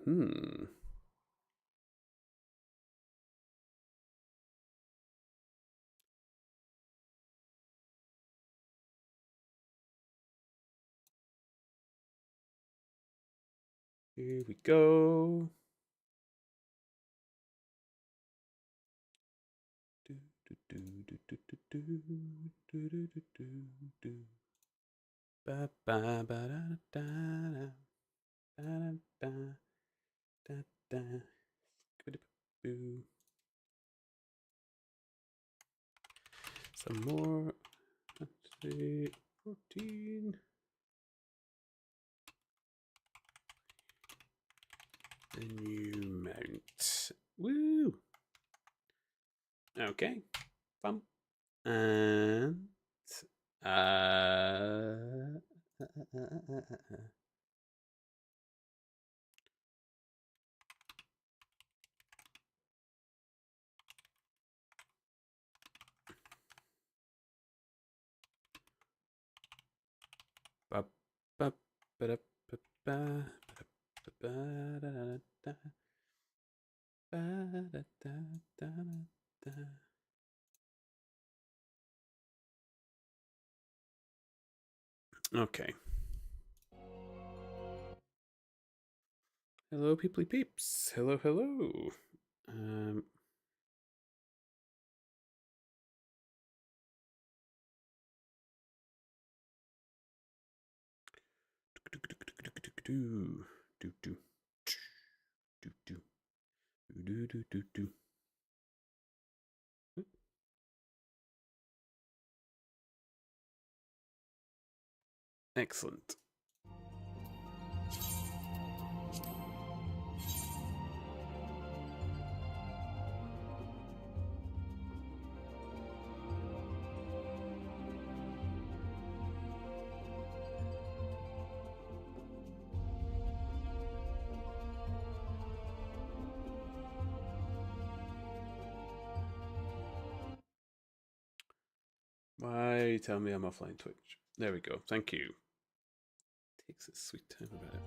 Here we go. Some more. Let's see, 14. The new mount. Woo! Okay. Bum. And okay. Hello, peoply peeps. Hello, hello. Excellent. Why tell me I'm offline Twitch? There we go. Thank you. Takes a sweet time about it.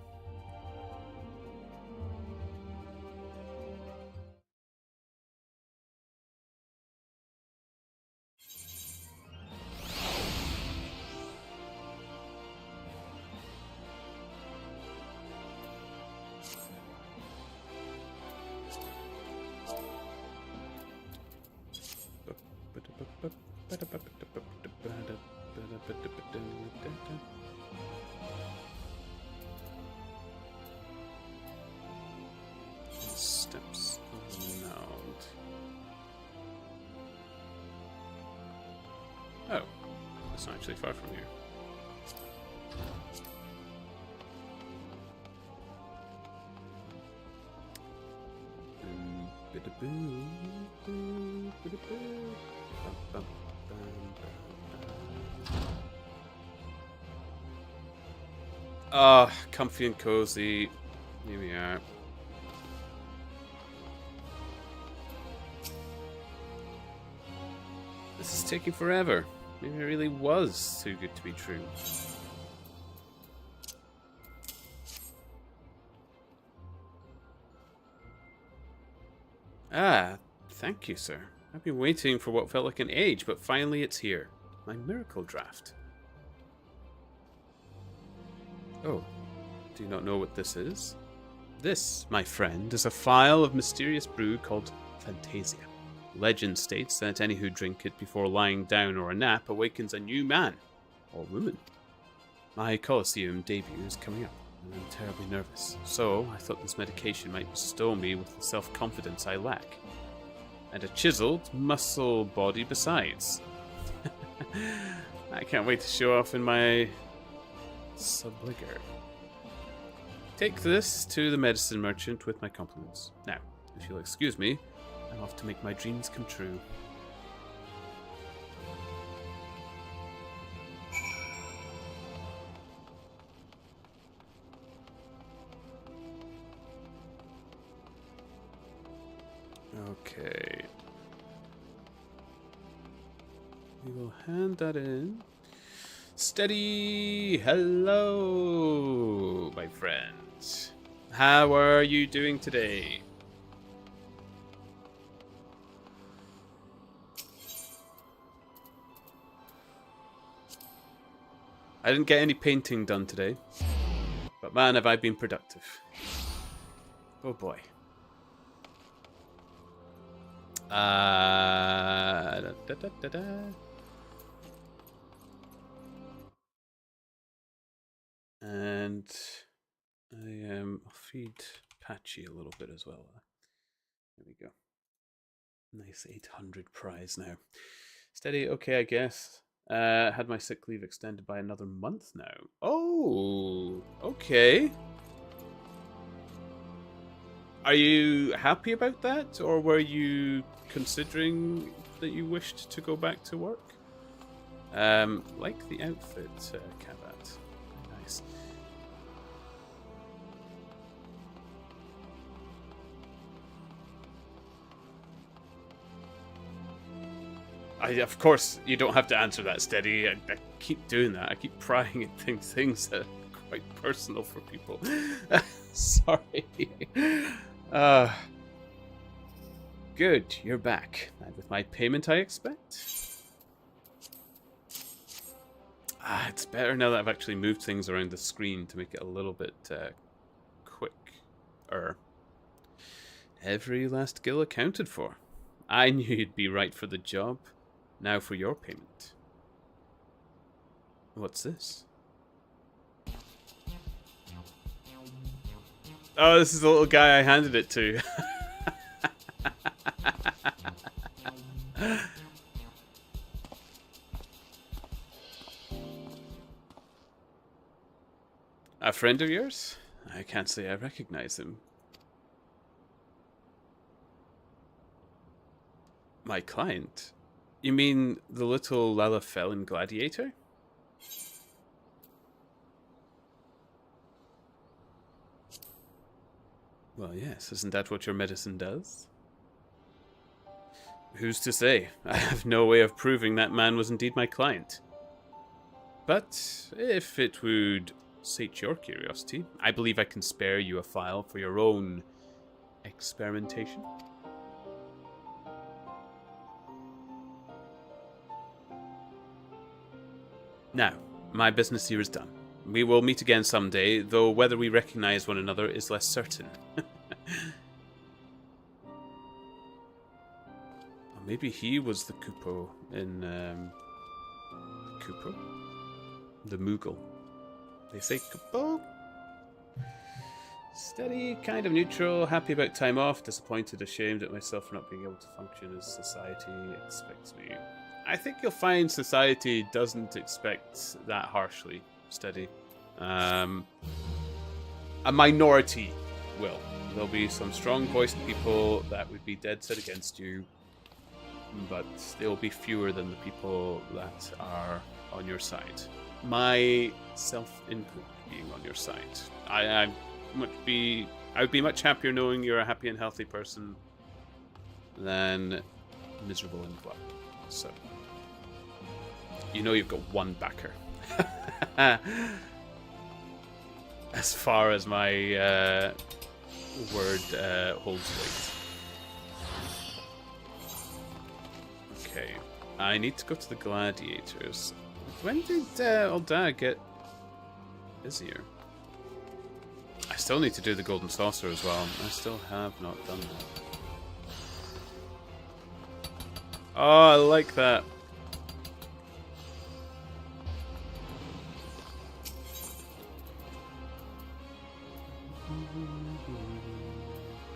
Steps around. Oh, that's not actually far from here. Ah, comfy and cozy. Here we are. This is taking forever. Maybe it really was too good to be true. Ah, thank you, sir. I've been waiting for what felt like an age, but finally it's here. My miracle draft. Oh, do you not know what this is? This, my friend, is a phial of mysterious brew called Fantasia. Legend states that any who drink it before lying down or a nap awakens a new man or woman. My Colosseum debut is coming up, and I'm terribly nervous. So I thought this medication might bestow me with the self-confidence I lack. And a chiseled, muscle body besides. I can't wait to show off in my subliger. Take this to the medicine merchant with my compliments. Now, if you'll excuse me, I'm off to make my dreams come true. Okay. We will hand that in. Steady! Hello, my friends. How are you doing today? I didn't get any painting done today, but man, have I been productive. Oh boy. Da, da, da, da, da. And I'll feed Patchy a little bit as well. There we go. Nice 800 prize now. Steady, okay, I guess. Had my sick leave extended by another month now. Oh, okay. Are you happy about that, or were you considering that you wished to go back to work? Like the outfit, Kavat. Nice. Of course, you don't have to answer that, Steady. I keep doing that. I keep prying at things that are quite personal for people. Sorry. Good, you're back. And with my payment, I expect? It's better now that I've actually moved things around the screen to make it a little bit quicker. Every last gil accounted for. I knew you'd be right for the job. Now for your payment. What's this? Oh, this is the little guy I handed it to. A friend of yours? I can't say I recognize him. My client? You mean the little Lalafelin gladiator? Well, yes, isn't that what your medicine does? Who's to say? I have no way of proving that man was indeed my client. But if it would sate your curiosity, I believe I can spare you a file for your own experimentation. Now, my business here is done. We will meet again someday, though whether we recognize one another is less certain. Maybe he was the Kupo in Kupo? The Moogle. They say Kupo? Steady, kind of neutral, happy about time off, disappointed, ashamed at myself for not being able to function as society expects me. I think you'll find society doesn't expect that harshly, Steady. A minority will. There'll be some strong-voiced people that would be dead set against you, but they'll be fewer than the people that are on your side. Myself included being on your side. I would be much happier knowing you're a happy and healthy person than miserable and well. So, you know you've got one backer. As far as my word holds weight. Okay, I need to go to the gladiators. When did Alda get busier? I still need to do the golden saucer as well. I still have not done that. Oh, I like that.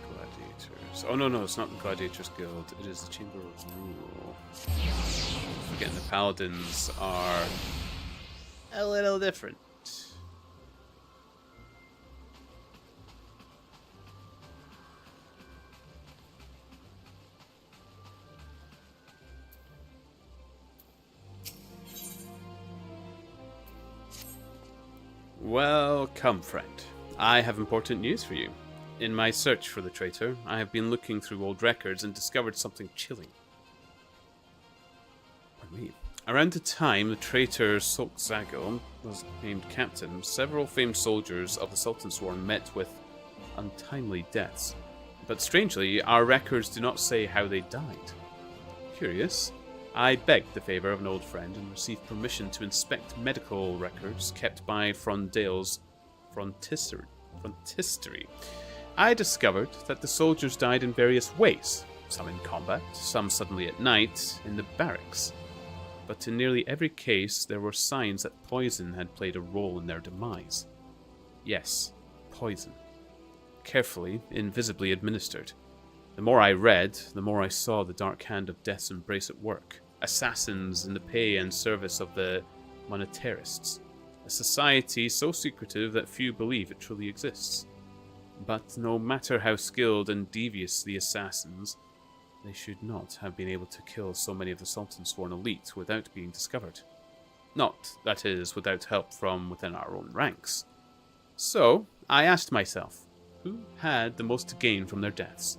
Gladiators. Oh, no, it's not the Gladiators Guild. It is the Chamber of Rule. Forgetting the Paladins are a little different. Welcome, friend. I have important news for you. In my search for the traitor, I have been looking through old records and discovered something chilling. Around the time the traitor Sok Zagil was named captain, several famed soldiers of the Sultan Sworn met with untimely deaths. But strangely, our records do not say how they died. Curious, I begged the favour of an old friend and received permission to inspect medical records kept by Frondale's frontistery. I discovered that the soldiers died in various ways, some in combat, some suddenly at night, in the barracks. But in nearly every case, there were signs that poison had played a role in their demise. Yes, poison. Carefully, invisibly administered. The more I read, the more I saw the dark hand of death's embrace at work. Assassins in the pay and service of the monetarists. A society so secretive that few believe it truly exists. But no matter how skilled and devious the assassins, they should not have been able to kill so many of the Sultan's sworn elite without being discovered. Not, that is, without help from within our own ranks. So, I asked myself, who had the most to gain from their deaths?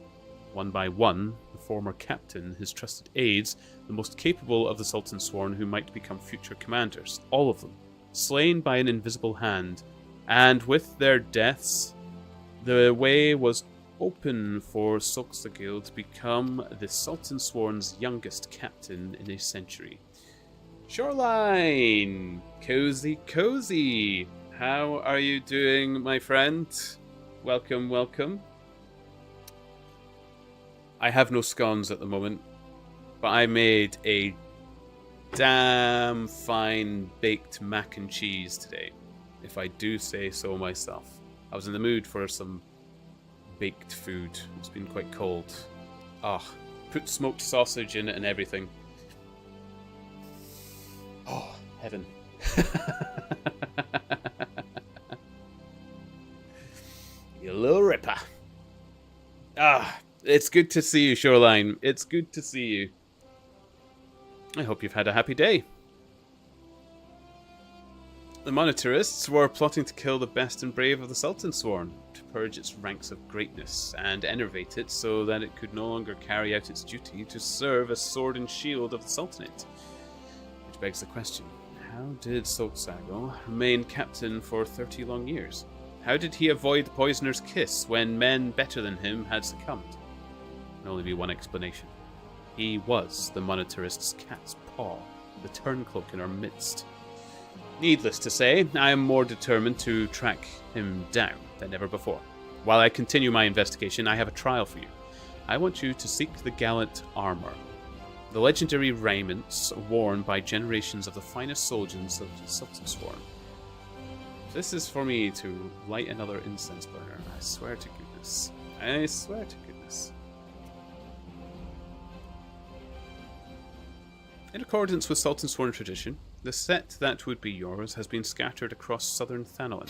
One by one, the former captain, his trusted aides, the most capable of the Sultan's sworn who might become future commanders, all of them, slain by an invisible hand, and with their deaths, the way was open for Solstagil to become the Sultan Sworn's youngest captain in a century. Shoreline! Cozy, cozy! How are you doing, my friend? Welcome, welcome. I have no scones at the moment, but I made a damn fine baked mac and cheese today, if I do say so myself. I was in the mood for some baked food. It's been quite cold. Put smoked sausage in it and everything. Oh, heaven. You little ripper. It's good to see you, Shoreline. It's good to see you. I hope you've had a happy day. The monetarists were plotting to kill the best and brave of the Sultan's Sworn, to purge its ranks of greatness and enervate it so that it could no longer carry out its duty to serve as sword and shield of the Sultanate. Which begs the question, how did Solstagil remain captain for 30 long years? How did he avoid the poisoner's kiss when men better than him had succumbed? There can only be one explanation. He was the monetarist's cat's paw, the turncloak in our midst. Needless to say, I am more determined to track him down than ever before. While I continue my investigation, I have a trial for you. I want you to seek the gallant armor, the legendary raiments worn by generations of the finest soldiers of the Sultan's Sworn. This is for me to light another incense burner. I swear to goodness. I swear to goodness. In accordance with Sultan Sworn tradition, the set that would be yours has been scattered across southern Thanalan.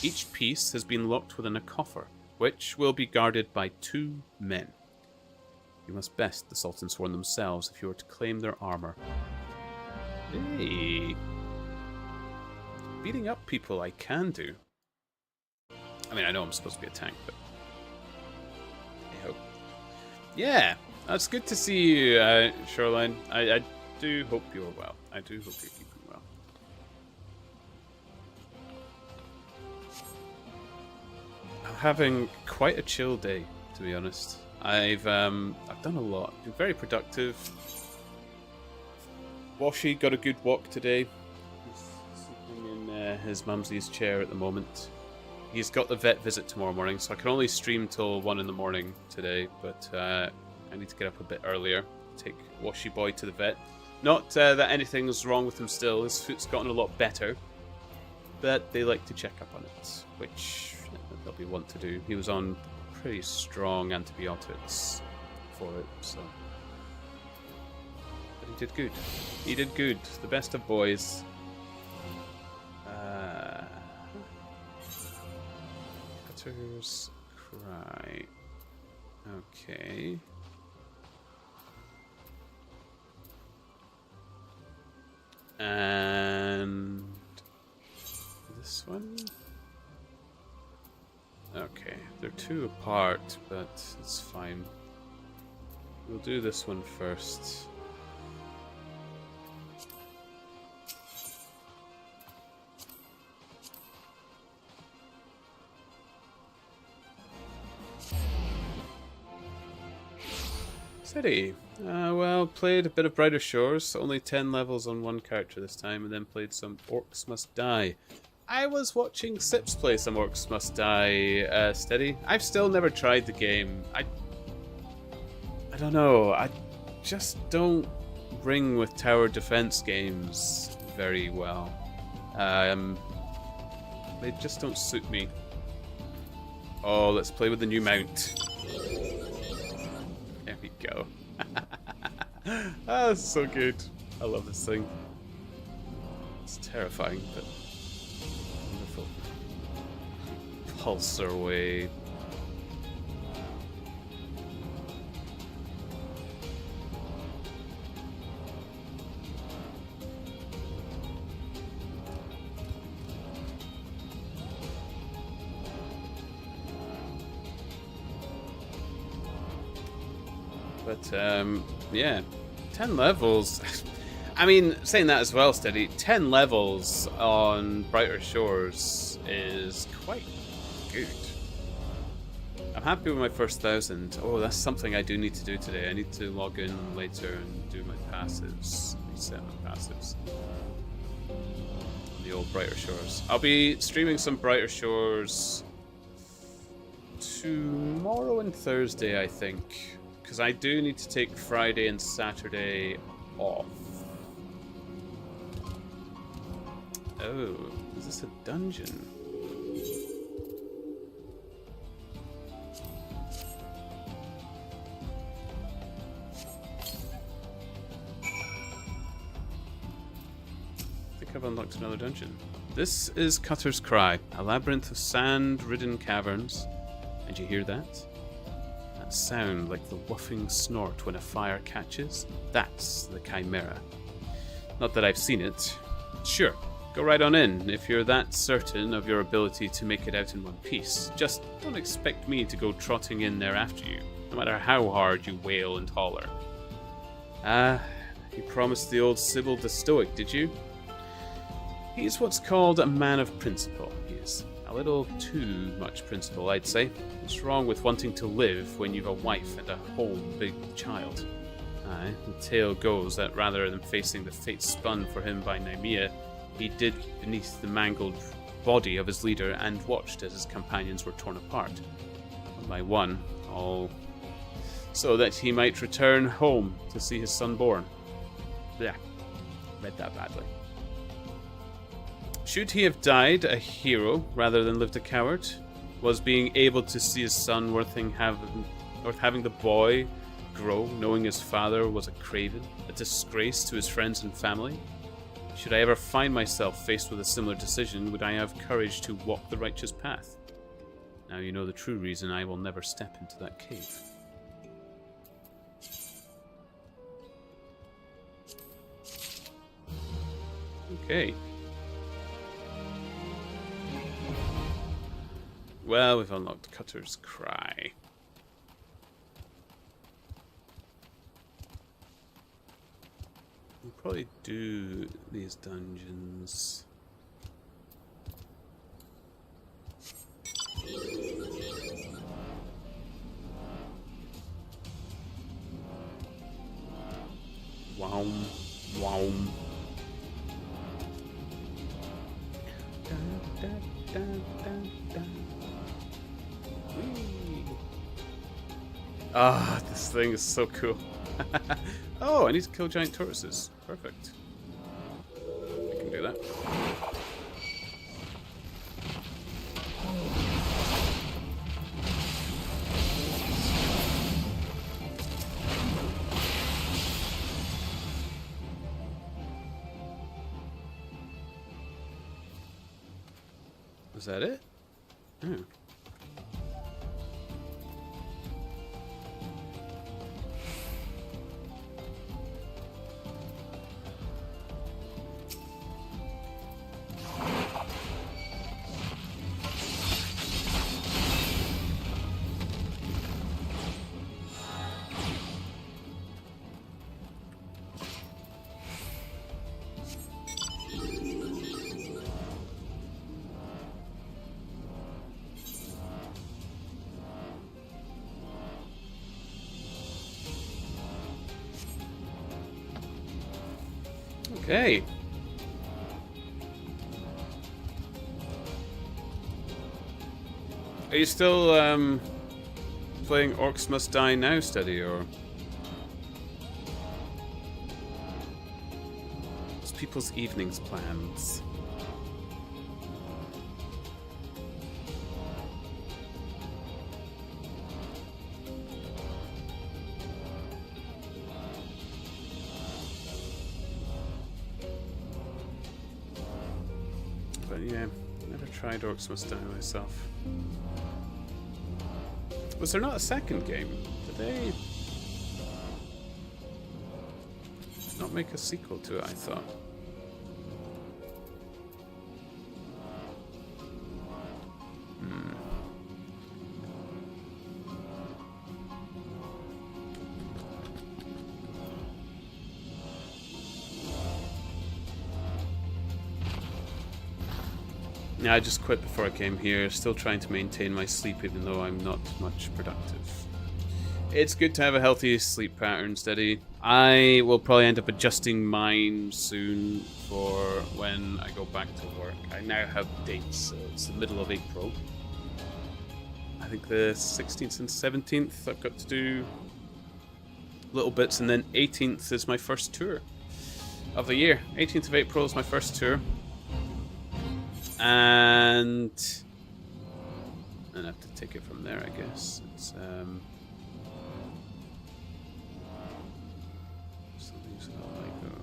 Each piece has been locked within a coffer, which will be guarded by 2 men. You must best the Sultan Sworn themselves if you are to claim their armor. Hey. Beating up people I can do. I mean, I know I'm supposed to be a tank, but I hope. Yeah, that's good to see you, Shoreline. I do hope you're well. I do hope you're keeping well. I'm having quite a chill day, to be honest. I've done a lot. Been very productive. Washi got a good walk today. His mumsy's chair at the moment. He's got the vet visit tomorrow morning, so I can only stream till 1 in the morning today, but I need to get up a bit earlier, take Washi Boy to the vet. Not that anything's wrong with him still, his foot's gotten a lot better, but they like to check up on it, which they'll be want to do. He was on pretty strong antibiotics for it, so... But he did good. He did good. The best of boys. Cutter's Cry. Okay. And this one? Okay, they're 2 apart, but it's fine. We'll do this one first. Steady. Well, played a bit of Brighter Shores, only 10 levels on one character this time, and then played some Orcs Must Die. I was watching Sips play some Orcs Must Die, Steady. I've still never tried the game. I don't know, I just don't ring with tower defense games very well. They just don't suit me. Oh, let's play with the new mount. There we go. Ah, so good. I love this thing. It's terrifying, but wonderful. Pulsar Wave. But, yeah, 10 levels. I mean, saying that as well, Steady, 10 levels on Brighter Shores is quite good. I'm happy with my first 1,000. Oh, that's something I do need to do today. I need to log in later and do my passives, reset my passives. The old Brighter Shores. I'll be streaming some Brighter Shores tomorrow and Thursday, I think. Because I do need to take Friday and Saturday off. Oh, is this a dungeon? I think I've unlocked another dungeon. This is Cutter's Cry, a labyrinth of sand-ridden caverns. And you hear that? Sound like the whuffing snort when a fire catches. That's the Chimera. Not that I've seen it. Sure, go right on in if you're that certain of your ability to make it out in one piece. Just don't expect me to go trotting in there after you, no matter how hard you wail and holler. You promised the old Sybil the Stoic, did you? He's what's called a man of principle, he is. A little too much principle, I'd say. What's wrong with wanting to live when you've a wife and a whole big child? Aye, the tale goes that rather than facing the fate spun for him by Nemea, he did beneath the mangled body of his leader and watched as his companions were torn apart, one by one, all so that he might return home to see his son born. Yeah, read that badly. Should he have died a hero rather than lived a coward? Was being able to see his son worth having the boy grow, knowing his father was a craven, a disgrace to his friends and family? Should I ever find myself faced with a similar decision, would I have courage to walk the righteous path? Now you know the true reason I will never step into that cave. Okay. Well, we've unlocked Cutter's Cry. We'll probably do these dungeons. Wow. Wow. Dun, dun, dun, dun, dun. Ah, this thing is so cool. Oh, I need to kill giant tortoises. Perfect. I can do that. Was that it? Oh. Okay. Are you still playing Orcs Must Die Now study, or what's people's evenings plans? But yeah, never tried Orcs Must Die myself. Was there not a second game? Did they not make a sequel to it, I thought? Yeah, I just quit before I came here, still trying to maintain my sleep even though I'm not much productive. It's good to have a healthy sleep pattern steady. I will probably end up adjusting mine soon for when I go back to work. I now have dates, so it's the middle of April. I think the 16th and 17th I've got to do little bits, and then 18th is my first tour of the year. 18th of April is my first tour. And I have to take it from there, I guess. It's something's not like that.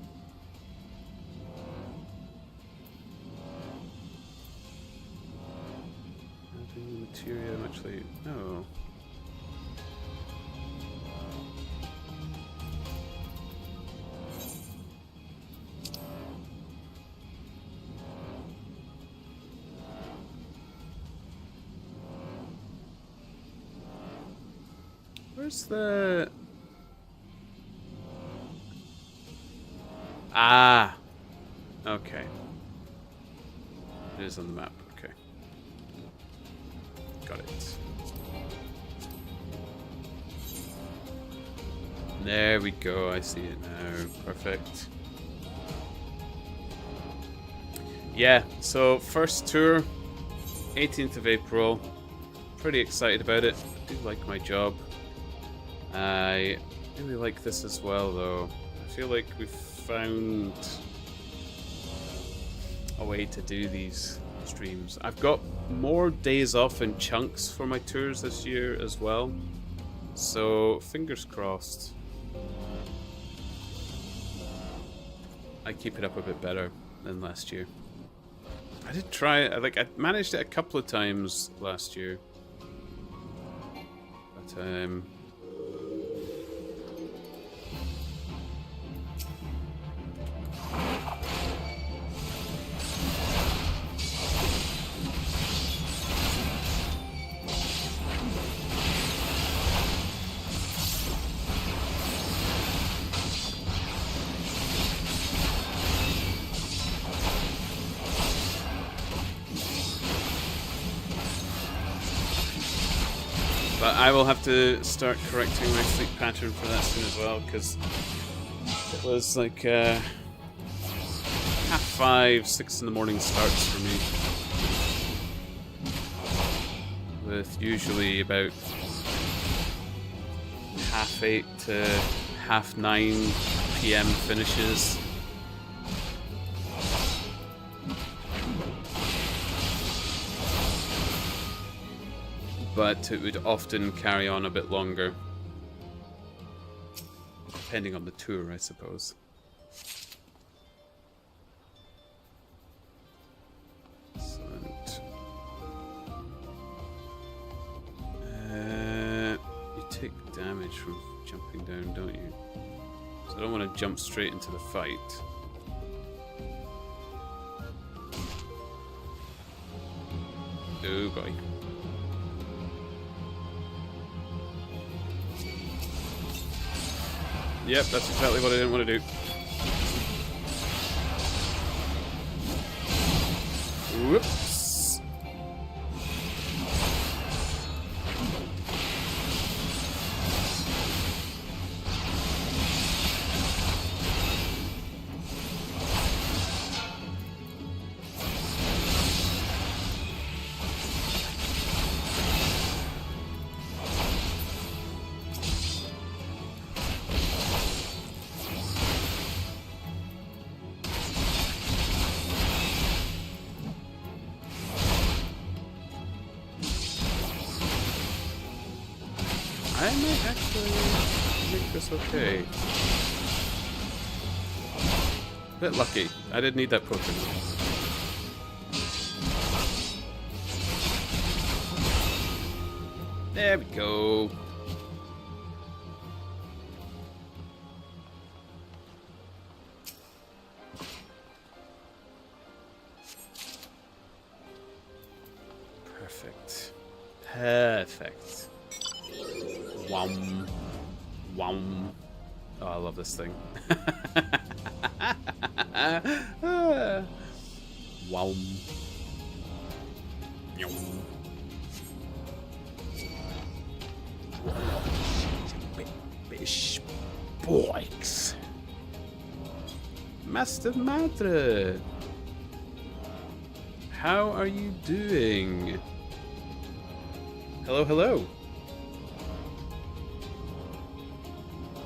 Adding material actually. No. Where's the... Ah! Okay. It is on the map, okay. Got it. There we go, I see it now. Perfect. Yeah, so first tour, 18th of April. Pretty excited about it. I do like my job. I really like this as well, though. I feel like we've found a way to do these streams. I've got more days off in chunks for my tours this year as well, so fingers crossed I keep it up a bit better than last year. I did try, like, I managed it a couple of times last year, but I will have to start correcting my sleep pattern for that soon as well, because it was like 5:30, 6 in the morning starts for me, with usually about 8:30 to 9:30 PM finishes. But it would often carry on a bit longer, depending on the tour, I suppose. Excellent. You take damage from jumping down, don't you? So I don't want to jump straight into the fight. Oh boy. Yep, that's exactly what I didn't want to do. Whoops. I might actually make this okay. Bit lucky. I did need that potion. There we go. Perfect. Perfect. Wham. Wham. Oh, I love this thing. Wow. Spikes. Master Madre. How are you doing? Hello, hello.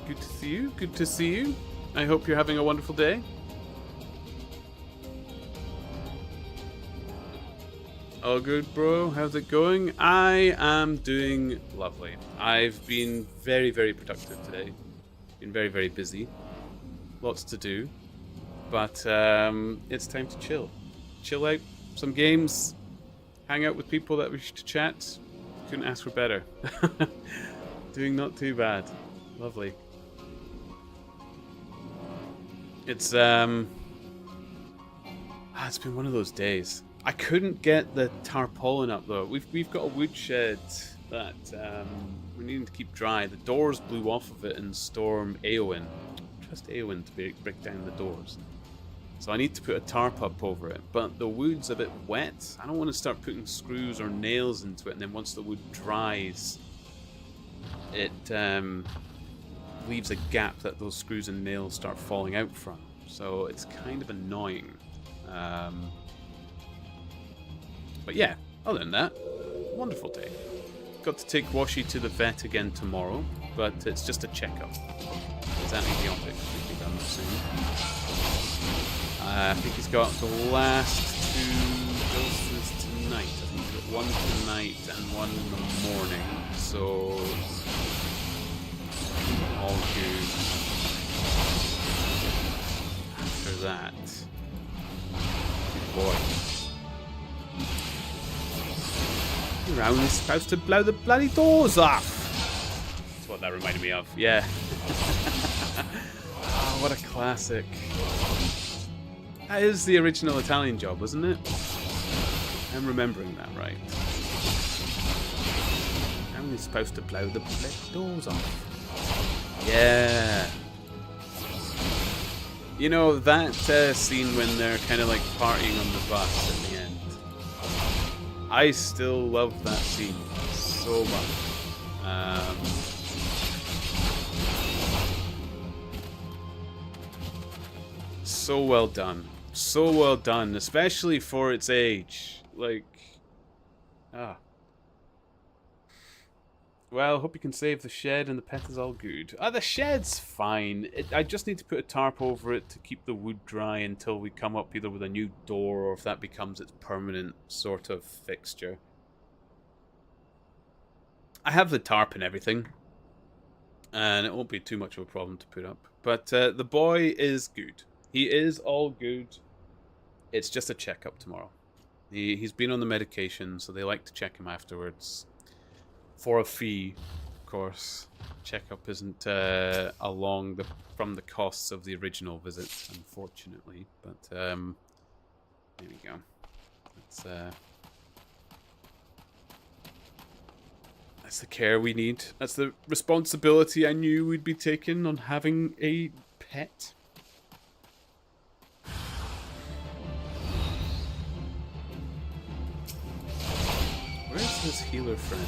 Good to see you. Good to see you. I hope you're having a wonderful day. All good, bro. How's it going? I am doing lovely. I've been very, very productive today. Been very, very busy. Lots to do. But it's time to chill. Chill out. Some games. Hang out with people that wish to chat. Couldn't ask for better. Doing not too bad. Lovely. It's been one of those days. I couldn't get the tarpaulin up though. We've got a woodshed that we're needing to keep dry. The doors blew off of it in Storm Eowyn. Trust Eowyn to break down the doors. So I need to put a tarp up over it. But the wood's a bit wet. I don't want to start putting screws or nails into it, and then once the wood dries, it leaves a gap that those screws and nails start falling out from. So it's kind of annoying. But yeah, other than that, wonderful day. Got to take Washi to the vet again tomorrow, but it's just a checkup. His antibiotics should be done soon. I think he's got the last 2 doses tonight. I think he's got 1 tonight and 1 in the morning. So all good. After that, good boy. You're only supposed to blow the bloody doors off. That's what that reminded me of. Yeah. Oh, what a classic. That is the original Italian job, wasn't it? I'm remembering that right. I'm only supposed to blow the bloody doors off. Yeah. You know, that scene when they're kind of like partying on the bus at the end. I still love that scene so much. So well done. So well done, especially for its age. Like, Well, hope you can save the shed and the pet is all good. The shed's fine. I just need to put a tarp over it to keep the wood dry until we come up either with a new door or if that becomes its permanent sort of fixture. I have the tarp and everything, and it won't be too much of a problem to put up. But the boy is good. He is all good. It's just a checkup tomorrow. He's been on the medication, so they like to check him afterwards. For a fee, of course. Checkup isn't from the costs of the original visit, unfortunately. But there we go. That's the care we need. That's the responsibility I knew we'd be taking on having a pet. Where's this healer friend?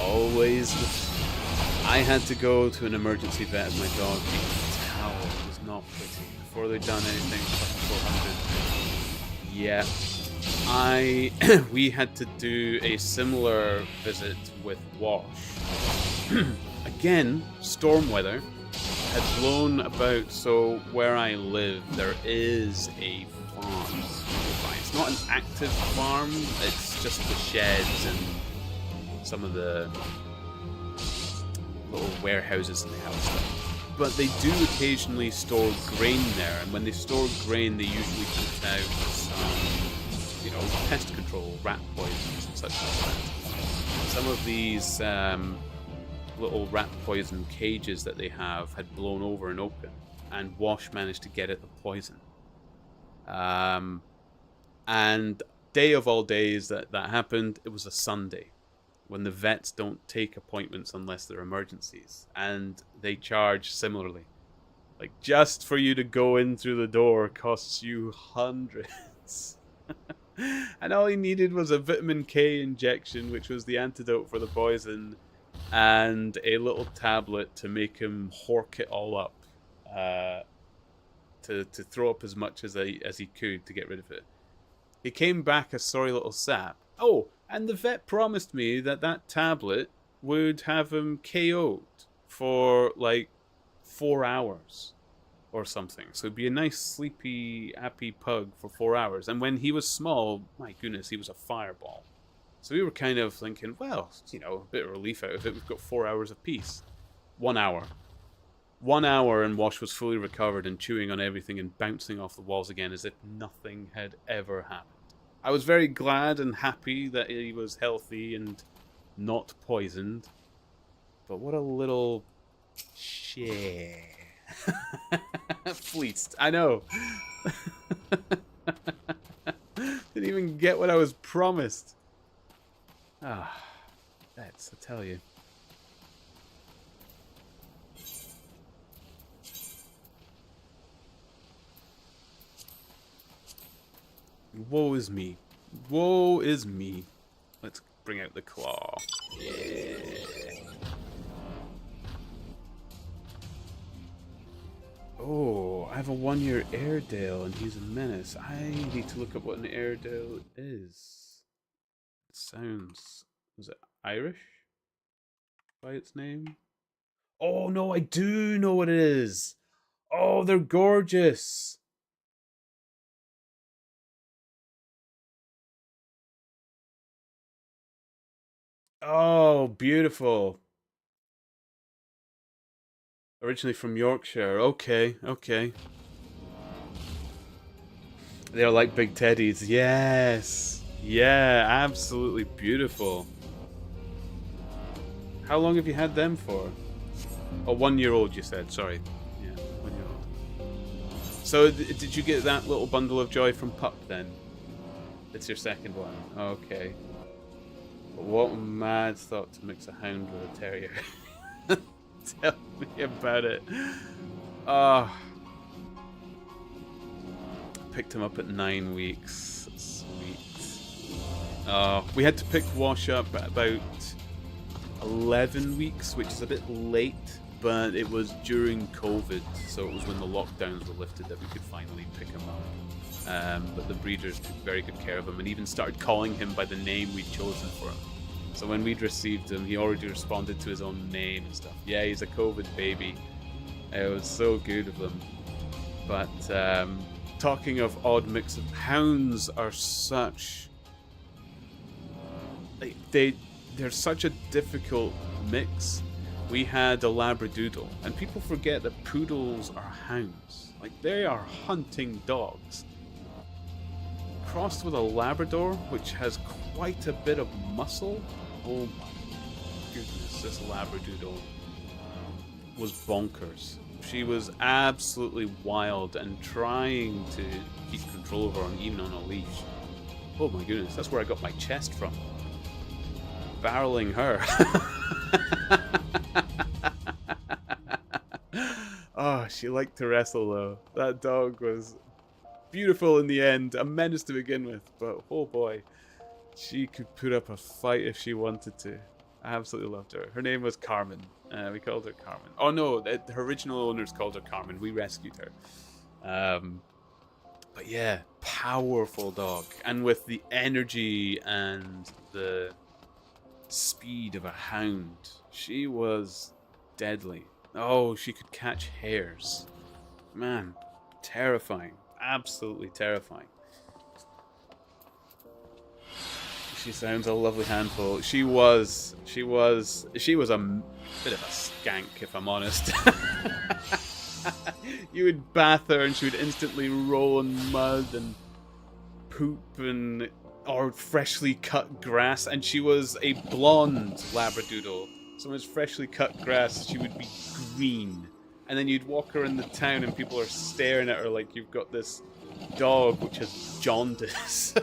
Always I had to go to an emergency vet as my dog ate a towel. It was not pretty. Before they'd done anything, +400. Yeah. we had to do a similar visit with Wash. Again, storm weather had blown about, so where I live, there is a farm nearby. It's not an active farm, it's just the sheds and some of the little warehouses and the house. But they do occasionally store grain there, and when they store grain, they usually put out some, pest control, rat poisons and such like that. Some of these little rat poison cages that they have had blown over and open, and Wash managed to get at the poison. And day of all days that happened, it was a Sunday, when the vets don't take appointments unless they're emergencies, and they charge similarly. Like, just for you to go in through the door costs you hundreds. And all he needed was a vitamin K injection, which was the antidote for the poison, and a little tablet to make him hork it all up, to throw up as much as he could to get rid of it. He came back a sorry little sap. Oh, and the vet promised me that tablet would have him KO'd for like 4 hours or something. So it'd be a nice sleepy, happy pug for 4 hours. And when he was small, my goodness, he was a fireball. So we were kind of thinking, well, a bit of relief out of it. We've got 4 hours of peace. 1 hour. 1 hour and Wash was fully recovered and chewing on everything and bouncing off the walls again as if nothing had ever happened. I was very glad and happy that he was healthy and not poisoned. But what a little shit. Fleeced. I know. Didn't even get what I was promised. Vets, I tell you. Woe is me. Woe is me. Let's bring out the claw. Yeah. Oh, I have a 1-year Airedale and he's a menace. I need to look up what an Airedale is. It sounds... Was it Irish? By its name? Oh no, I do know what it is! Oh, they're gorgeous! Oh, beautiful. Originally from Yorkshire. Okay, okay. They're like big teddies. Yes. Yeah, absolutely beautiful. How long have you had them for? Oh, 1 year old, you said. Sorry. Yeah, 1 year old. So, did you get that little bundle of joy from Pup then? It's your second one. Okay. What a mad thought to mix a hound with a terrier. Tell me about it. Picked him up at 9 weeks. Sweet. We had to pick Wash up at about 11 weeks, which is a bit late, but it was during COVID, so it was when the lockdowns were lifted that we could finally pick him up. But the breeders took very good care of him and even started calling him by the name we'd chosen for him. So when we'd received him, he already responded to his own name and stuff. Yeah, he's a COVID baby. It was so good of them. But talking of odd mix of hounds are such... They're such a difficult mix. We had a Labradoodle, and people forget that poodles are hounds. Like, they are hunting dogs. Crossed with a Labrador, which has quite a bit of muscle. Oh my goodness, this Labradoodle was bonkers. She was absolutely wild and trying to keep control of her, even on a leash. Oh my goodness, that's where I got my chest from. Barreling her. Oh, she liked to wrestle though. That dog was beautiful in the end, a menace to begin with, but oh boy, she could put up a fight if she wanted to. I absolutely loved her. Her name was Carmen. We called her Carmen. Oh no, her original owners called her Carmen. We rescued her. But yeah, powerful dog. And with the energy and the speed of a hound, she was deadly. Oh, she could catch hares. Man, terrifying. Absolutely terrifying. She sounds a lovely handful. She was a bit of a skank, if I'm honest. You would bath her and she would instantly roll in mud and poop or freshly cut grass, and she was a blonde labradoodle. So when it's freshly cut grass, she would be green. And then you'd walk her in the town and people are staring at her like you've got this dog which has jaundice.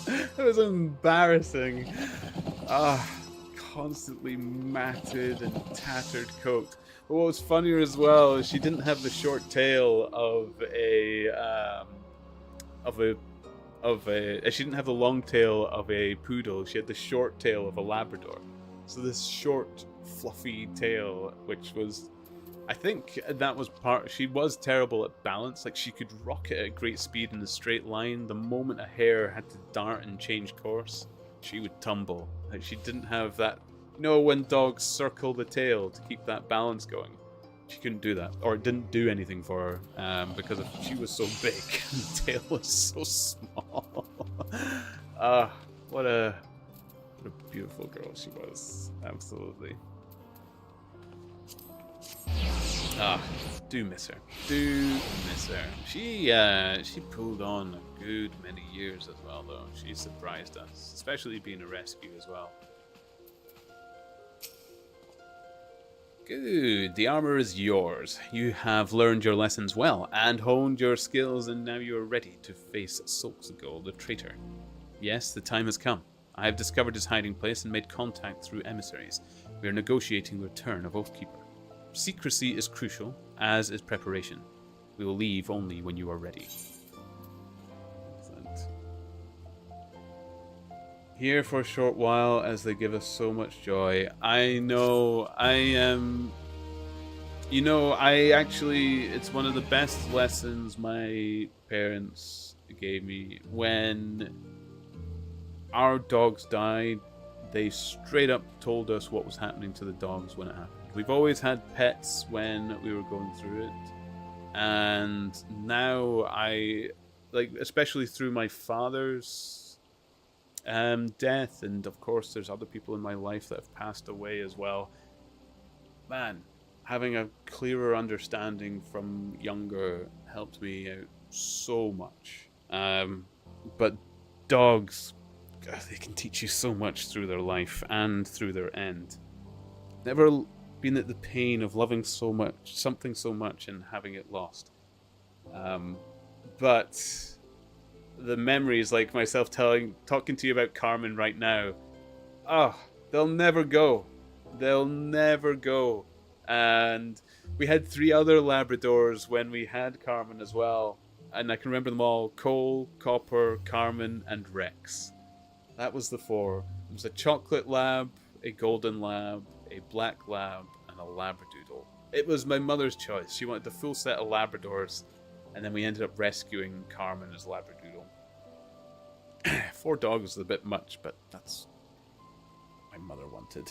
It was embarrassing. Constantly matted and tattered coat. But what was funnier as well is she didn't have the short tail she didn't have the long tail of a poodle. She had the short tail of a Labrador. So this short, fluffy tail, which was, I think that was she was terrible at balance. Like, she could rocket at great speed in a straight line. The moment a hare had to dart and change course, she would tumble. Like, she didn't have that, when dogs circle the tail to keep that balance going. She couldn't do that, or it didn't do anything for her, because she was so big and the tail was so small. What a beautiful girl she was. Absolutely. Do miss her. Do miss her. She pulled on a good many years as well, though. She surprised us, especially being a rescue as well. Good. The armor is yours. You have learned your lessons well and honed your skills, and now you are ready to face Solxagol, the traitor. Yes, the time has come. I have discovered his hiding place and made contact through emissaries. We are negotiating the return of Oathkeeper. Secrecy is crucial, as is preparation. We will leave only when you are ready. Excellent. Here for a short while as they give us so much joy. I know, it's one of the best lessons my parents gave me. When our dogs died, they straight up told us what was happening to the dogs when it happened. We've always had pets when we were going through it, and now especially through my father's death, and of course there's other people in my life that have passed away as well. Man, having a clearer understanding from younger helped me out so much. But dogs, God, they can teach you so much through their life and through their end. Never been at the pain of loving something so much and having it lost. But the memories, like myself talking to you about Carmen right now, they'll never go. They'll never go. And we had 3 other Labradors when we had Carmen as well, and I can remember them all: Cole, Copper, Carmen, and Rex. That was the 4. It was a chocolate lab, a golden lab, a black lab, and a labradoodle. It was my mother's choice. She wanted the full set of Labradors, and then we ended up rescuing Carmen as labradoodle. 4 dogs was a bit much, but that's what my mother wanted.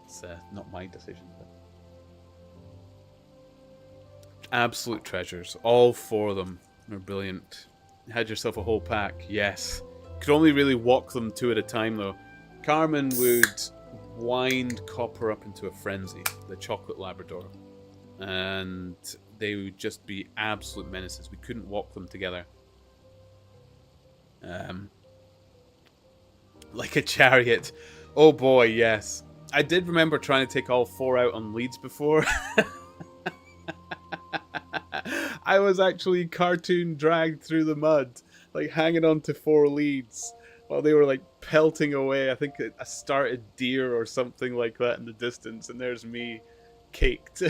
It's not my decision. But absolute treasures. All 4 of them are brilliant. Had yourself a whole pack, yes. Could only really walk them 2 at a time, though. Carmen would wind Copper up into a frenzy, the chocolate Labrador, and they would just be absolute menaces. We couldn't walk them together. Like a chariot. Oh boy, yes. I did remember trying to take all 4 out on leads before. I was actually cartoon dragged through the mud, like hanging on to 4 leads while they were like pelting away. I think a started deer or something like that in the distance, and there's me caked.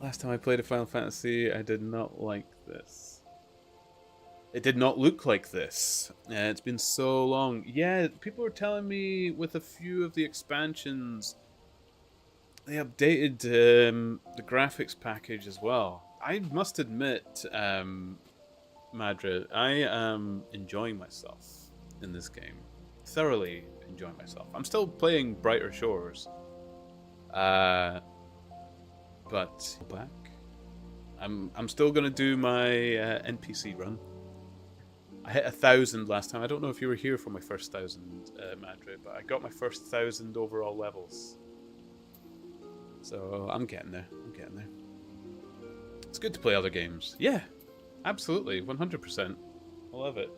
Last time I played a Final Fantasy, I did not like this. It did not look like this. It's been so long. Yeah, people were telling me with a few of the expansions, they updated the graphics package as well. I must admit, Madrid, I am enjoying myself in this game. Thoroughly enjoying myself. I'm still playing Brighter Shores, but back. I'm still gonna do my NPC run. I hit 1,000 last time. I don't know if you were here for my first 1,000, Madrid, but I got my first 1,000 overall levels. So I'm getting there. I'm getting there. It's good to play other games. Yeah, absolutely, 100%. I love it.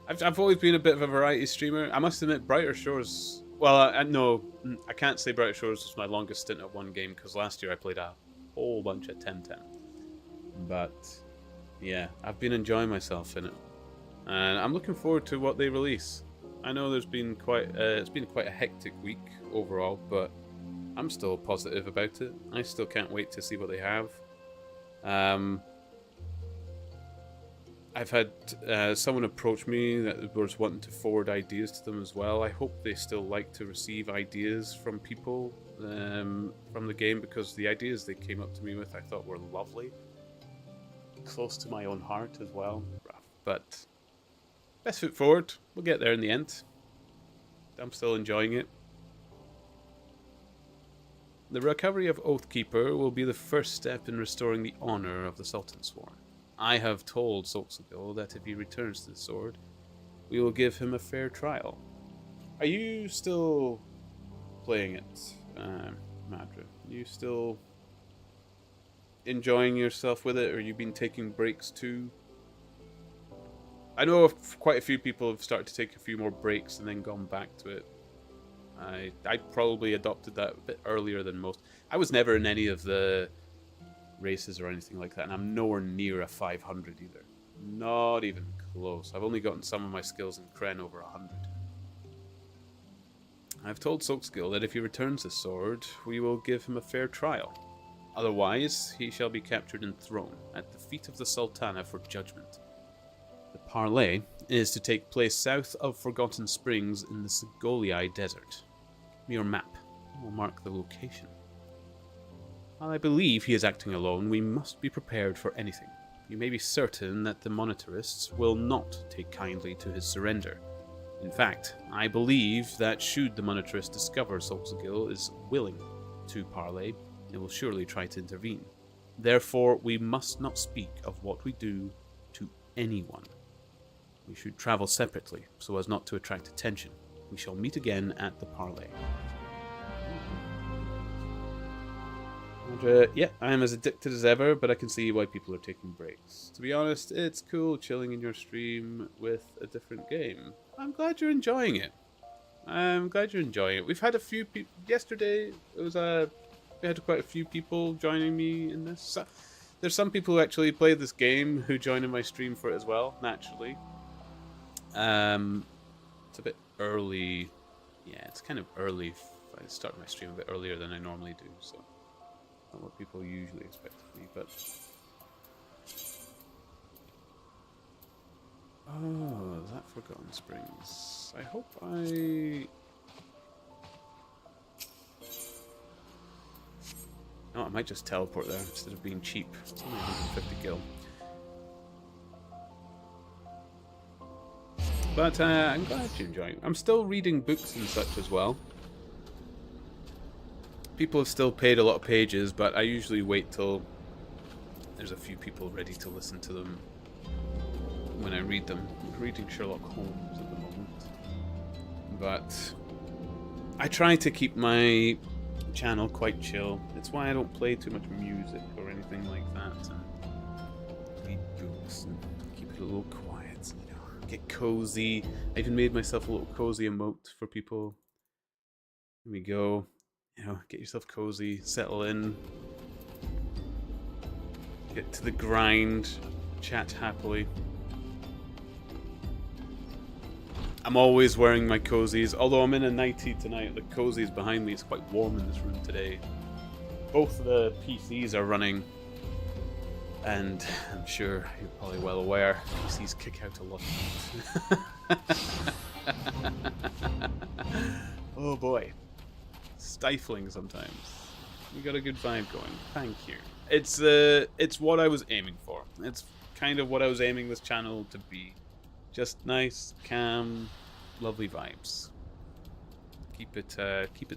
I've always been a bit of a variety streamer. I must admit, Brighter Shores. Well, no, I can't say Brighter Shores was my longest stint at one game because last year I played a whole bunch of 10-10. But yeah, I've been enjoying myself in it, and I'm looking forward to what they release. I know there's been it's been quite a hectic week overall, but I'm still positive about it. I still can't wait to see what they have. I've had someone approach me that was wanting to forward ideas to them as well. I hope they still like to receive ideas from people from the game, because the ideas they came up to me with I thought were lovely. Close to my own heart as well. But best foot forward. We'll get there in the end. I'm still enjoying it. The recovery of Oathkeeper will be the first step in restoring the honor of the Sultan Sworn. I have told Solzagil that if he returns to the sword, we will give him a fair trial. Are you still playing it, Madra? Are you still enjoying yourself with it, or have you been taking breaks too? I know quite a few people have started to take a few more breaks and then gone back to it. I probably adopted that a bit earlier than most. I was never in any of the races or anything like that, and I'm nowhere near a 500 either. Not even close. I've only gotten some of my skills in Kren over 100. I've told Solzagil that if he returns the sword, we will give him a fair trial. Otherwise, he shall be captured and thrown at the feet of the Sultana for judgment. The parley is to take place south of Forgotten Springs in the Sigoliai Desert. Your map will mark the location. While I believe he is acting alone, we must be prepared for anything. You may be certain that the monetarists will not take kindly to his surrender. In fact, I believe that should the monetarists discover Solzagil is willing to parley, they will surely try to intervene. Therefore, we must not speak of what we do to anyone. We should travel separately, so as not to attract attention. We shall meet again at the parley. Yeah, I am as addicted as ever, but I can see why people are taking breaks. To be honest, it's cool chilling in your stream with a different game. I'm glad you're enjoying it. We've had a few people... Yesterday, we had quite a few people joining me in this. So, there's some people who actually play this game who join in my stream for it as well, naturally. It's a bit early. Yeah, it's kind of early. I start my stream a bit earlier than I normally do, so not what people usually expect of me, but... Oh, is that Forgotten Springs? I hope No, I might just teleport there instead of being cheap. It's only 150 gil. But I'm glad you're enjoying it. I'm still reading books and such as well. People have still paid a lot of pages, but I usually wait till there's a few people ready to listen to them when I read them. I'm reading Sherlock Holmes at the moment. But I try to keep my channel quite chill. It's why I don't play too much music or anything like that. And read books and keep it a little quiet, you know. Get cozy. I even made myself a little cozy emote for people. Here we go. You know, get yourself cozy, settle in, get to the grind, chat happily. I'm always wearing my cozies, although I'm in a nightie tonight. The cozies behind me. It's quite warm in this room today. Both of the PCs are running, and I'm sure you're probably well aware, PCs kick out a lot of heat. Oh boy. Stifling sometimes. We got a good vibe going. Thank you. It's what I was aiming for. It's kind of what I was aiming this channel to be. Just nice, calm, lovely vibes. Keep it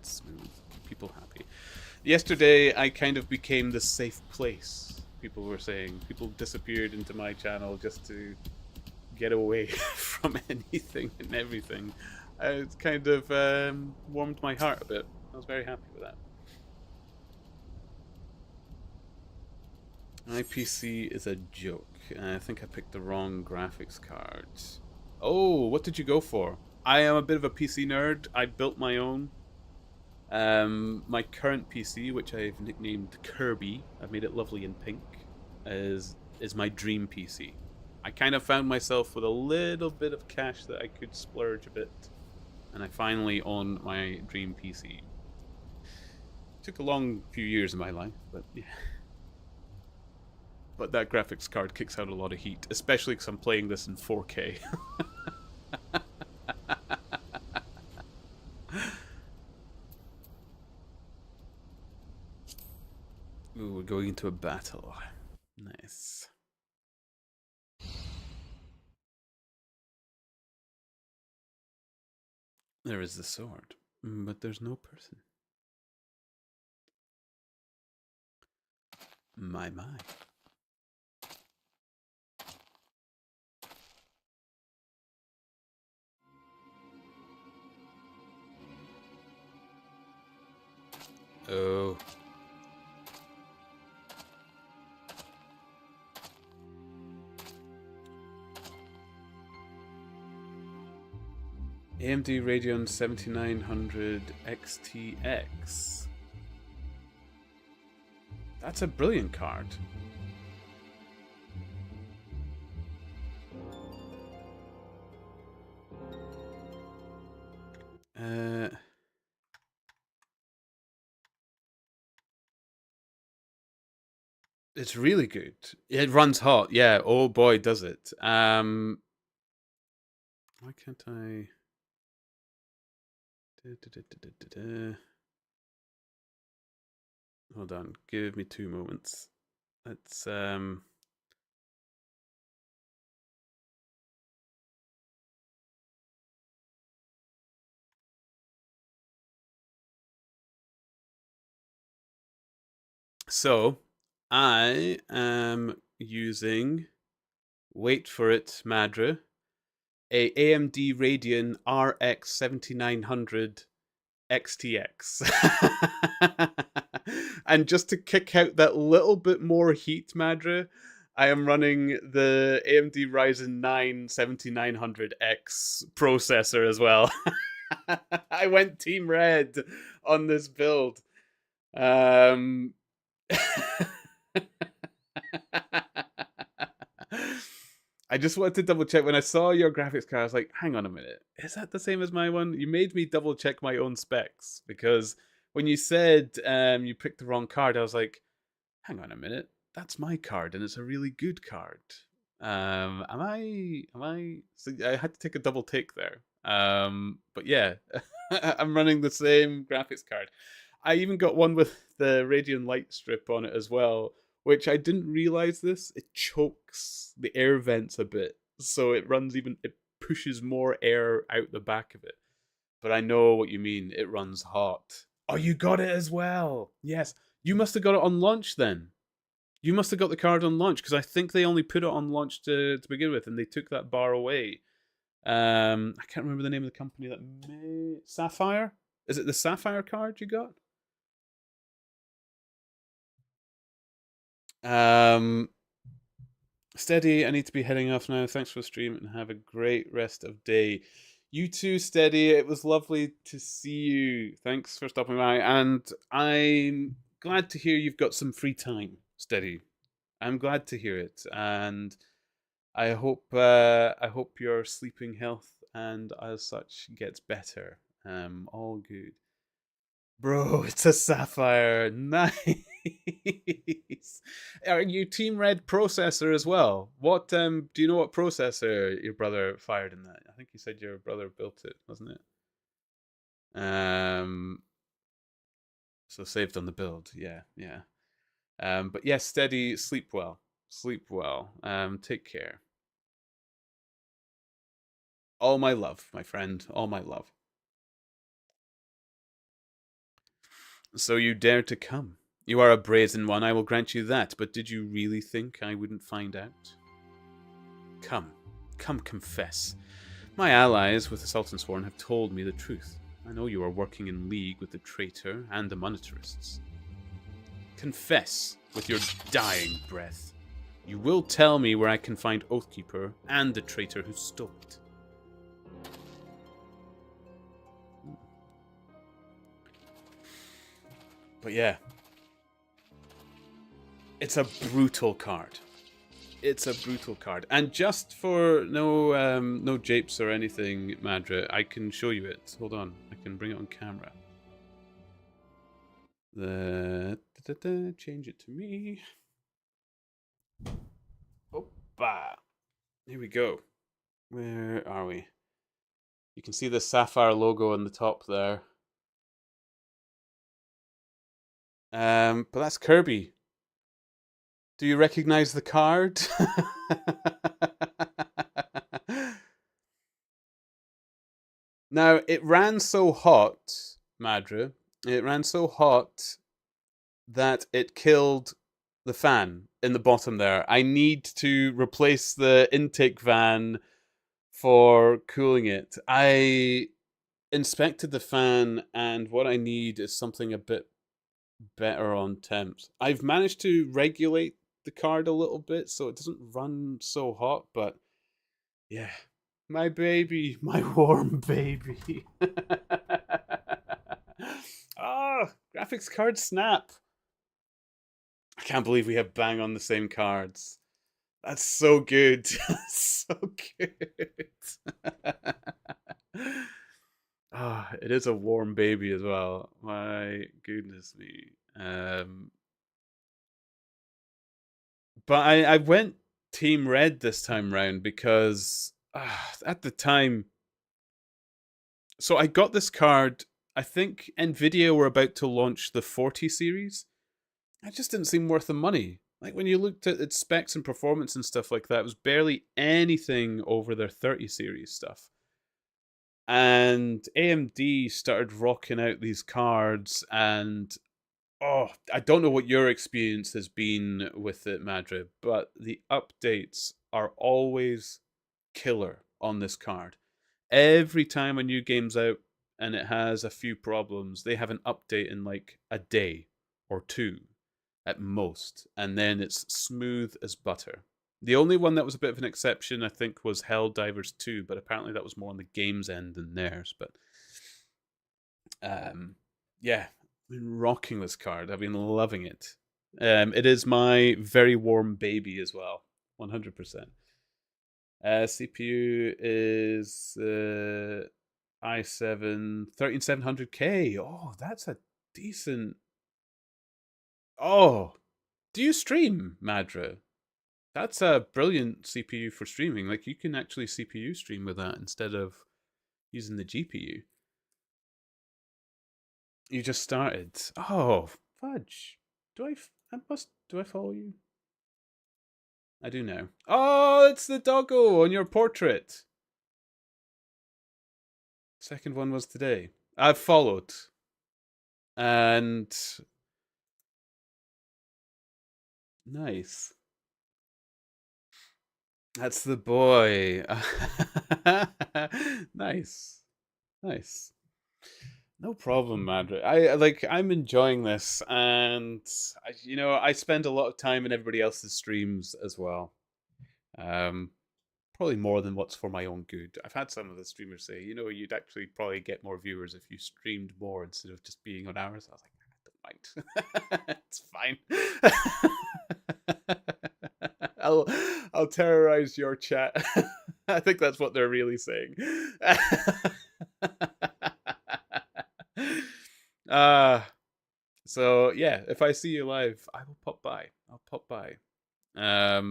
smooth. Keep people happy. Yesterday, I kind of became the safe place. People were saying people disappeared into my channel just to get away from anything and everything. It kind of warmed my heart a bit. I was very happy with that. My PC is a joke. I think I picked the wrong graphics card. Oh, what did you go for? I am a bit of a PC nerd. I built my own. My current PC, which I've nicknamed Kirby, I've made it lovely in pink, is my dream PC. I kind of found myself with a little bit of cash that I could splurge a bit, and I finally own my dream PC. Took a long few years of my life, but yeah. But that graphics card kicks out a lot of heat, especially because I'm playing this in 4K. Ooh, we're going into a battle. Nice. There is the sword, but there's no person. My. Oh. AMD Radeon 7900 XTX. That's a brilliant card. It's really good. It runs hot. Yeah. Oh boy, does it. Why can't I? Hold on. Give me 2 moments. Let's So, I am using, wait for it, Madra, a AMD Radeon RX 7900 XTX. And just to kick out that little bit more heat, Madra, I am running the AMD Ryzen 9 7900X processor as well. I went Team Red on this build. I just wanted to double check when I saw your graphics card. I was like, hang on a minute, is that the same as my one? You made me double check my own specs because when you said you picked the wrong card, I was like, hang on a minute, that's my card and it's a really good card. Am I? Am I? So I had to take a double take there. But yeah, I'm running the same graphics card. I even got one with the Radeon Light strip on it as well, which I didn't realize this. It chokes the air vents a bit, so it pushes more air out the back of it. But I know what you mean. It runs hot. Oh, you got it as well. Yes, you must have got it on launch then. You must have got the card on launch because I think they only put it on launch to begin with, and they took that bar away. I can't remember the name of the company that made Sapphire. Is it the Sapphire card you got? Um, Steady, I need to be heading off now. Thanks for the stream and have a great rest of day. You too, Steady. It was lovely to see you. Thanks for stopping by, and I'm glad to hear you've got some free time, Steady. I'm glad to hear it, and I hope your sleeping health and as such gets better. All good. Bro, it's a sapphire. Nice. Are you Team Red processor as well? What do you know what processor your brother fired in that? I think you said your brother built it, wasn't it? So saved on the build. Yeah, yeah. But yes, steady, sleep well. Sleep well. Take care. All my love, my friend. All my love. So you dare to come. You are a brazen one, I will grant you that, but did you really think I wouldn't find out? Come, come confess. My allies with the Sultan's Horn have told me the truth. I know you are working in league with the traitor and the monetarists. Confess with your dying breath. You will tell me where I can find Oathkeeper and the traitor who stole it. But yeah, it's a brutal card. It's a brutal card, and just for no japes or anything, Madra, I can show you it. Hold on, I can bring it on camera. Change it to me. Opa! Here we go. Where are we? You can see the sapphire logo on the top there. But that's Kirby. Do you recognize the card? Now, it ran so hot, Madra. It ran so hot that it killed the fan in the bottom there. I need to replace the intake fan for cooling it. I inspected the fan, and what I need is something a bit better on temps. I've managed to regulate the card a little bit so it doesn't run so hot, but yeah, my baby, my warm baby. Ah, graphics card snap. I can't believe we have bang on the same cards. That's so good. So good. Ah, it is a warm baby as well. My goodness me. But I went Team Red this time round because at the time. So I got this card. I think Nvidia were about to launch the 40 series. It just didn't seem worth the money. Like when you looked at its specs and performance and stuff like that, it was barely anything over their 30 series stuff. And AMD started rocking out these cards, and oh, I don't know what your experience has been with it, Madrid, but the updates are always killer on this card. Every time a new game's out and it has a few problems, they have an update in like a day or two at most, and then it's smooth as butter. The only one that was a bit of an exception, I think, was Helldivers 2, but apparently that was more on the game's end than theirs. But yeah, I've been rocking this card. I've been loving it. It is my very warm baby as well, 100%. CPU is i7 13700K. Oh, that's a decent. Oh, do you stream, Madra? That's a brilliant CPU for streaming. Like you can actually CPU stream with that instead of using the GPU. You just started. Oh, fudge. Do I follow you? I do now. Oh, it's the doggo on your portrait. Second one was today. I've followed. And nice. That's the boy. Nice. Nice. No problem, Madrid. I'm enjoying this, and I spend a lot of time in everybody else's streams as well. Um, Probably more than what's for my own good. I've had some of the streamers say, you'd actually probably get more viewers if you streamed more instead of just being on ours. I was like, I don't mind. It's fine. I'll terrorize your chat. I think that's what they're really saying. uh so yeah, if I see you live, I will pop by. I'll pop by. I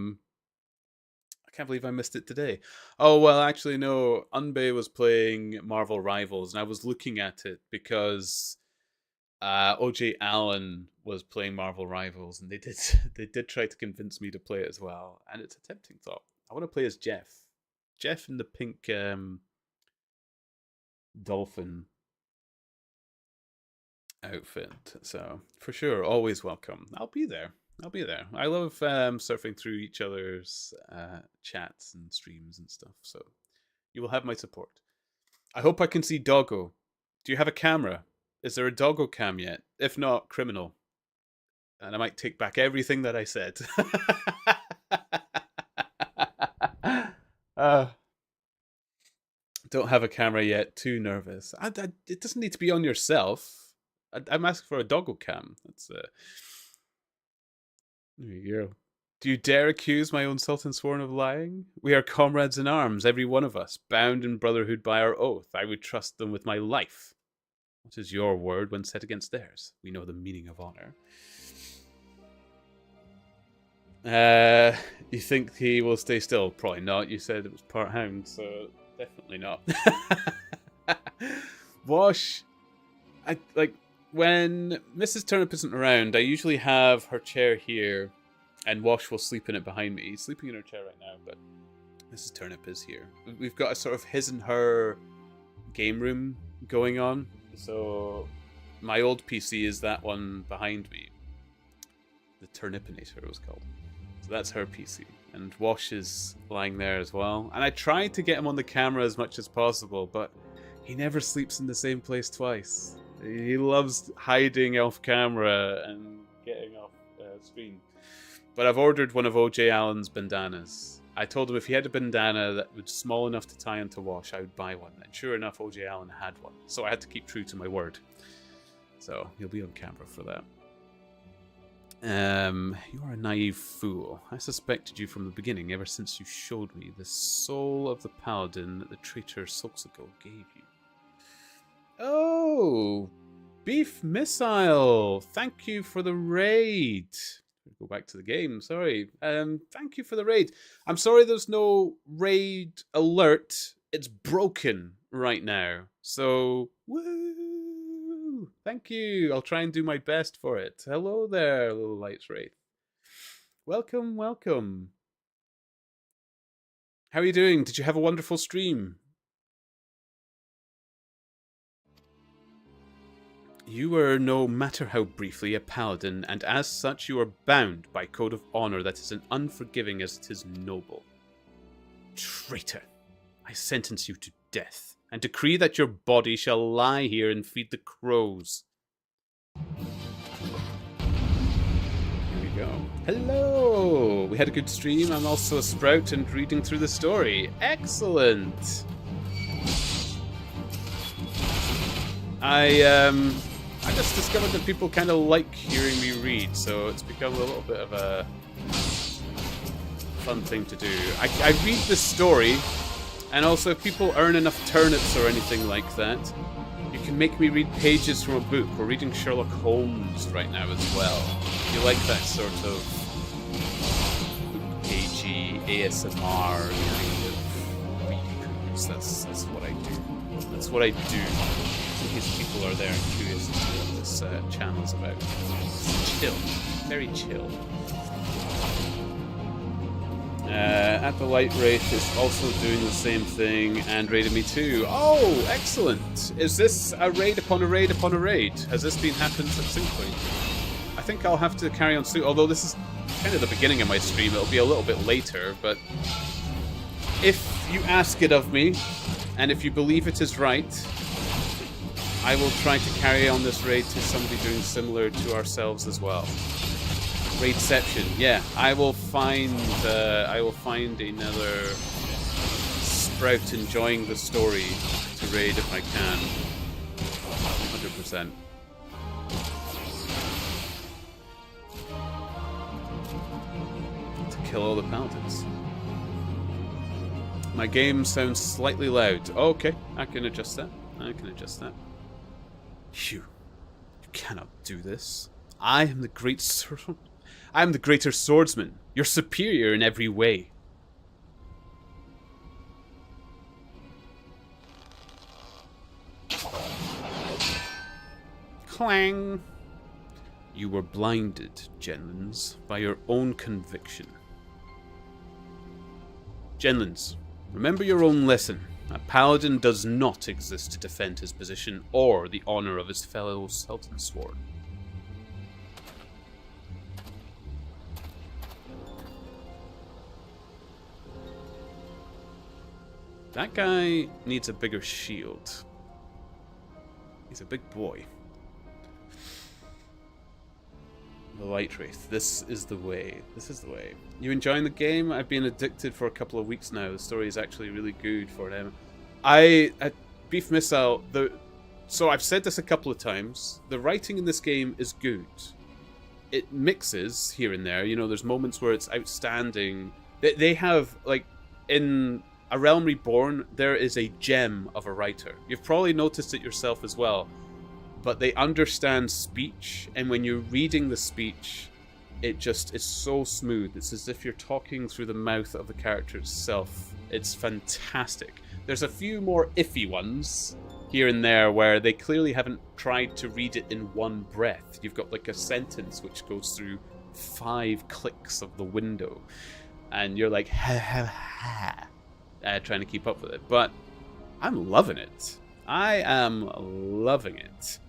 can't believe I missed it today. Oh well, actually no. Unbay was playing Marvel Rivals, and I was looking at it because OJ Allen was playing Marvel Rivals, and they did they did try to convince me to play it as well, and it's a tempting thought. I want to play as Jeff, Jeff in the pink dolphin outfit. So for sure, always welcome. I'll be there. I'll be there. I love surfing through each other's chats and streams and stuff. So you will have my support. I hope I can see Doggo. Do you have a camera? Is there a Doggo cam yet? If not, criminal. And I might take back everything that I said. uh, don't have a camera yet. Too nervous. It doesn't need to be on yourself. I'm asking for a Doggo cam. That's there you go. Do you dare accuse my own Sultan Sworn of lying? We are comrades in arms, every one of us, bound in brotherhood by our oath. I would trust them with my life. What is your word when set against theirs? We know the meaning of honor. You think he will stay still? Probably not. You said it was part hound, so definitely not. Wash. When Mrs. Turnip isn't around, I usually have her chair here, and Wash will sleep in it behind me. He's sleeping in her chair right now, but Mrs. Turnip is here. We've got a sort of his and her game room going on. So my old PC is that one behind me. The Turnipinator it was called. So that's her PC. And Wash is lying there as well. And I tried to get him on the camera as much as possible, but he never sleeps in the same place twice. He loves hiding off camera and getting off screen. But I've ordered one of OJ Allen's bandanas. I told him if he had a bandana that was small enough to tie into Wash, I would buy one. And sure enough, OJ Allen had one. So I had to keep true to my word. So he'll be on camera for that. You are a naive fool. I suspected you from the beginning, ever since you showed me the soul of the paladin that the traitor Solsico gave you. Oh, Beef Missile! Thank you for the raid. Go back to the game, sorry. Thank you for the raid. I'm sorry there's no raid alert. It's broken right now. So, woo! Thank you. I'll try and do my best for it. Hello there, little lights wraith. Welcome, welcome. How are you doing? Did you have a wonderful stream? You were, no matter how briefly, a paladin, and as such you are bound by code of honor that is as unforgiving as it is noble. Traitor, I sentence you to death, and decree that your body shall lie here and feed the crows. Here we go. Hello! We had a good stream. I'm also a sprout and reading through the story. Excellent! I just discovered that people kind of like hearing me read, so it's become a little bit of a fun thing to do. I read this story, and also if people earn enough turnips or anything like that, you can make me read pages from a book. We're reading Sherlock Holmes right now as well. If you like that sort of pagey ASMR kind of reading, that's what I do. That's what I do. In case people are there and curious as to what this channel is about. It's chill. Very chill. At the Light Wraith is also doing the same thing and raided me too. Oh, excellent! Is this a raid upon a raid upon a raid? Has this been happened at some point? I think I'll have to carry on soon, although this is kind of the beginning of my stream. It'll be a little bit later, but if you ask it of me, and if you believe it is right, I will try to carry on this raid to somebody doing similar to ourselves as well. Raidception, yeah. I will find another sprout enjoying the story to raid if I can. 100%. To kill all the paladins. My game sounds slightly loud. Okay, I can adjust that. Phew. You cannot do this. I am the greater swordsman. You're superior in every way. Clang! You were blinded, Genlins, by your own conviction. Genlins, remember your own lesson. A paladin does not exist to defend his position or the honor of his fellow Sultan Sworn. That guy needs a bigger shield. He's a big boy. The Light Wraith. This is the way. This is the way. You enjoying the game? I've been addicted for a couple of weeks now. The story is actually really good for them. Beef Missile, so I've said this a couple of times. The writing in this game is good. It mixes here and there. You know, there's moments where it's outstanding. They have, like, in A Realm Reborn, there is a gem of a writer. You've probably noticed it yourself as well. But they understand speech, and when you're reading the speech, it just is so smooth. It's as if you're talking through the mouth of the character itself. It's fantastic. There's a few more iffy ones here and there where they clearly haven't tried to read it in one breath. You've got like a sentence which goes through 5 clicks of the window, and you're like, ha ha ha, trying to keep up with it. But I'm loving it. I am loving it.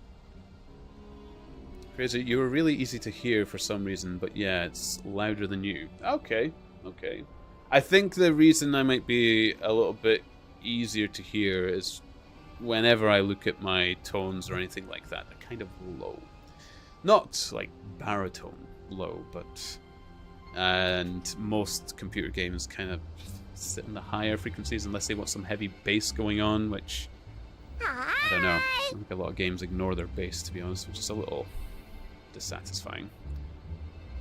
Crazy, you were really easy to hear for some reason, but yeah, it's louder than you. Okay, okay. I think the reason I might be a little bit easier to hear is whenever I look at my tones or anything like that, they're kind of low. Not like baritone low, but... And most computer games kind of sit in the higher frequencies unless they want some heavy bass going on, which... I don't know. I think a lot of games ignore their bass, to be honest, which is a little dissatisfying.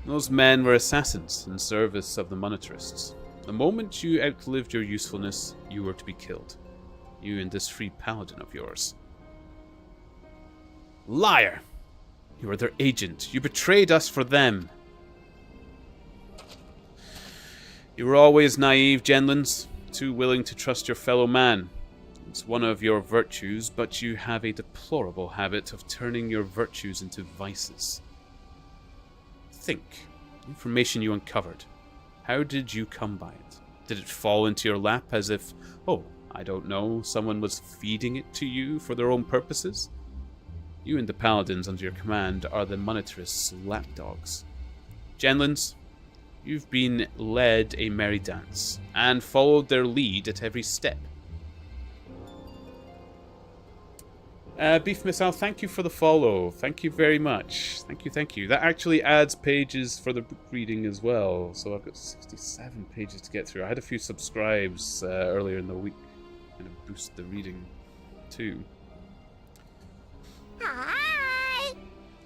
Those men were assassins in service of the monetarists. The moment you outlived your usefulness, you were to be killed. You and this free paladin of yours. Liar! You were their agent. You betrayed us for them. You were always naive, Genlins, too willing to trust your fellow man. It's one of your virtues, but you have a deplorable habit of turning your virtues into vices. Think. Information you uncovered. How did you come by it? Did it fall into your lap as if, oh, I don't know, someone was feeding it to you for their own purposes? You and the paladins under your command are the monetarists' lapdogs. Genlins, you've been led a merry dance, and followed their lead at every step. Beef Missile, thank you for the follow. Thank you very much. Thank you, thank you. That actually adds pages for the book reading as well. So I've got 67 pages to get through. I had a few subscribes earlier in the week. Kind of boost the reading too. Hi!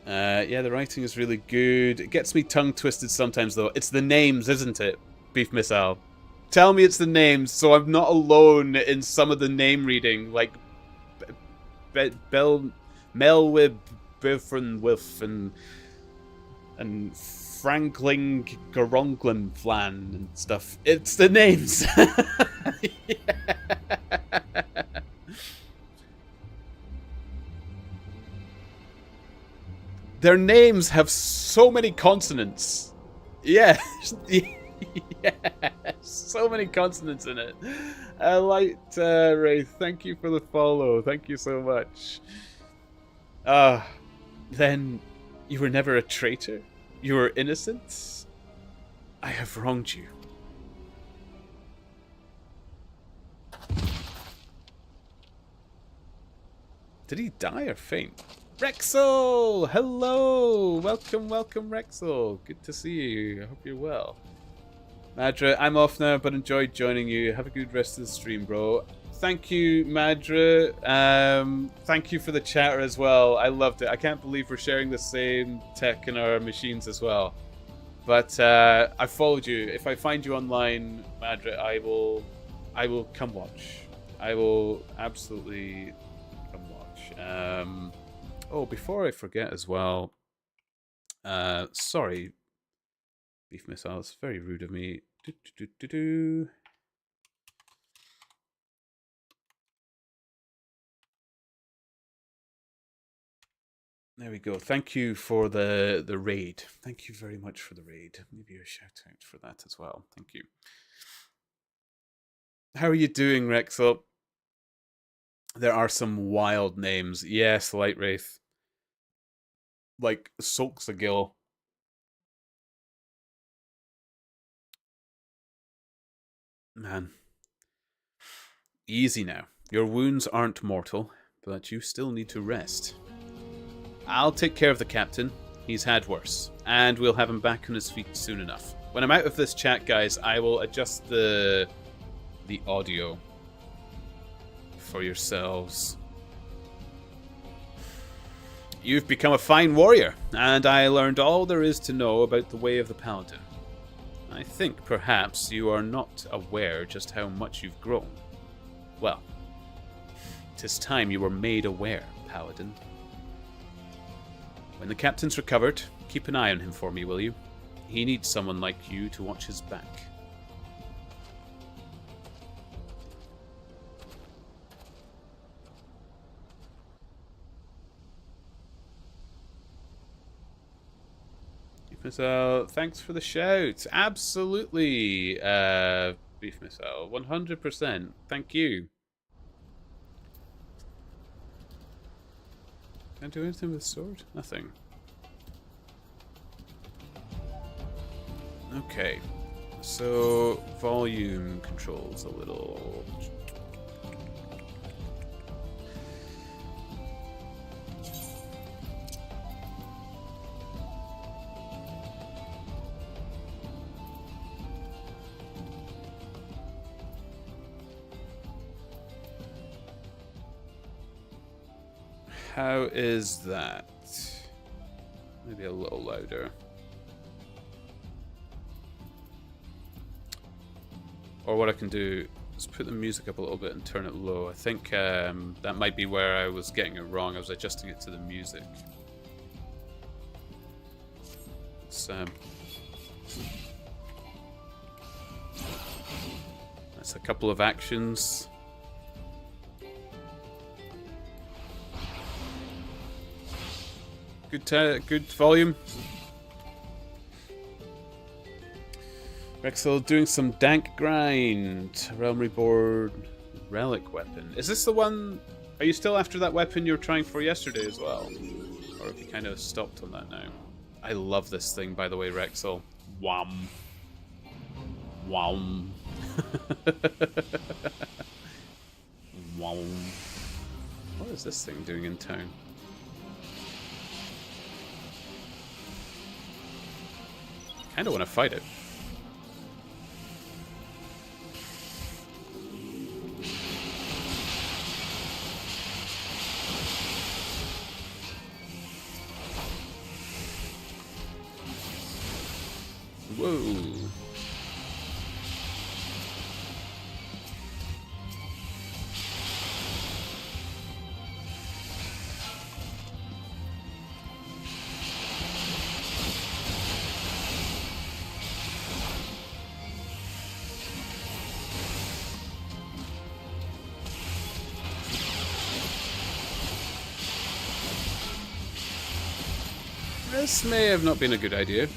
Yeah, the writing is really good. It gets me tongue twisted sometimes though. It's the names, isn't it? Beef Missile. Tell me it's the names so I'm not alone in some of the name reading. Like... Melwib, Bifrenwilf, and Franklin Garonglan Flan and stuff. It's the names. Their names have so many consonants. Yeah. Yes, so many consonants in it. Light Wraith, thank you for the follow. Thank you so much. Then you were never a traitor? You were innocent? I have wronged you. Did he die or faint? Rexel! Hello! Welcome, welcome, Rexel. Good to see you. I hope you're well. Madra, I'm off now, but enjoyed joining you. Have a good rest of the stream, bro. Thank you, Madra. Thank you for the chatter as well. I loved it. I can't believe we're sharing the same tech in our machines as well. But I followed you. If I find you online, Madra, I will come watch. I will absolutely come watch. Oh, before I forget as well, sorry, Beef Missile, it's very rude of me. There we go. Thank you for the raid. Thank you very much for the raid. Maybe a shout out for that as well. Thank you. How are you doing, Rexel? There are some wild names. Yes, Light Wraith. Like Solxagill. Man. Easy now. Your wounds aren't mortal, but you still need to rest. I'll take care of the captain. He's had worse, and we'll have him back on his feet soon enough. When I'm out of this chat, guys, I will adjust the audio for yourselves. You've become a fine warrior, and I learned all there is to know about the way of the paladin. I think perhaps you are not aware just how much you've grown. Well, 'tis time you were made aware, paladin. When the captain's recovered, keep an eye on him for me, will you? He needs someone like you to watch his back. Beef Missile, thanks for the shout. Absolutely, Beef Missile, 100%. Thank you. Can I do anything with the sword? Nothing. Okay. So, volume controls a little. How is that? Maybe a little louder. Or what I can do is put the music up a little bit and turn it low. I think that might be where I was getting it wrong. I was adjusting it to the music. That's a couple of actions. Good volume. Rexel doing some dank grind. Realm Reborn relic weapon. Is this the one? Are you still after that weapon you were trying for yesterday as well? Or have you kind of stopped on that now? I love this thing, by the way, Rexel. Wham. Wham. Wham. What is this thing doing in town? Kind of want to fight it. Whoa. This may have not been a good idea.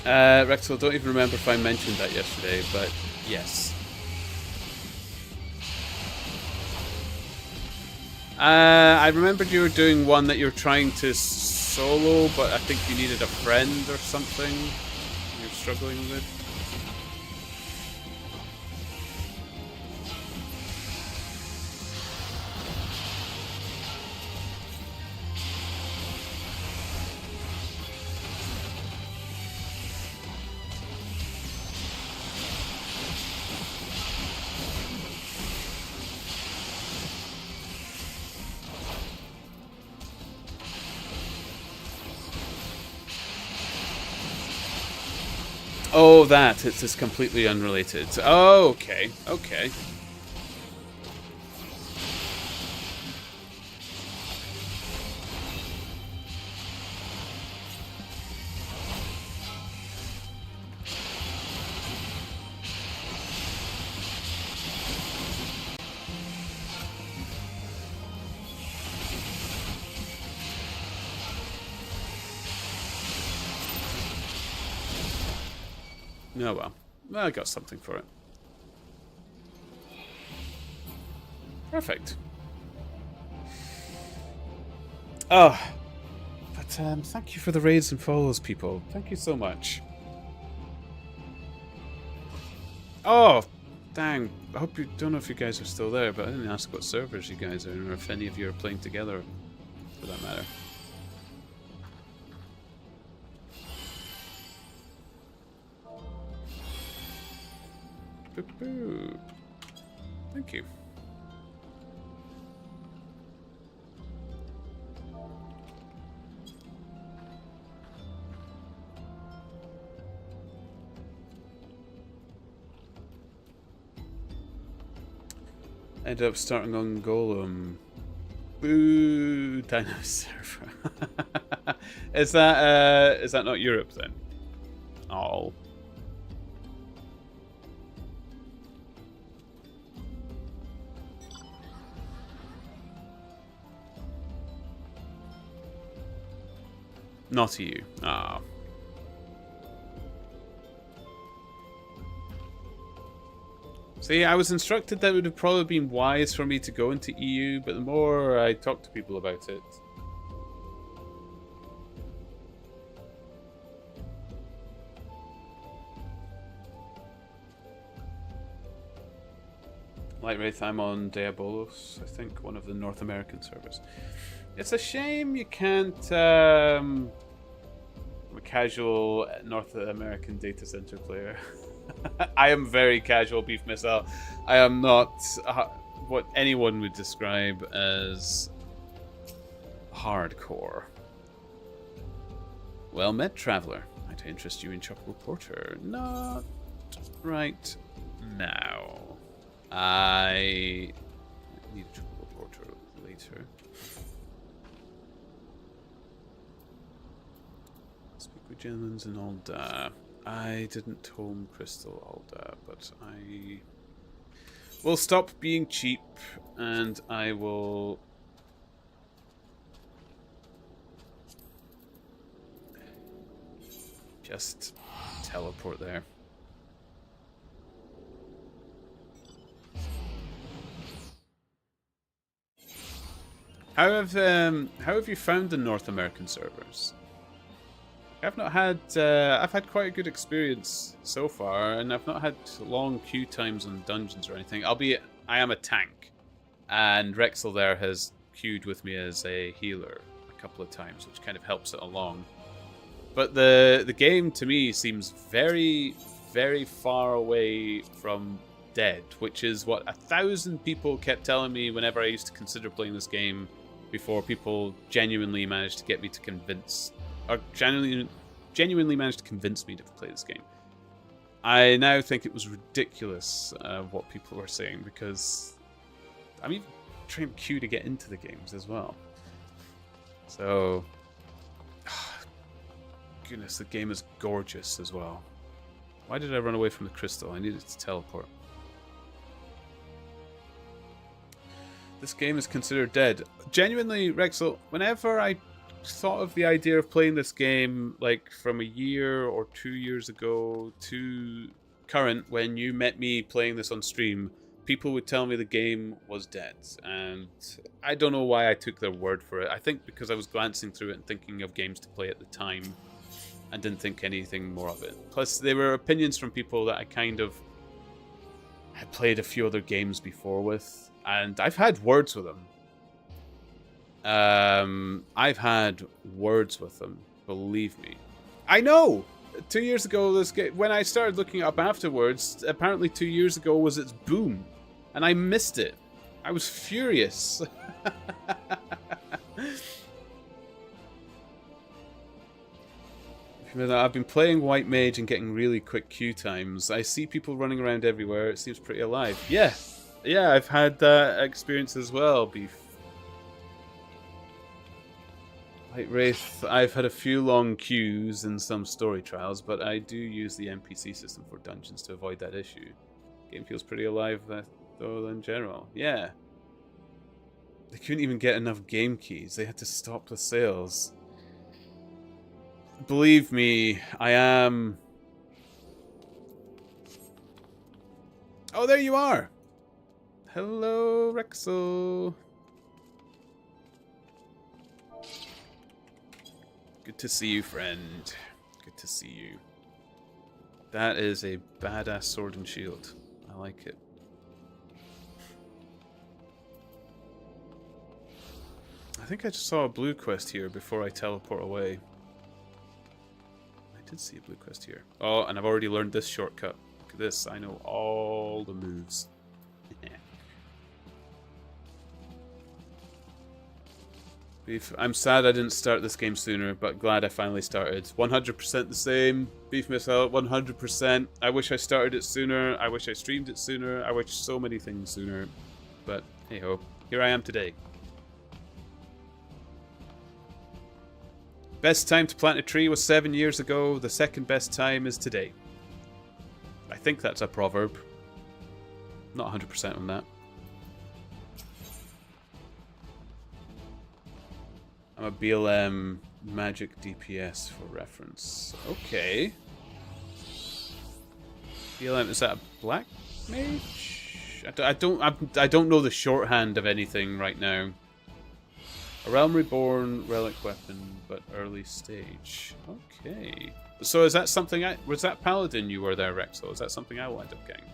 Rexel, don't even remember if I mentioned that yesterday, but yes. I remembered you were doing one that you were trying to solo, but I think you needed a friend or something you're struggling with. Oh, that. It's just completely unrelated. Oh, okay. Okay. Oh well. Well, I got something for it. Perfect. Oh, but thank you for the raids and follows, people. Thank you so much. Oh, dang. I hope you don't know if you guys are still there, but I didn't ask what servers you guys are in, or if any of you are playing together, for that matter. Boo-boo. Thank you. Ended up starting on Golem. Boo, Dino server. Is that not Europe then? Oh. Not EU. Ah. See, I was instructed that it would have probably been wise for me to go into EU, but the more I talk to people about it... Light Wraith, I'm on Diabolos, I think, one of the North American servers. It's a shame you can't... I'm a casual North American data center player. I am very casual, Beef Missile. I am not what anyone would describe as hardcore. Well met, traveler. Might I interest you in Chocolate Porter? Not right now. I need a Chocolate Porter later. Speak with gentlemen and all that. I didn't tome Crystal Alda, but I will stop being cheap and I will just teleport there. How have you found the North American servers? I've not had. I've had quite a good experience so far, and I've not had long queue times on dungeons or anything. Albeit, I am a tank, and Rexel there has queued with me as a healer a couple of times, which kind of helps it along. But the game to me seems very, very far away from dead, which is what 1,000 people kept telling me whenever I used to consider playing this game. Before people genuinely managed to get me to convince. Or genuinely managed to convince me to play this game. I now think it was ridiculous what people were saying, because I'm even trying to queue to get into the games as well. So, goodness, the game is gorgeous as well. Why did I run away from the crystal? I needed to teleport. This game is considered dead. Genuinely, Rexel, whenever I thought of the idea of playing this game like from a year or 2 years ago to current, when you met me playing this on stream, people would tell me the game was dead, and I don't know why I took their word for it. I think because I was glancing through it and thinking of games to play at the time and didn't think anything more of it. Plus there were opinions from people that I kind of had played a few other games before with, and I've had words with them. I've had words with them, believe me. I know! 2 years ago, this game, when I started looking up afterwards, apparently 2 years ago was its boom. And I missed it. I was furious. I've been playing White Mage and getting really quick queue times. I see people running around everywhere. It seems pretty alive. Yeah, I've had that experience as well, Beef. White Wraith, I've had a few long queues in some story trials, but I do use the NPC system for dungeons to avoid that issue. Game feels pretty alive, though, in general. Yeah. They couldn't even get enough game keys. They had to stop the sales. Believe me, I am Oh, there you are! Hello, Rexel. Good to see you, friend. Good to see you. That is a badass sword and shield. I like it. I think I just saw a blue quest here before I teleport away. I did see a blue quest here. Oh, and I've already learned this shortcut. Look at this. I know all the moves. Beef. I'm sad I didn't start this game sooner, but glad I finally started. 100% the same. Beef Missile, 100%. I wish I started it sooner. I wish I streamed it sooner. I wish so many things sooner. But hey ho, here I am today. Best time to plant a tree was 7 years ago. The second best time is today. I think that's a proverb. Not 100% on that. I'm a BLM magic DPS for reference. Okay. BLM, is that a black mage? I don't know the shorthand of anything right now. A Realm Reborn relic weapon, but early stage. Okay. So is that something was that Paladin you were there, Rexel? Is that something I will end up getting?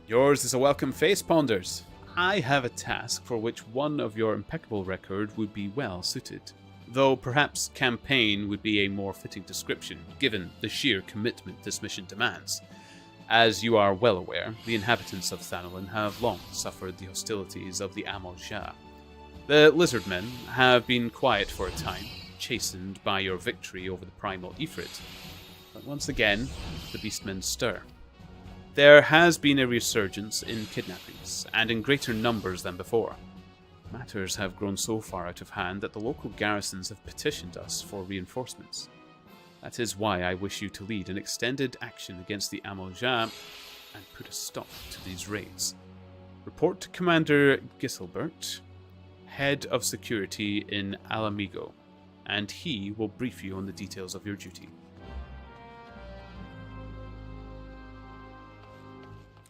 Yours is a welcome face, Ponders. I have a task for which one of your impeccable record would be well suited. Though perhaps campaign would be a more fitting description, given the sheer commitment this mission demands. As you are well aware, the inhabitants of Thanolin have long suffered the hostilities of the Amal-Jah. The Lizardmen have been quiet for a time, chastened by your victory over the Primal Ifrit. But once again, the Beastmen stir. There has been a resurgence in kidnappings, and in greater numbers than before. Matters have grown so far out of hand that the local garrisons have petitioned us for reinforcements. That is why I wish you to lead an extended action against the Amal-Jah and put a stop to these raids. Report to Commander Giselbert, head of security in Alamigo, and he will brief you on the details of your duty.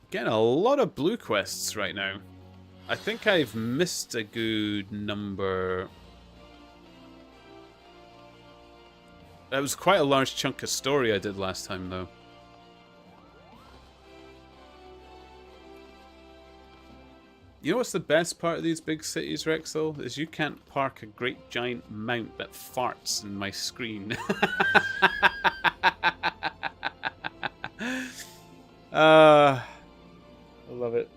Getting a lot of blue quests right now. I think I've missed a good number. That was quite a large chunk of story I did last time, though. You know what's the best part of these big cities, Rexel? Is you can't park a great giant mount that farts in my screen. I love it.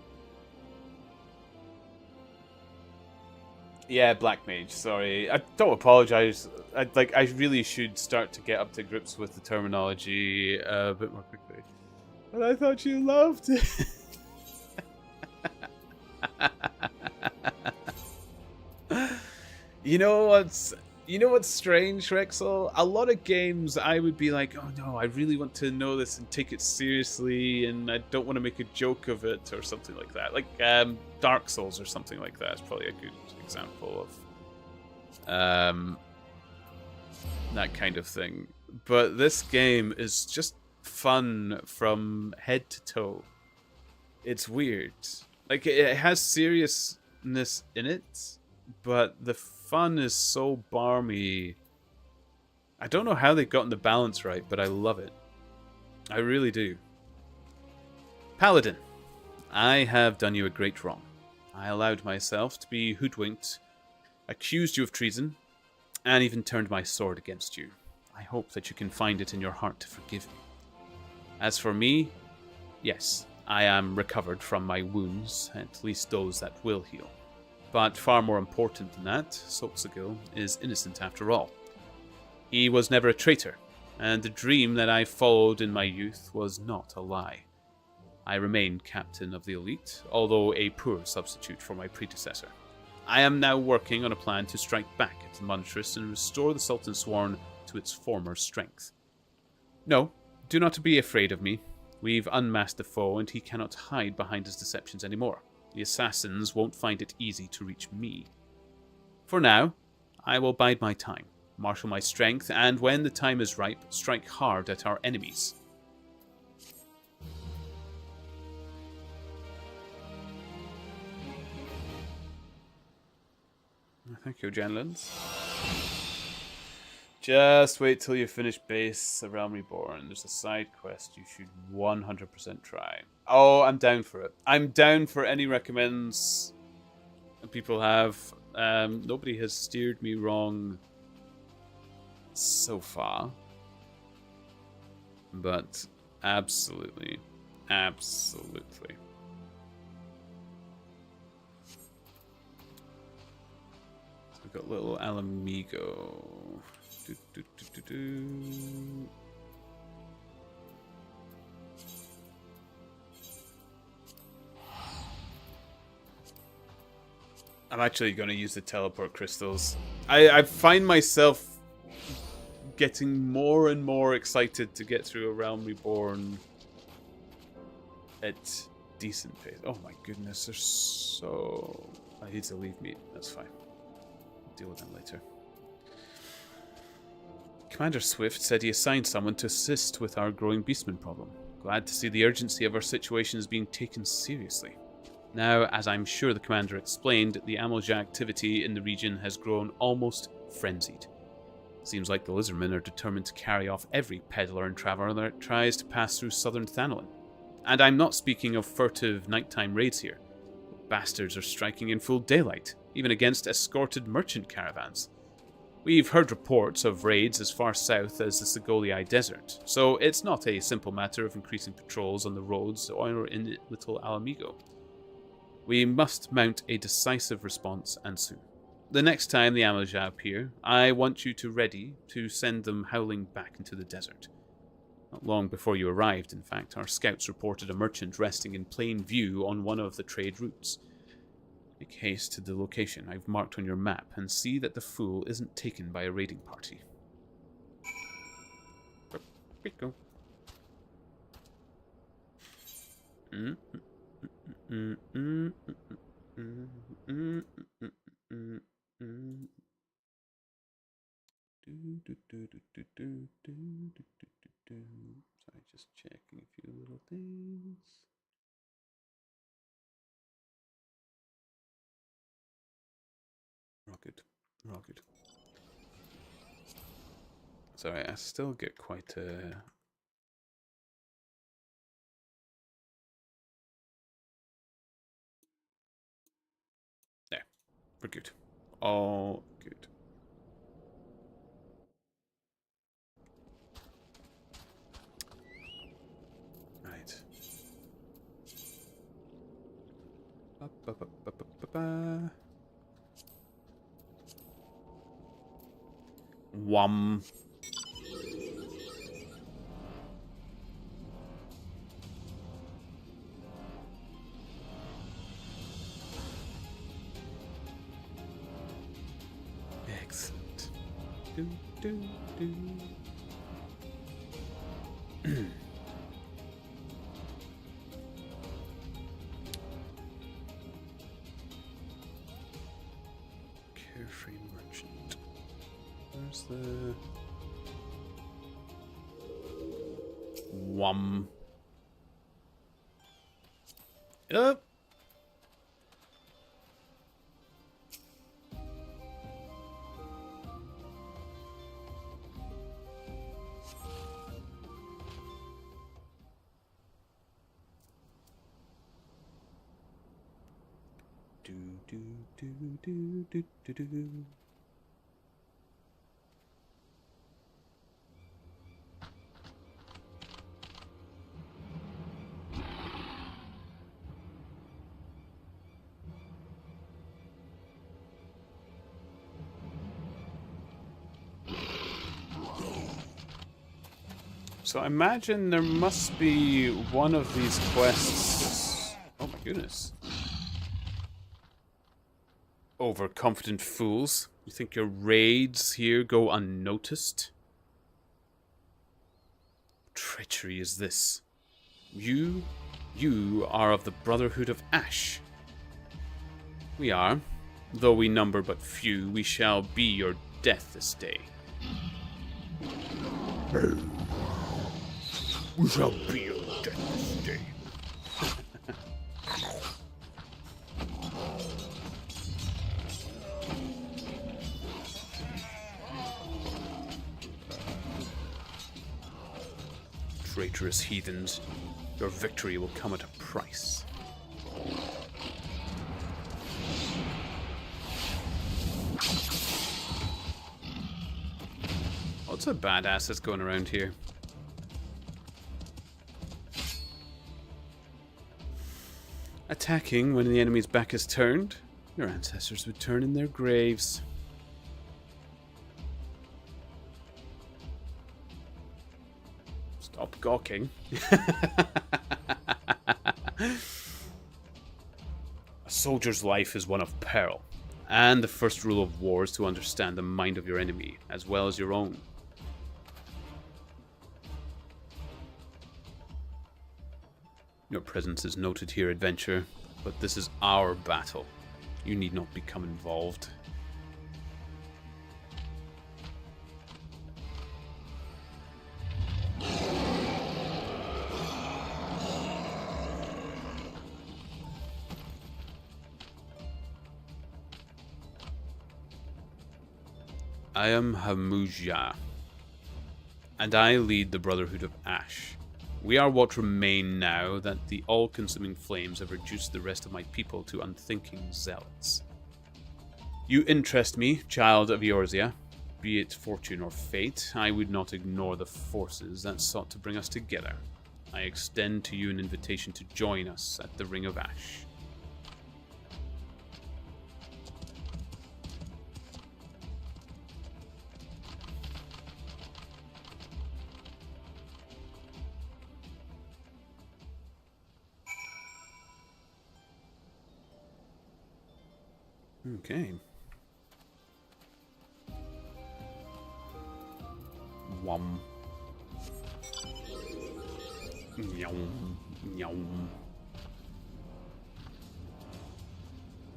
Yeah, Black Mage, sorry. I don't apologize. I really should start to get up to grips with the terminology a bit more quickly. But I thought you loved it. You know what's strange, Rexel? A lot of games I would be like, oh no, I really want to know this and take it seriously, and I don't want to make a joke of it or something like that. Like Dark Souls or something like that is probably a good example of that kind of thing. But this game is just fun from head to toe. It's weird. Like, it has seriousness in it, but the fun is so balmy. I don't know how they've gotten the balance right, but I love it. I really do. Paladin, I have done you a great wrong. I allowed myself to be hoodwinked, accused you of treason, and even turned my sword against you. I hope that you can find it in your heart to forgive me. As for me, yes, I am recovered from my wounds, at least those that will heal. But far more important than that, Solzagil is innocent after all. He was never a traitor, and the dream that I followed in my youth was not a lie. I remain captain of the elite, although a poor substitute for my predecessor. I am now working on a plan to strike back at the Monstrous and restore the Sultan Sworn to its former strength. No, do not be afraid of me. We've unmasked the foe, and he cannot hide behind his deceptions anymore. The assassins won't find it easy to reach me. For now, I will bide my time, marshal my strength, and when the time is ripe, strike hard at our enemies. Thank you, Janlins. Just wait till you finish base, A Realm Reborn. There's a side quest you should 100% try. Oh, I'm down for it. I'm down for any recommends people have. Nobody has steered me wrong so far. But absolutely. Absolutely. So we've got little Alamigo. I'm actually going to use the teleport crystals. I find myself getting more and more excited to get through A Realm Reborn at decent pace. Oh my goodness, there's so... I need to leave meat. That's fine. I'll deal with them later. Commander Swift said he assigned someone to assist with our growing beastman problem. Glad to see the urgency of our situation is being taken seriously. Now, as I'm sure the commander explained, the Amalja activity in the region has grown almost frenzied. Seems like the lizardmen are determined to carry off every peddler and traveller that tries to pass through southern Thanolin. And I'm not speaking of furtive nighttime raids here. The bastards are striking in full daylight, even against escorted merchant caravans. We've heard reports of raids as far south as the Sigolii Desert, so it's not a simple matter of increasing patrols on the roads or in Little Alamigo. We must mount a decisive response, and soon. The next time the Amalja appear, I want you to ready to send them howling back into the desert. Not long before you arrived, in fact, our scouts reported a merchant resting in plain view on one of the trade routes. Make haste to the location I've marked on your map and see that the fool isn't taken by a raiding party. There we go. Sorry, just checking a few little things. We're all good. We're all good. Sorry, I still get quite a... There. We're good. All good. Right. Wham. Excellent. Do, do, do. Carefree merchant. Where's the... Wham. Up. Do do do do do do do. So I imagine there must be one of these quests. Oh my goodness. Overconfident fools. You think your raids here go unnoticed? What treachery is this? You are of the Brotherhood of Ash. We are. Though we number but few, we shall be your death this day. We shall be your death this day. traitorous heathens. Your victory will come at a price. Lots of badasses going around here. Attacking when the enemy's back is turned. Your ancestors would turn in their graves. Stop gawking. A soldier's life is one of peril, and the first rule of war is to understand the mind of your enemy, as well as your own. Your presence is noted here, adventurer, but this is our battle. You need not become involved. I am Hamujah, and I lead the Brotherhood of Ash. We are what remain now that the all-consuming flames have reduced the rest of my people to unthinking zealots. You interest me, child of Eorzea. Be it fortune or fate, I would not ignore the forces that sought to bring us together. I extend to you an invitation to join us at the Ring of Ash. Okay. Wum. Yum. Yum.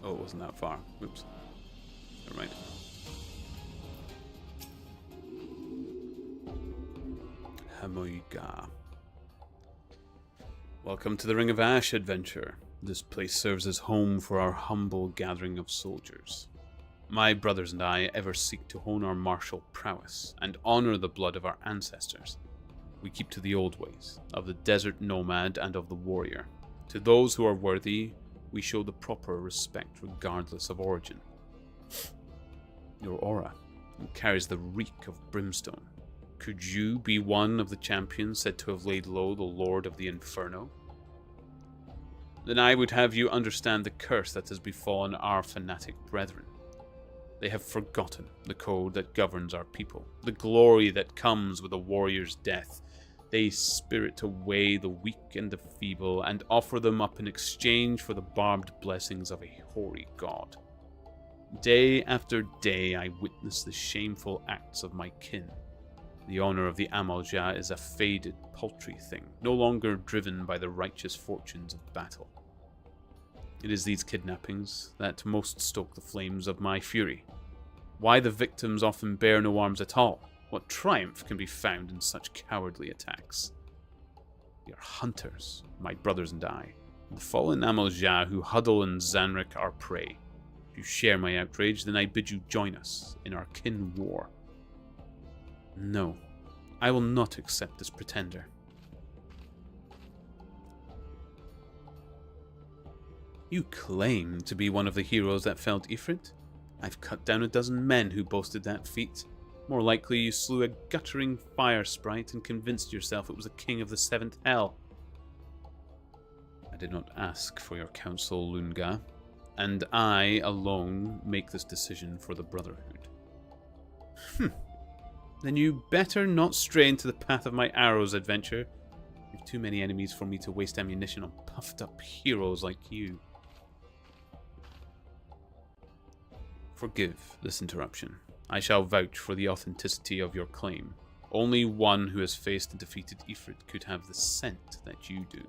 Oh, it wasn't that far. Oops. Never mind. Hamoiga. Welcome to the Ring of Ash, adventurer. This place serves as home for our humble gathering of soldiers. My brothers and I ever seek to hone our martial prowess and honor the blood of our ancestors. We keep to the old ways, of the desert nomad and of the warrior. To those who are worthy, we show the proper respect regardless of origin. Your aura carries the reek of brimstone. Could you be one of the champions said to have laid low the Lord of the Inferno? Then I would have you understand the curse that has befallen our fanatic brethren. They have forgotten the code that governs our people, the glory that comes with a warrior's death. They spirit away the weak and the feeble and offer them up in exchange for the barbed blessings of a hoary god. Day after day I witness the shameful acts of my kin. The honor of the Amalj'aa is a faded, paltry thing, no longer driven by the righteous fortunes of battle. It is these kidnappings that most stoke the flames of my fury. Why the victims often bear no arms at all? What triumph can be found in such cowardly attacks? We are hunters, my brothers and I, the fallen Amalj'aa who huddle in Zanric our prey. If you share my outrage, then I bid you join us in our kin war. No, I will not accept this pretender. You claim to be one of the heroes that felled Ifrit? I've cut down a dozen men who boasted that feat. More likely you slew a guttering fire sprite and convinced yourself it was a king of the seventh hell. I did not ask for your counsel, Lunga, and I alone make this decision for the Brotherhood. Then you better not stray into the path of my arrows, adventurer. You've too many enemies for me to waste ammunition on puffed-up heroes like you. Forgive this interruption. I shall vouch for the authenticity of your claim. Only one who has faced and defeated Ifrit could have the scent that you do.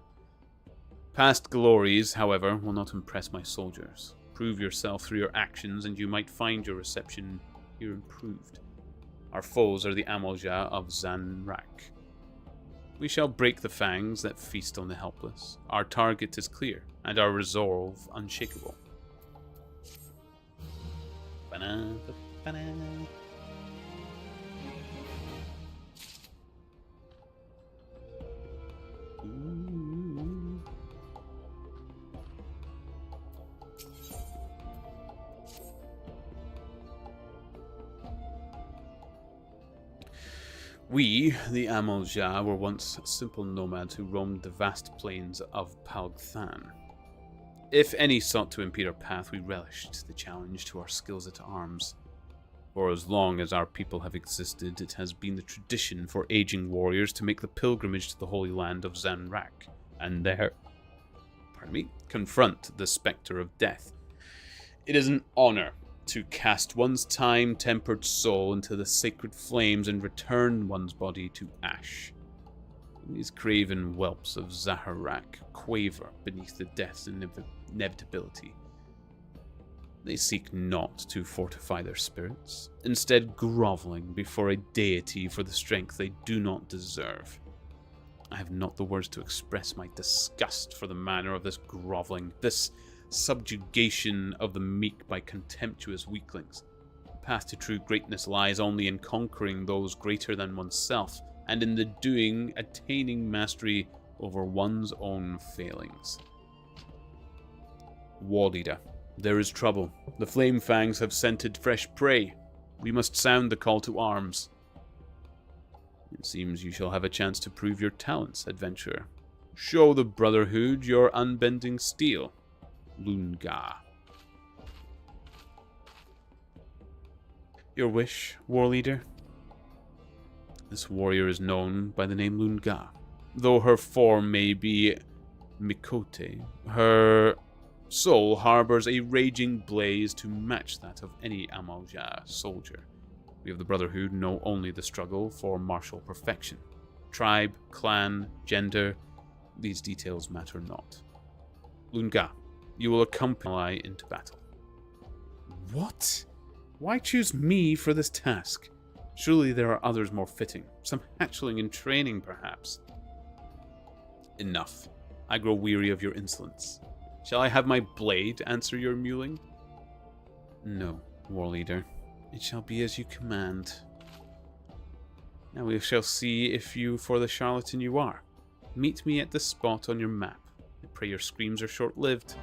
Past glories, however, will not impress my soldiers. Prove yourself through your actions, and you might find your reception here improved. Our foes are the Amalj'aa of Zanric. We shall break the fangs that feast on the helpless. Our target is clear, and our resolve unshakable. Ooh. We, the Amalja, were once simple nomads who roamed the vast plains of Palgthan. If any sought to impede our path, we relished the challenge to our skills at arms. For as long as our people have existed, it has been the tradition for aging warriors to make the pilgrimage to the Holy Land of Zanrak, and there, confront the spectre of death. It is an honor to cast one's time-tempered soul into the sacred flames and return one's body to ash. These craven whelps of Zaharak quaver beneath the death's inevitability. They seek not to fortify their spirits, instead groveling before a deity for the strength they do not deserve. I have not the words to express my disgust for the manner of this groveling, this subjugation of the meek by contemptuous weaklings. The path to true greatness lies only in conquering those greater than oneself, and in the doing attaining mastery over one's own failings. War Leader, there is trouble. The Flame Fangs have scented fresh prey. We must sound the call to arms. It seems you shall have a chance to prove your talents, adventurer. Show the Brotherhood your unbending steel. Lunga. Your wish, War Leader? This warrior is known by the name Lunga. Though her form may be Mikote, her soul harbors a raging blaze to match that of any Amalja soldier. We of the Brotherhood know only the struggle for martial perfection. Tribe, clan, gender, these details matter not. Lunga, you will accompany into battle. What? Why choose me for this task? Surely there are others more fitting. Some hatchling in training, perhaps. Enough. I grow weary of your insolence. Shall I have my blade answer your mewling? No, War Leader. It shall be as you command. Now we shall see if you for the charlatan you are. Meet me at the spot on your map. I pray your screams are short-lived.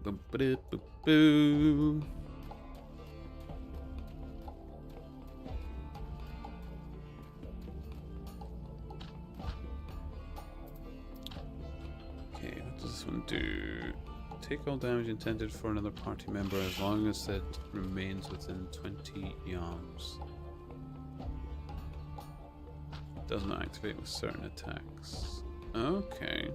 Boop-ba-doop-boop-boo. Okay, what does this one do? Take all damage intended for another party member as long as it remains within 20 yams. Does not activate with certain attacks. Okay.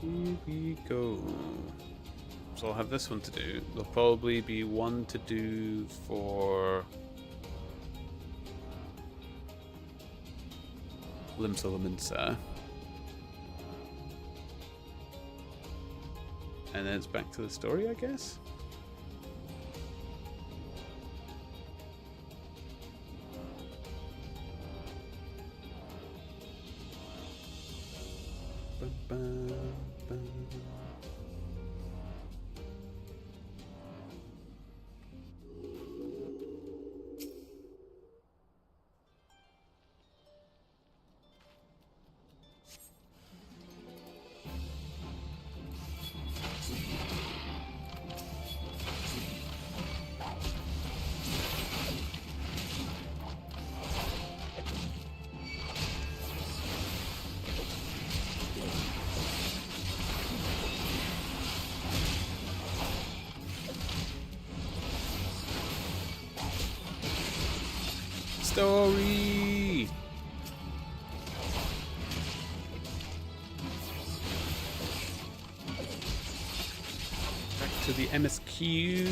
Here we go. So I'll have this one to do. There'll probably be one to do for Limsa. And then it's back to the story, I guess? Story! Back to the MSQ.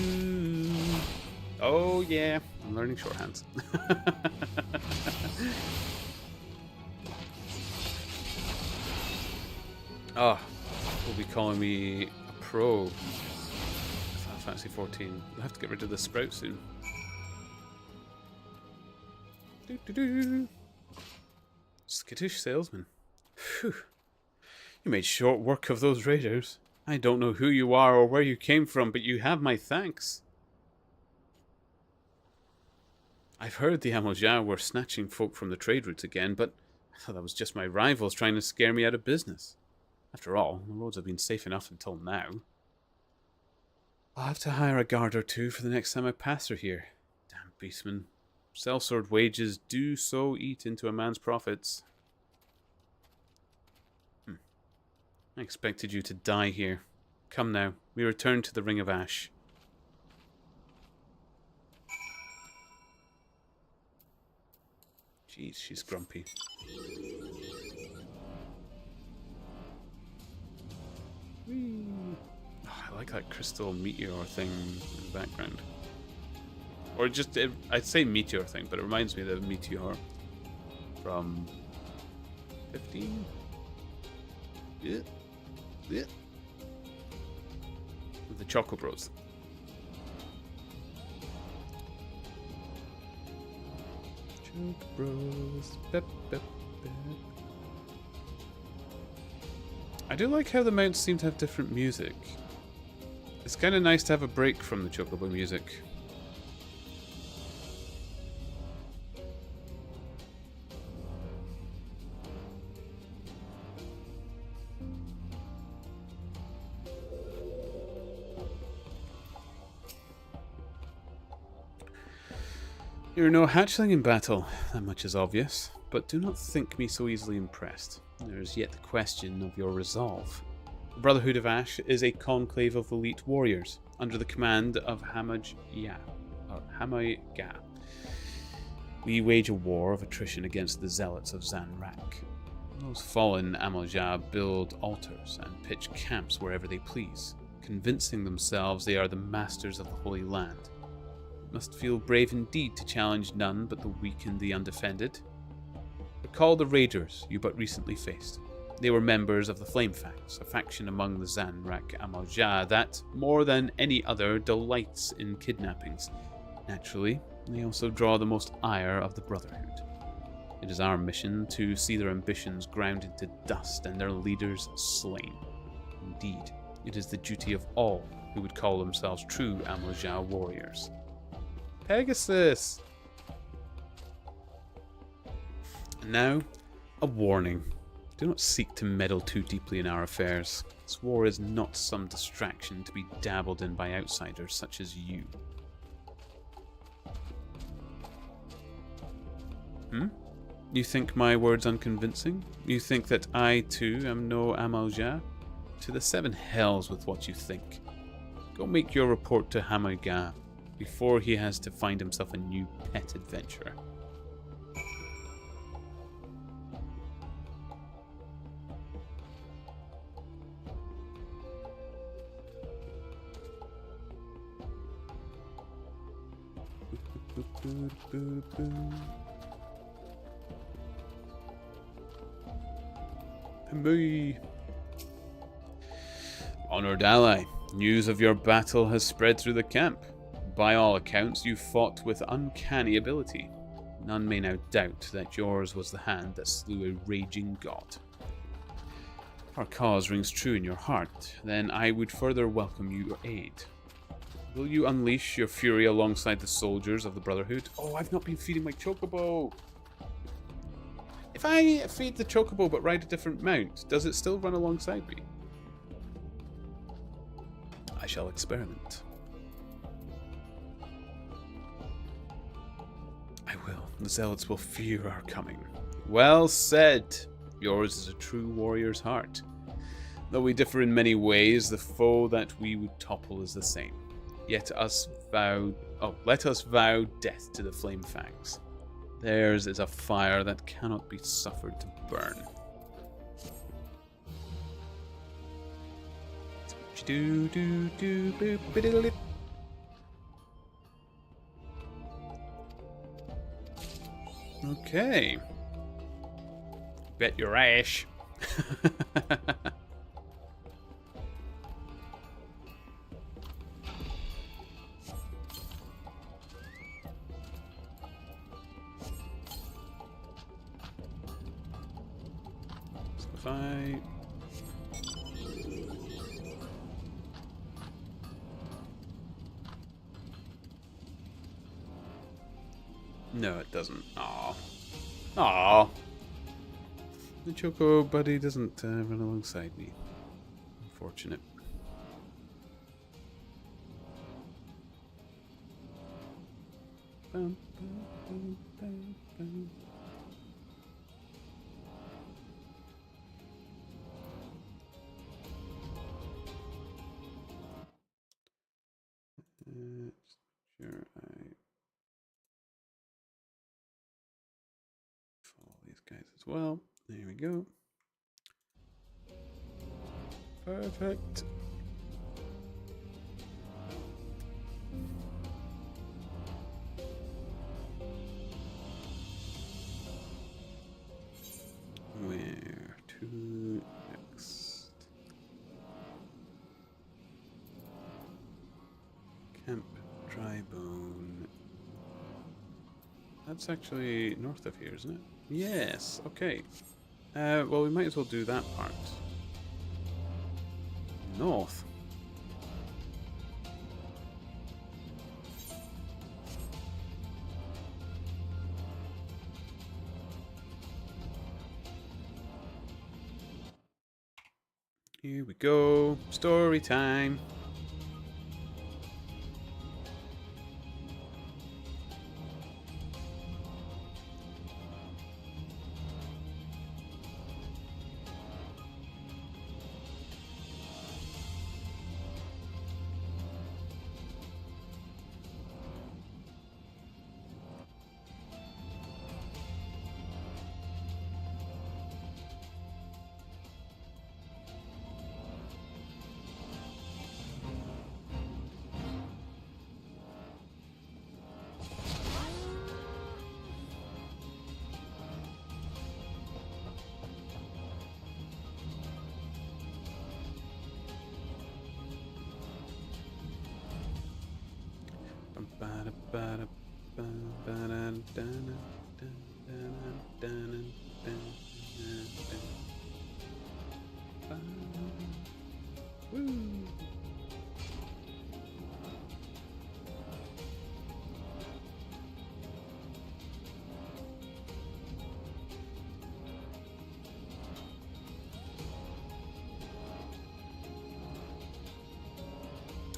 Oh yeah, I'm learning shorthand. Oh, will be calling me a pro. Final Fantasy 14. We'll have to get rid of the sprout soon. Skittish salesman. Phew. You made short work of those raiders. I don't know who you are or where you came from, but you have my thanks. I've heard the Amojah were snatching folk from the trade routes again, but I thought that was just my rivals trying to scare me out of business. After all, the roads have been safe enough until now. I'll have to hire a guard or two for the next time I pass through here. Damn beastmen. Sellsword wages do so eat into a man's profits. I expected you to die here. Come now, we return to the Ring of Ash. Jeez, she's grumpy. Whee. Oh, I like that crystal meteor thing in the background. Or just, I'd say meteor thing, but it reminds me of the meteor from 15? Yeah. Yeah. With the Chocobros. Chocobros. Bep, bep, bep. I do like how the mounts seem to have different music. It's kind of nice to have a break from the Chocobo music. You're no hatchling in battle, that much is obvious, but do not think me so easily impressed. There is yet the question of your resolve. The Brotherhood of Ash is a conclave of elite warriors, under the command of Hamaj-Ga. We wage a war of attrition against the zealots of Zanrak. Those fallen Amojah build altars and pitch camps wherever they please, convincing themselves they are the masters of the Holy Land. Must feel brave indeed to challenge none but the weak and the undefended. Recall the raiders you but recently faced. They were members of the Flame Fangs, a faction among the Zanrak Amojah that, more than any other, delights in kidnappings. Naturally, they also draw the most ire of the Brotherhood. It is our mission to see their ambitions ground into dust and their leaders slain. Indeed, it is the duty of all who would call themselves true Amojah warriors. Pegasus! And now, a warning. Do not seek to meddle too deeply in our affairs. This war is not some distraction to be dabbled in by outsiders such as you. You think my words unconvincing? You think that I, too, am no Amojah? To the seven hells with what you think. Go make your report to Hamaj-Ga before he has to find himself a new pet adventure. Hooray! Honored ally, news of your battle has spread through the camp. By all accounts, you fought with uncanny ability. None may now doubt that yours was the hand that slew a raging god. If our cause rings true in your heart, then I would further welcome your aid. Will you unleash your fury alongside the soldiers of the Brotherhood? Oh, I've not been feeding my chocobo! If I feed the chocobo but ride a different mount, does it still run alongside me? I shall experiment. I will. The zealots will fear our coming. Well said. Yours is a true warrior's heart. Though we differ in many ways, the foe that we would topple is the same. Let us vow death to the Flame Fangs. Theirs is a fire that cannot be suffered to burn. Do. Okay. Bet your ash. So if I... No, it doesn't. Aww. Aww. The Choco buddy doesn't run alongside me. Unfortunate. Bum, bum, bum, bum. Sure, I follow these guys as well. There we go. Perfect. Where to next? Camp Dry Bone. That's actually north of here, isn't it? Yes, okay. Well, we might as well do that part. North. Here we go. Story time.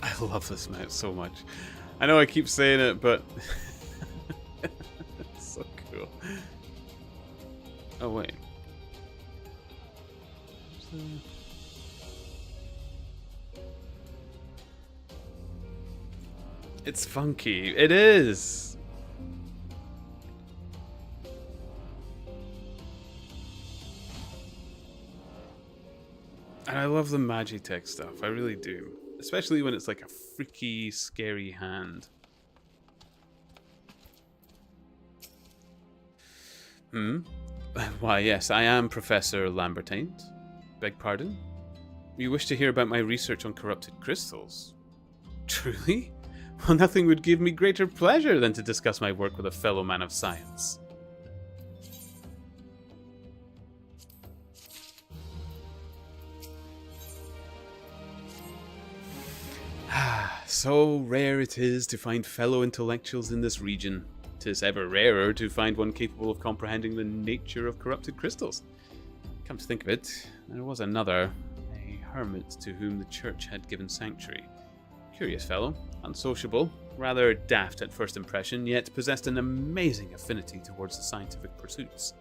I love this mount so much. I know I keep saying it, but it's so cool. Oh wait. It's funky. It is. And I love the Magitech stuff. I really do. Especially when it's like a freaky, scary hand. Why, yes, I am Professor Lambertaint. Beg pardon? You wish to hear about my research on corrupted crystals? Truly? Well, nothing would give me greater pleasure than to discuss my work with a fellow man of science. So rare it is to find fellow intellectuals in this region. 'Tis ever rarer to find one capable of comprehending the nature of corrupted crystals. Come to think of it, there was another, a hermit to whom the church had given sanctuary. Curious fellow, unsociable, rather daft at first impression, yet possessed an amazing affinity towards the scientific pursuits.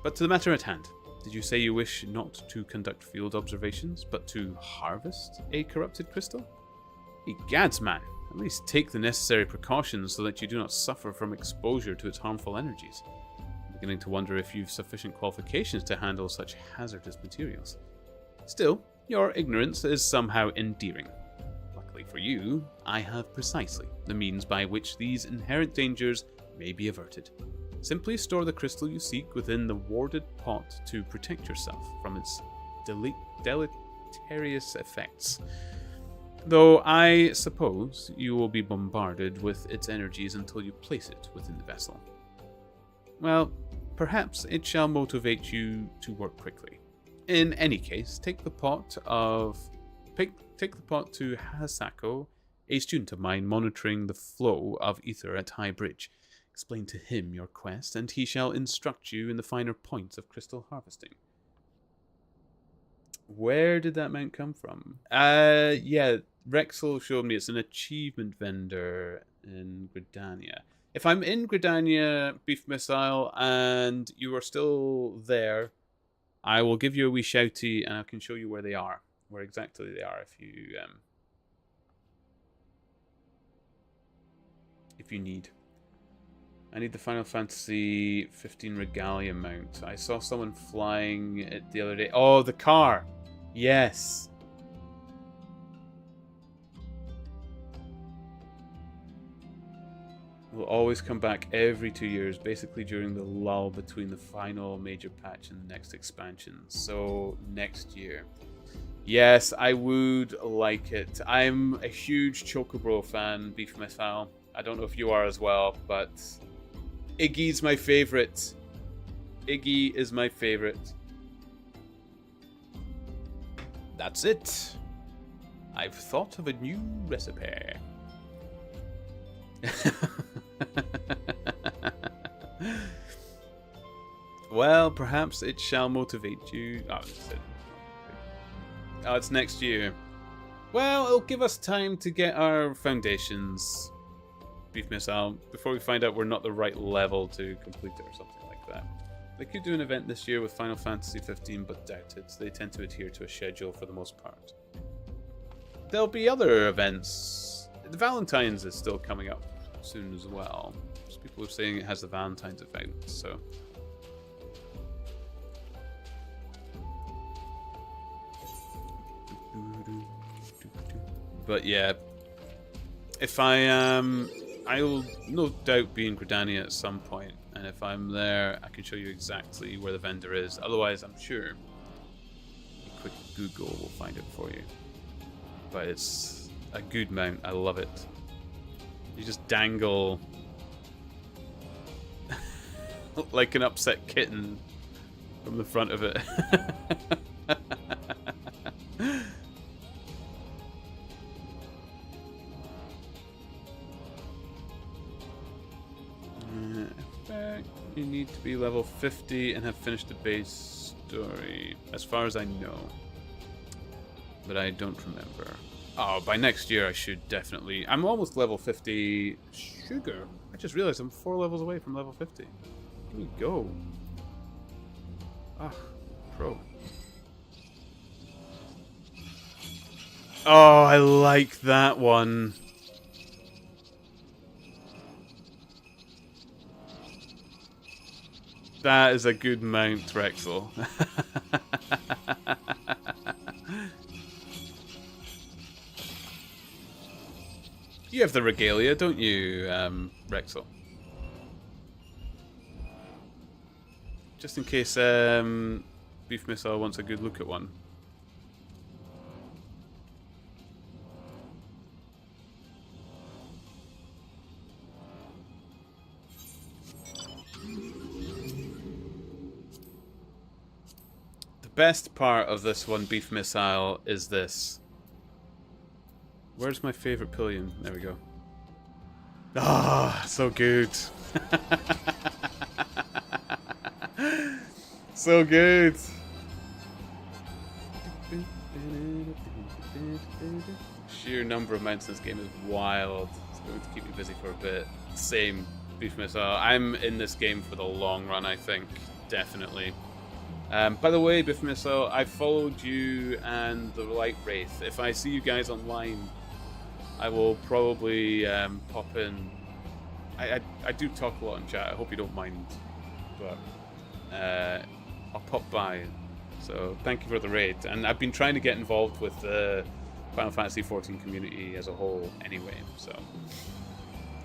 But to the matter at hand. Did you say you wish not to conduct field observations, but to harvest a corrupted crystal? Egads, man, at least take the necessary precautions so that you do not suffer from exposure to its harmful energies. I'm beginning to wonder if you've sufficient qualifications to handle such hazardous materials. Still, your ignorance is somehow endearing. Luckily for you, I have precisely the means by which these inherent dangers may be averted. Simply store the crystal you seek within the warded pot to protect yourself from its deleterious effects. Though I suppose you will be bombarded with its energies until you place it within the vessel. Well, perhaps it shall motivate you to work quickly. In any case, take the pot to Hasako, a student of mine monitoring the flow of ether at High Bridge. Explain to him your quest, and he shall instruct you in the finer points of crystal harvesting. Where did that mount come from? Yeah, Rexel showed me it's an achievement vendor in Gridania. If I'm in Gridania, Beef Missile, and you are still there, I will give you a wee shouty, and I can show you where they are. Where exactly they are if you need. I need the Final Fantasy 15 Regalia mount. I saw someone flying it the other day. Oh, the car! Yes! Will always come back every 2 years, basically during the lull between the final major patch and the next expansion. So, next year. Yes, I would like it. I'm a huge Chocobro fan, Beef Missile. I don't know if you are as well, but Iggy's my favorite. Iggy is my favorite. That's it. I've thought of a new recipe. Well, perhaps it shall motivate you. Oh, it's next year. Well, it'll give us time to get our foundations, Beef Missile, before we find out we're not the right level to complete it or something like that. They could do an event this year with Final Fantasy 15, but doubt it. They tend to adhere to a schedule for the most part. There'll be other events. The Valentine's is still coming up soon as well. Most people are saying it has the Valentine's event, so... But yeah, if I'll no doubt be in Gridania at some point, and if I'm there, I can show you exactly where the vendor is. Otherwise, I'm sure a quick Google will find it for you. But it's a good mount. I love it. You just dangle like an upset kitten from the front of it. You need to be level 50 and have finished the base story, as far as I know. But I don't remember. Oh, by next year I should definitely... I'm almost level 50. Sugar. I just realized I'm 4 levels away from level 50. Here we go. Ah, pro. Oh, I like that one. That is a good mount, Rexel. You have the regalia, don't you, Rexel? Just in case Beef Missile wants a good look at one. Best part of this one, Beef Missile, is this. Where's my favorite pillion? There we go. Ah, so good. So good. Sheer number of mounts in this game is wild. It's going to keep me busy for a bit. Same, Beef Missile. I'm in this game for the long run, I think. Definitely. By the way, Biff Missile, I followed you and the Light Wraith. If I see you guys online, I will probably pop in. I do talk a lot in chat. I hope you don't mind, but I'll pop by. So thank you for the raid. And I've been trying to get involved with the Final Fantasy 14 community as a whole anyway. So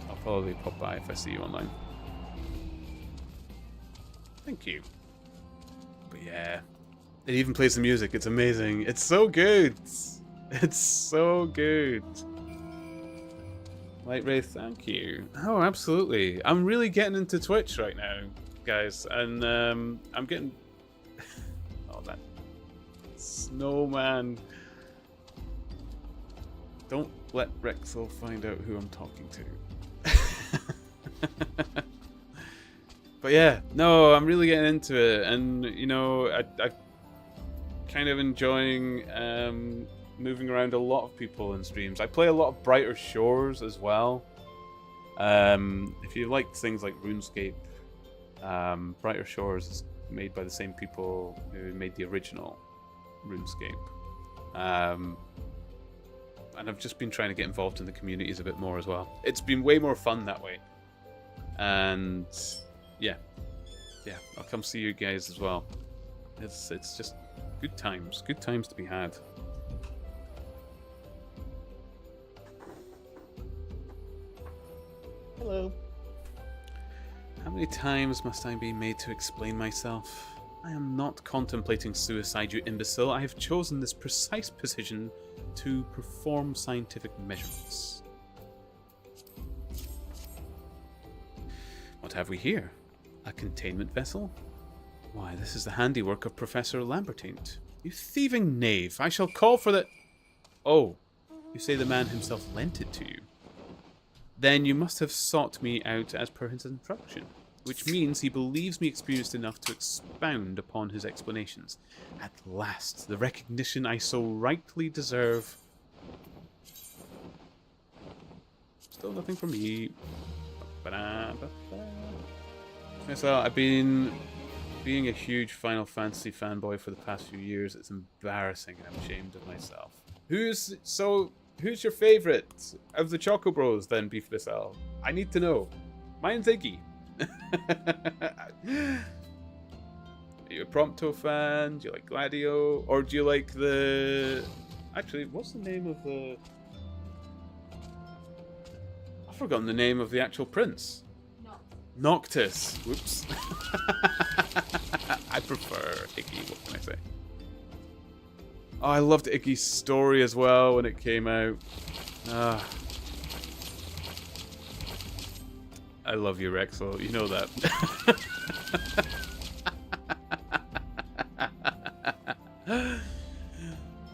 I'll probably pop by if I see you online. Thank you. But yeah, it even plays the music. It's amazing. It's so good. It's so good. Light Ray, thank you. Oh, absolutely. I'm really getting into Twitch right now, guys, and I'm getting. Oh, that snowman. Don't let Rexel find out who I'm talking to. But yeah, no, I'm really getting into it, and you know, I kind of enjoying moving around a lot of people in streams. I play a lot of Brighter Shores as well. If you like things like RuneScape, Brighter Shores is made by the same people who made the original RuneScape. And I've just been trying to get involved in the communities a bit more as well. It's been way more fun that way. And yeah, I'll come see you guys as well. It's just good times to be had. Hello. How many times must I be made to explain myself? I am not contemplating suicide, you imbecile. I have chosen this precise position to perform scientific measurements. What have we here? A containment vessel? Why, this is the handiwork of Professor Lambertine. You thieving knave! I shall call for the... Oh, you say the man himself lent it to you. Then you must have sought me out as per his instruction, which means he believes me experienced enough to expound upon his explanations. At last, the recognition I so rightly deserve. Still nothing from me. So I've been being a huge Final Fantasy fanboy for the past few years. It's embarrassing and I'm ashamed of myself. Who's your favourite of the Choco Bros then, Beef Bissell? I need to know. Mine's Iggy. Are you a Prompto fan? Do you like Gladio? Or do you like the... Actually, what's the name of the... I've forgotten the name of the actual prince. Noctis. Whoops. I prefer Iggy, what can I say? Oh, I loved Iggy's story as well when it came out. I love you, Rexel. You know that.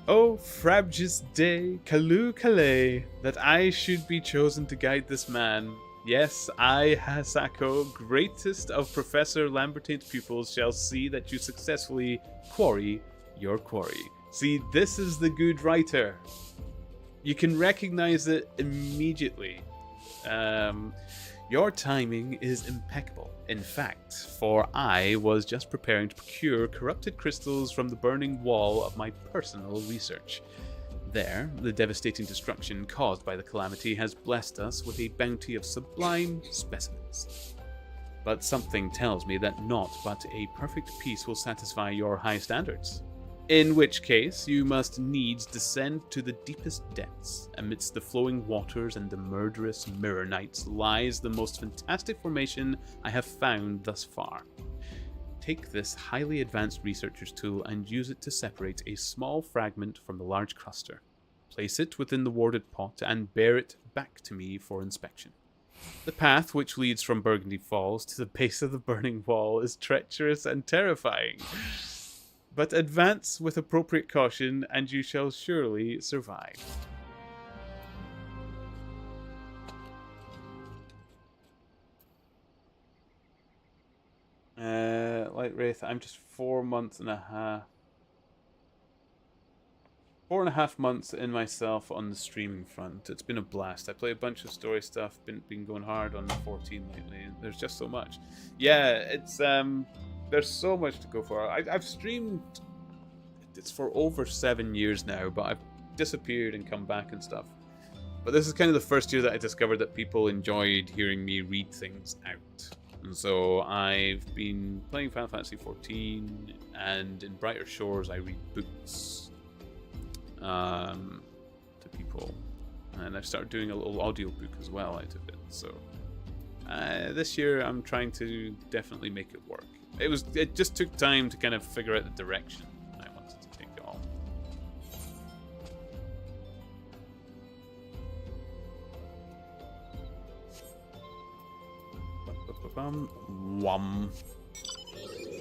Oh, frabjous day, Kalu Calais, that I should be chosen to guide this man. Yes, I, Hasako, greatest of Professor Lambertine's pupils, shall see that you successfully quarry your quarry. See, this is the good writer. You can recognize it immediately. Your timing is impeccable. In fact, for I was just preparing to procure corrupted crystals from the burning wall of my personal research. There, the devastating destruction caused by the calamity has blessed us with a bounty of sublime specimens. But something tells me that naught but a perfect peace will satisfy your high standards. In which case, you must needs descend to the deepest depths. Amidst the flowing waters and the murderous mirror nights lies the most fantastic formation I have found thus far. Take this highly advanced researcher's tool and use it to separate a small fragment from the large cluster. Place it within the warded pot and bear it back to me for inspection. The path which leads from Burgundy Falls to the base of the burning wall is treacherous and terrifying. But advance with appropriate caution and you shall surely survive. Light Wraith, I'm just 4.5 months in myself on the streaming front. It's been a blast. I play a bunch of story stuff, been going hard on 14 lately, and there's just so much. Yeah, it's there's so much to go for. I've streamed, it's for over 7 years now, but I've disappeared and come back and stuff. But this is kind of the first year that I discovered that people enjoyed hearing me read things out. And so I've been playing Final Fantasy 14, and in Brighter Shores I read books to people. And I've started doing a little audiobook as well out of it. So this year I'm trying to definitely make it work. It just took time to kind of figure out the direction I wanted to take it all.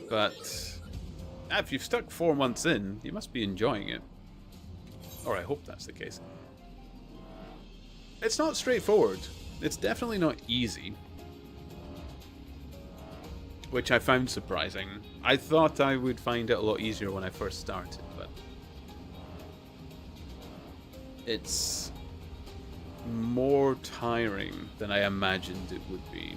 But if you've stuck 4 months in, you must be enjoying it. Or I hope that's the case. It's not straightforward. It's definitely not easy. Which I found surprising. I thought I would find it a lot easier when I first started, but it's more tiring than I imagined it would be.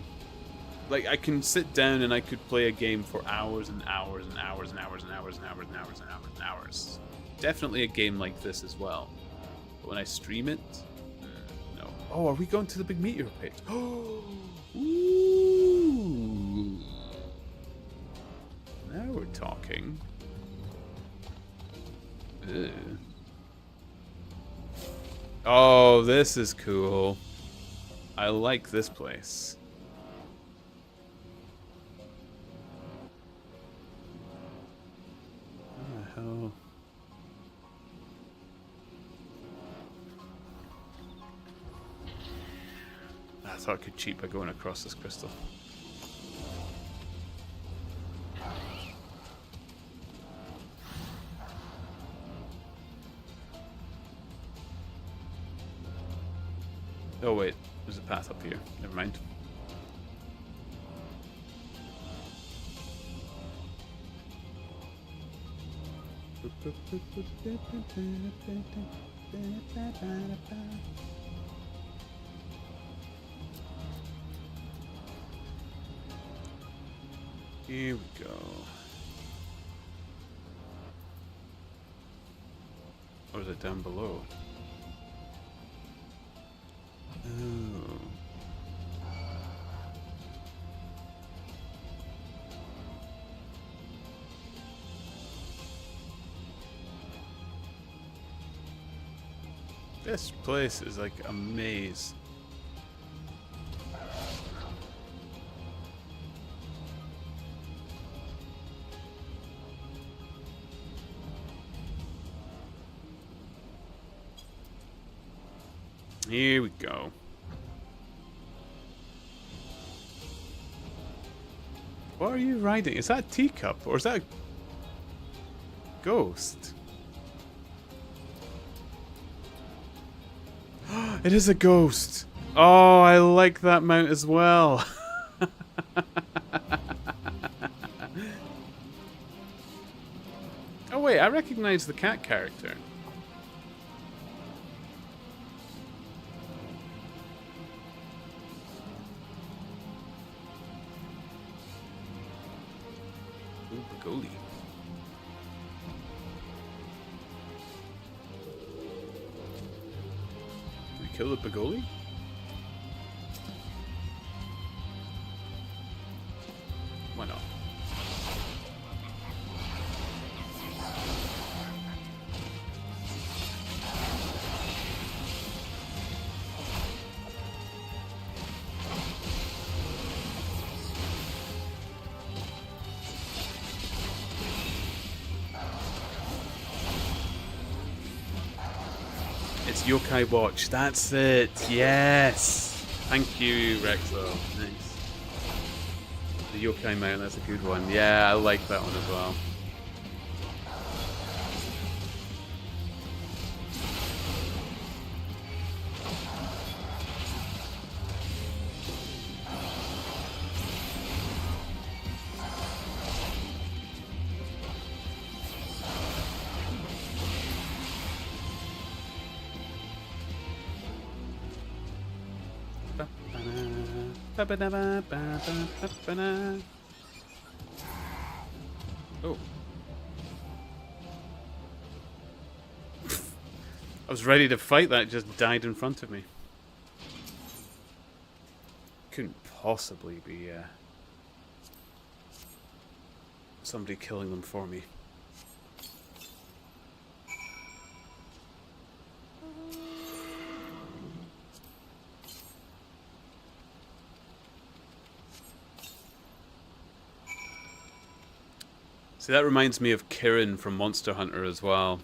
Like, I can sit down and I could play a game for hours and hours and hours and hours and hours and hours and hours and hours and hours. Definitely a game like this as well. But when I stream it, no. Oh, are we going to the big meteor pit? Oh, ooh. Now we're talking. Ew. Oh, this is cool. I like this place. What the hell? I thought I could cheat by going across this crystal. Oh wait, there's a path up here. Never mind. Here we go. Or is it down below? Oh. This place is like a maze. Here we go. What are you riding? Is that a teacup or is that a ghost? It is a ghost. Oh, I like that mount as well. Oh wait, I recognize the cat character. Ooh, Pagoli. Kill the Pagoli? Why not? It's Yokai Watch. That's it. Yes. Thank you, Rexo. Nice. The Yokai mount. That's a good one. Yeah, I like that one as well. Oh. I was ready to fight that, it just died in front of me. Couldn't possibly be somebody killing them for me. See, that reminds me of Kirin from Monster Hunter as well.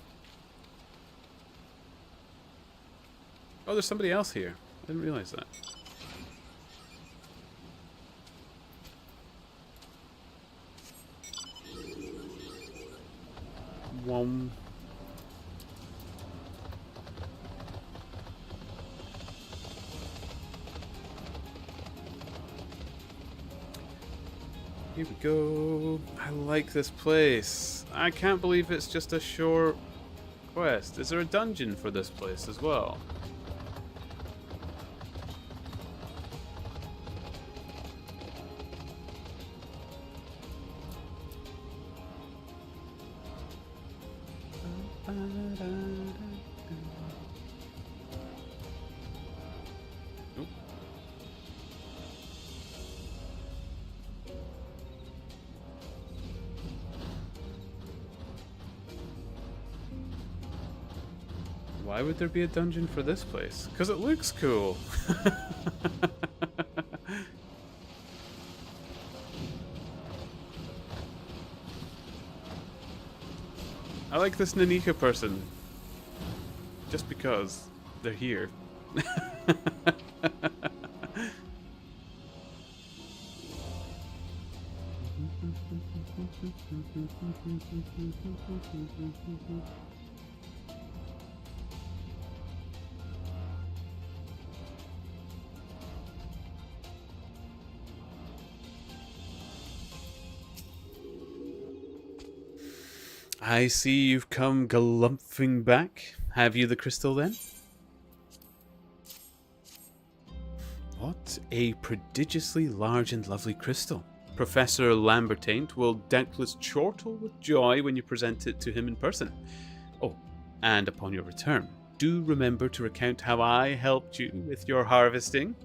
Oh, there's somebody else here. I didn't realize that. One. Here we go. I like this place. I can't believe it's just a short quest. Is there a dungeon for this place as well? Why would there be a dungeon for this place? Because it looks cool. I like this Nanika person. Just because they're here. I see you've come galumphing back. Have you the crystal then? What a prodigiously large and lovely crystal. Professor Lambertaint will doubtless chortle with joy when you present it to him in person. Oh, and upon your return, do remember to recount how I helped you with your harvesting.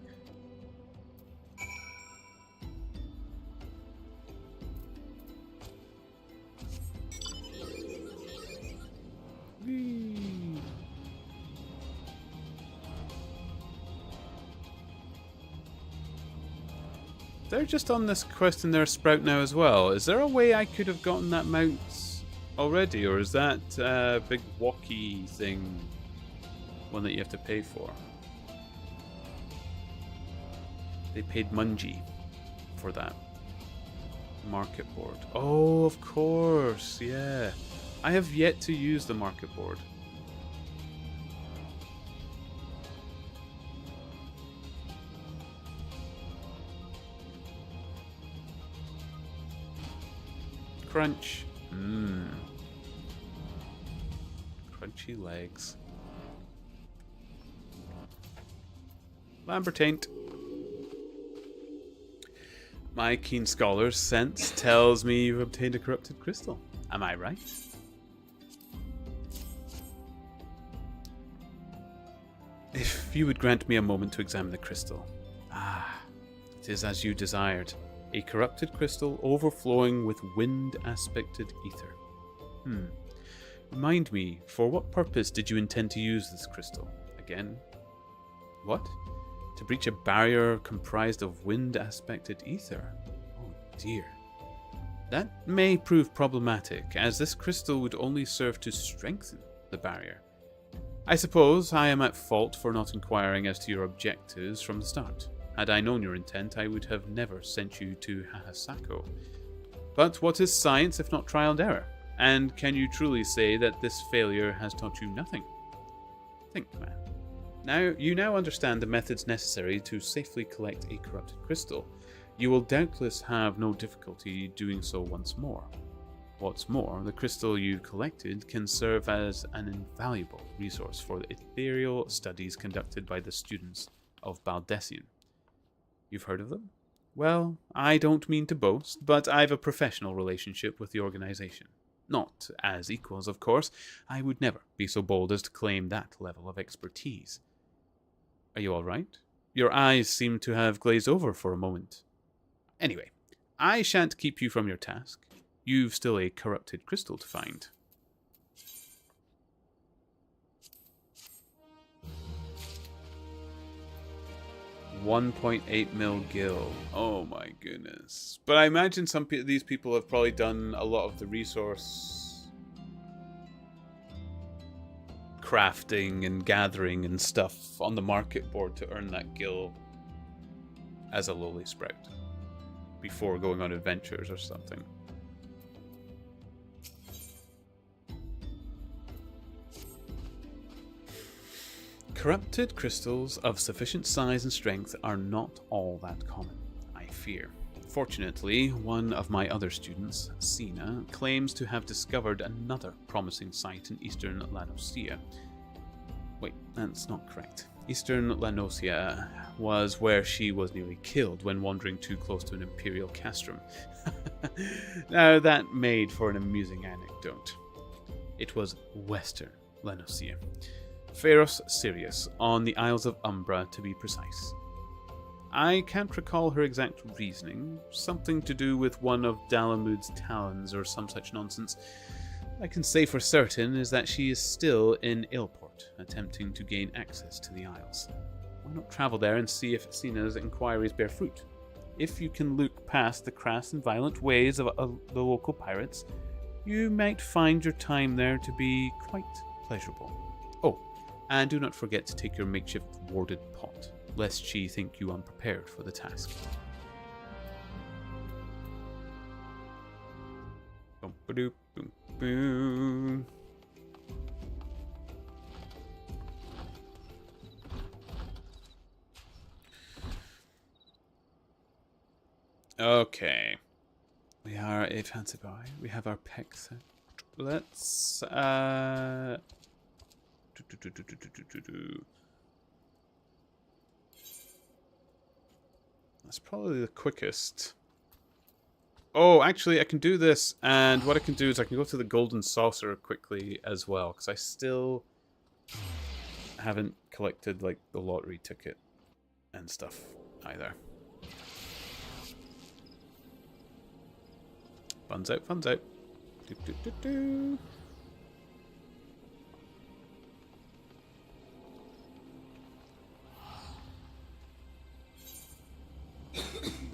They're just on this quest in their sprout now as well. Is there a way I could have gotten that mount already, or is that big walkie thing one that you have to pay for? They paid Mungie for that. Market board. Oh, of course, yeah. I have yet to use the market board. Crunch. Crunchy legs. Lambertaint. My keen scholar's sense tells me you've obtained a corrupted crystal. Am I right? If you would grant me a moment to examine the crystal. Ah, it is as you desired. A corrupted crystal overflowing with wind-aspected ether. Remind me, for what purpose did you intend to use this crystal? Again? What? To breach a barrier comprised of wind-aspected ether? Oh dear. That may prove problematic, as this crystal would only serve to strengthen the barrier. I suppose I am at fault for not inquiring as to your objectives from the start. Had I known your intent, I would have never sent you to Hahasako. But what is science if not trial and error? And can you truly say that this failure has taught you nothing? Think, man. You now understand the methods necessary to safely collect a corrupted crystal. You will doubtless have no difficulty doing so once more. What's more, the crystal you collected can serve as an invaluable resource for the ethereal studies conducted by the students of Baldessian. You've heard of them? Well, I don't mean to boast, but I've a professional relationship with the organization. Not as equals, of course. I would never be so bold as to claim that level of expertise. Are you all right? Your eyes seem to have glazed over for a moment. Anyway, I shan't keep you from your task. You've still a corrupted crystal to find. 1.8 mil gil. Oh my goodness. But I imagine these people have probably done a lot of the resource crafting and gathering and stuff on the market board to earn that gil as a lowly sprout before going on adventures or something. Corrupted crystals of sufficient size and strength are not all that common, I fear. Fortunately, one of my other students, Sina, claims to have discovered another promising site in eastern Lanosia. Wait, that's not correct. Eastern Lanosia was where she was nearly killed when wandering too close to an imperial castrum. Now, that made for an amusing anecdote. It was western Lanosia. Pharos Sirius, on the Isles of Umbra to be precise. I can't recall her exact reasoning, something to do with one of Dalamud's talons or some such nonsense. I can say for certain is that she is still in Ilport, attempting to gain access to the Isles. Why not travel there and see if Sina's inquiries bear fruit? If you can look past the crass and violent ways of the local pirates, you might find your time there to be quite pleasurable. Oh, and do not forget to take your makeshift warded pot, lest she think you unprepared for the task. Boom, ba-doop, boom, boom. Okay. We are a fancy boy. We have our pec set. Let's That's probably the quickest. Oh, actually, I can do this, and what I can do is I can go to the Golden Saucer quickly as well, because I still haven't collected, like, the lottery ticket and stuff either. Fun's out, fun's out. Do, do, do, do.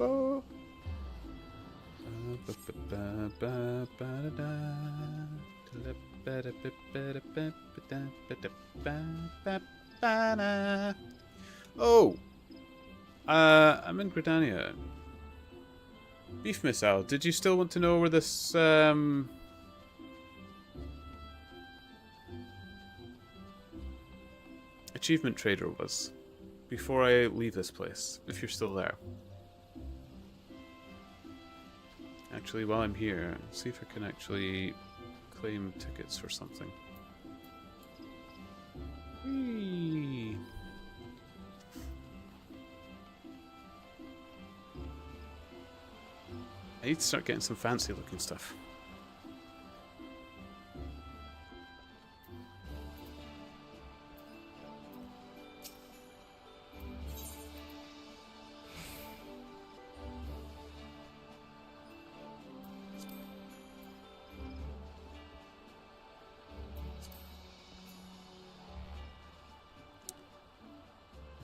Oh! I'm in Gridania. Beef Missile, did you still want to know where this, achievement trader was? Before I leave this place, if you're still there. Actually, while I'm here, see if I can actually claim tickets or something. Whee! I need to start getting some fancy looking stuff.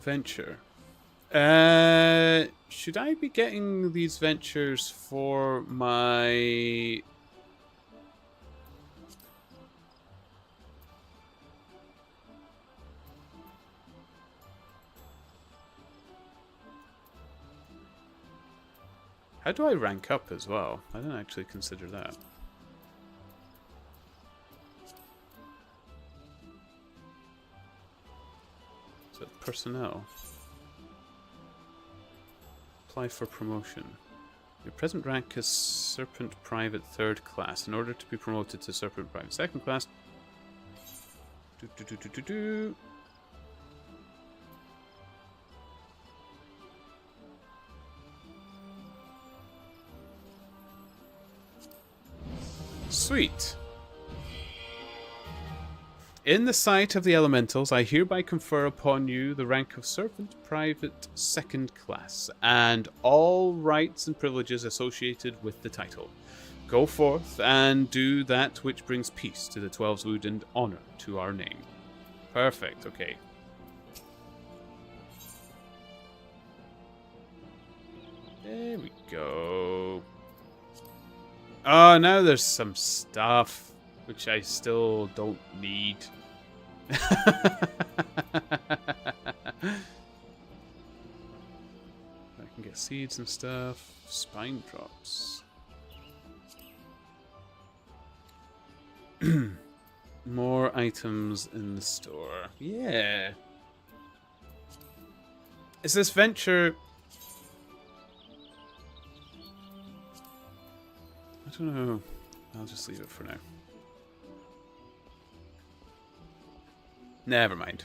Venture. Should I be getting these ventures for my... How do I rank up as well? I didn't actually consider that. Is it personnel? Apply for promotion. Your present rank is Serpent Private 3rd class. In order to be promoted to Serpent Private 2nd class... Sweet. In the sight of the elementals, I hereby confer upon you the rank of Serpent Private 2nd class, and all rights and privileges associated with the title. Go forth and do that which brings peace to the 12's Wood and honor to our name. Perfect, okay. There we go. Oh, now there's some stuff which I still don't need. I can get seeds and stuff. Spine drops. More items in the store. Yeah. Is this venture... I don't know. I'll just leave it for now. Never mind.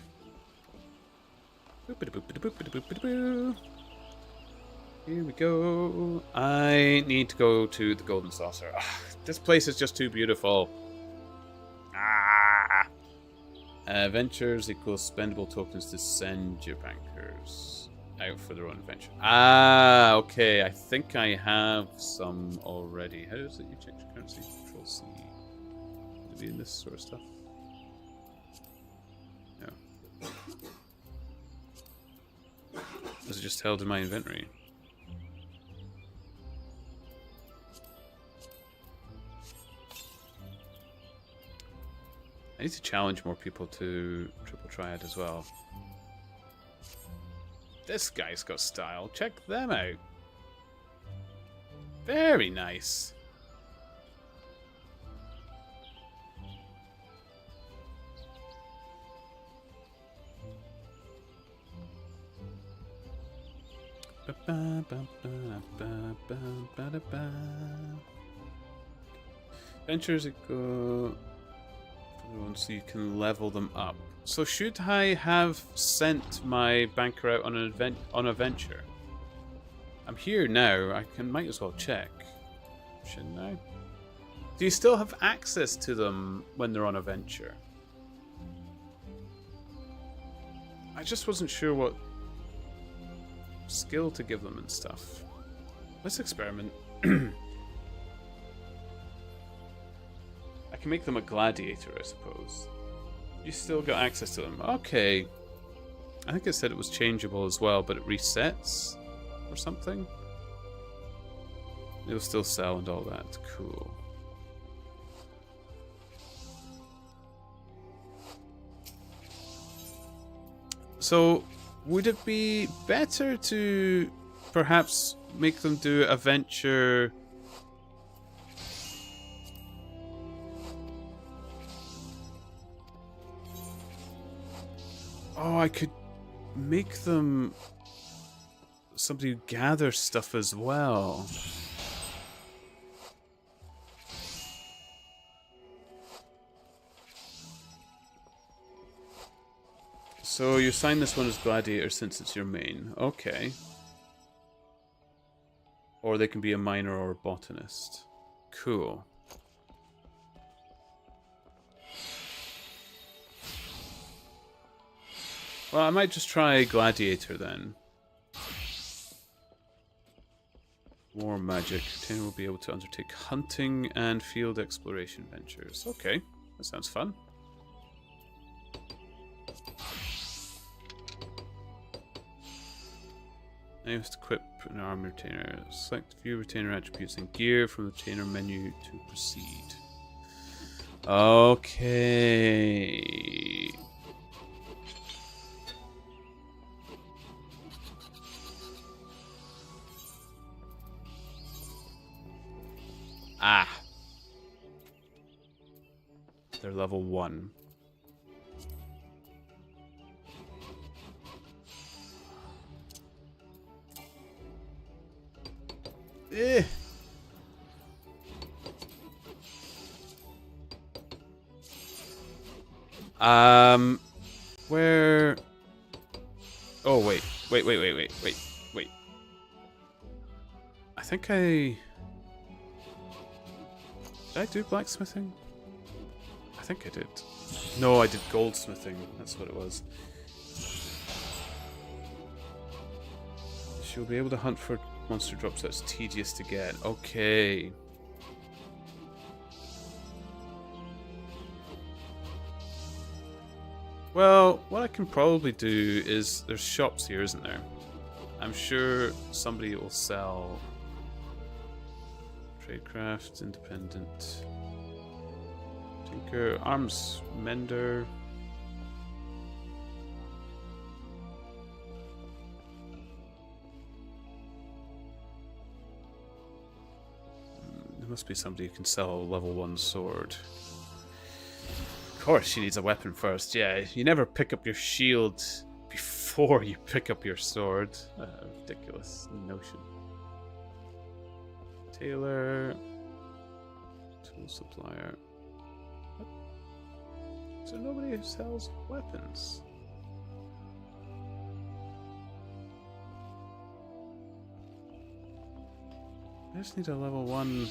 Here we go. I need to go to the Golden Saucer. Ugh, this place is just too beautiful. Ventures equals spendable tokens to send your bankers out for their own adventure. Okay. I think I have some already. How does it you change currency? Control C. Would it be in this sort of stuff? No. Is it just held in my inventory? I need to challenge more people to Triple Triad as well. This guy's got style. Check them out. Very nice. Ventures go so you can level them up. So should I have sent my banker out on an venture? I'm here now. I might as well check, shouldn't I? Do you still have access to them when they're on a venture? I just wasn't sure what skill to give them and stuff. Let's experiment. I can make them a gladiator, I suppose. You still got access to them. Okay. I think it said it was changeable as well, but it resets or something. It'll still sell and all that. Cool. So, would it be better to perhaps make them do a venture... Oh, I could make them somebody who gathers stuff as well. So you assign this one as gladiator since it's your main. Okay. Or they can be a miner or a botanist. Cool. Well, I might just try gladiator then. War magic. Retainer will be able to undertake hunting and field exploration ventures. Okay, that sounds fun. Now you have to equip an army retainer. Select view retainer attributes and gear from the retainer menu to proceed. Okay. Ah. They're level 1. Eh. Where... Oh, wait. Wait. I think I... Did I do blacksmithing? I think I did. No, I did goldsmithing. That's what it was. She'll be able to hunt for monster drops that's tedious to get. Okay. Well, what I can probably do is... There's shops here, isn't there? I'm sure somebody will sell tradecraft, independent, tinker, arms mender. There must be somebody who can sell a level 1 sword. Of course, she needs a weapon first. Yeah, you never pick up your shield before you pick up your sword. Ridiculous notion. Tailor. Tool supplier. What? Is there nobody who sells weapons? I just need a level 1.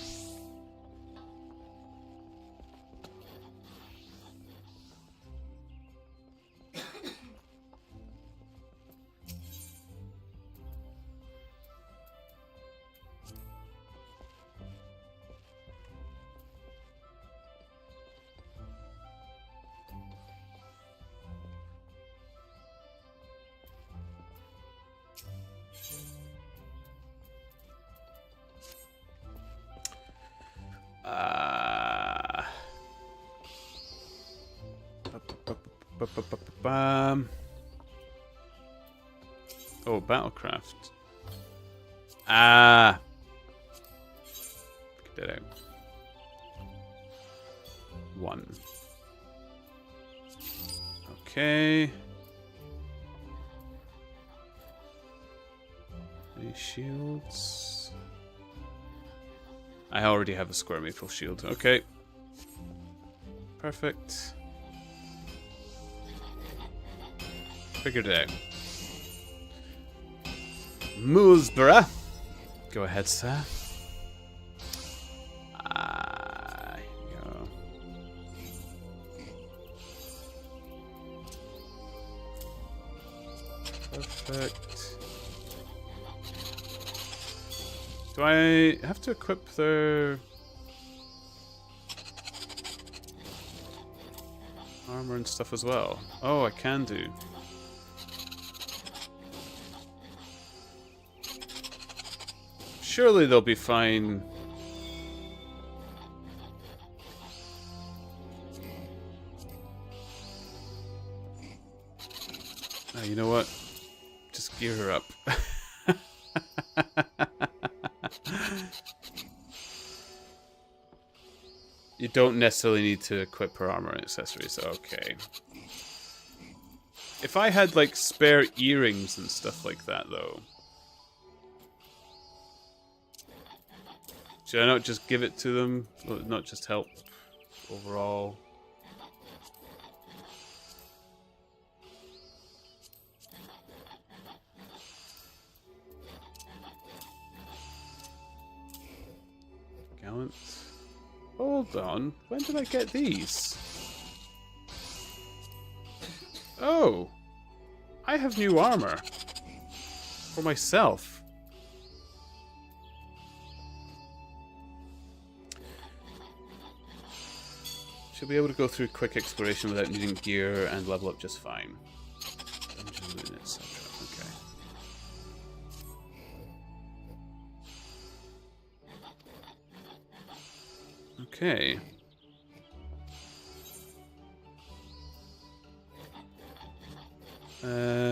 Oh, Battlecraft. Ah. Get that out. 1. Okay. Any shields? I already have a square maple shield. Okay. Perfect. Figured it out. Moosborough. Go ahead, sir. Here we go. Perfect. Do I have to equip their armor and stuff as well? Oh, I can do. Surely they'll be fine. Oh, you know what? Just gear her up. You don't necessarily need to equip her armor and accessories. Okay. If I had, like, spare earrings and stuff like that, though... Should I not just give it to them? Will it not just help overall? Gallant. Hold on. When did I get these? Oh! I have new armor. For myself. Should be able to go through quick exploration without needing gear and level up just fine. Dungeon loot, etc. Okay. Okay.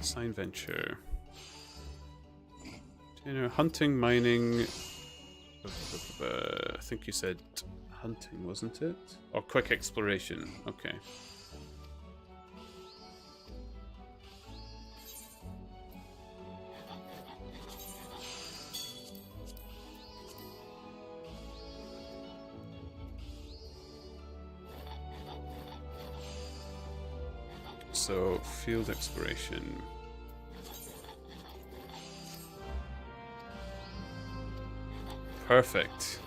Assign venture. You know, hunting, mining. I think you said hunting, wasn't it? Or quick exploration. Okay. So, field exploration. Perfect.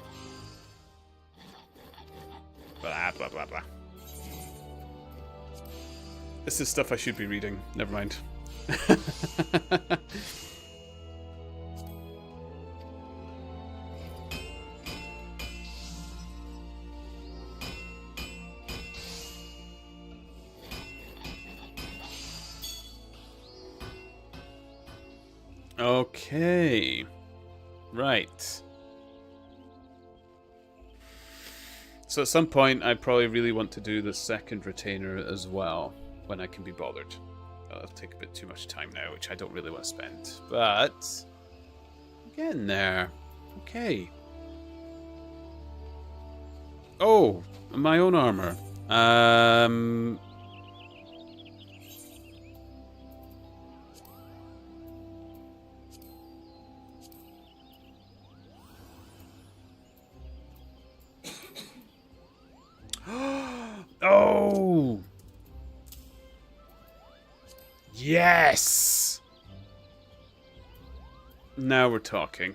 Blah, blah, blah, blah. This is stuff I should be reading. Never mind. Okay. Right. So at some point, I probably really want to do the second retainer as well, when I can be bothered. That'll take a bit too much time now, which I don't really want to spend. But I'm getting there. Okay. Oh, my own armor. Oh! Yes! Now we're talking.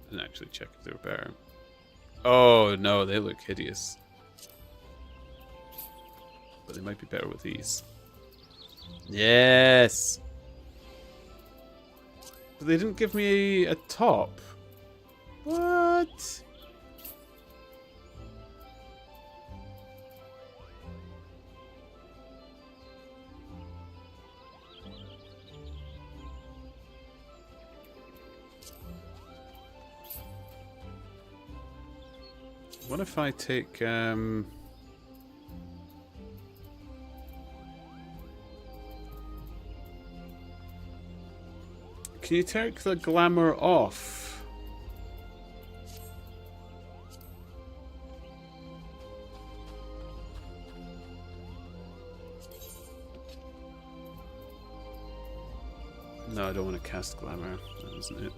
Didn't actually check if they were better. Oh no, they look hideous. But they might be better with these. Yes! But they didn't give me a top. What? What if I take, Can you take the glamour off? No, I don't want to cast glamour. That isn't it.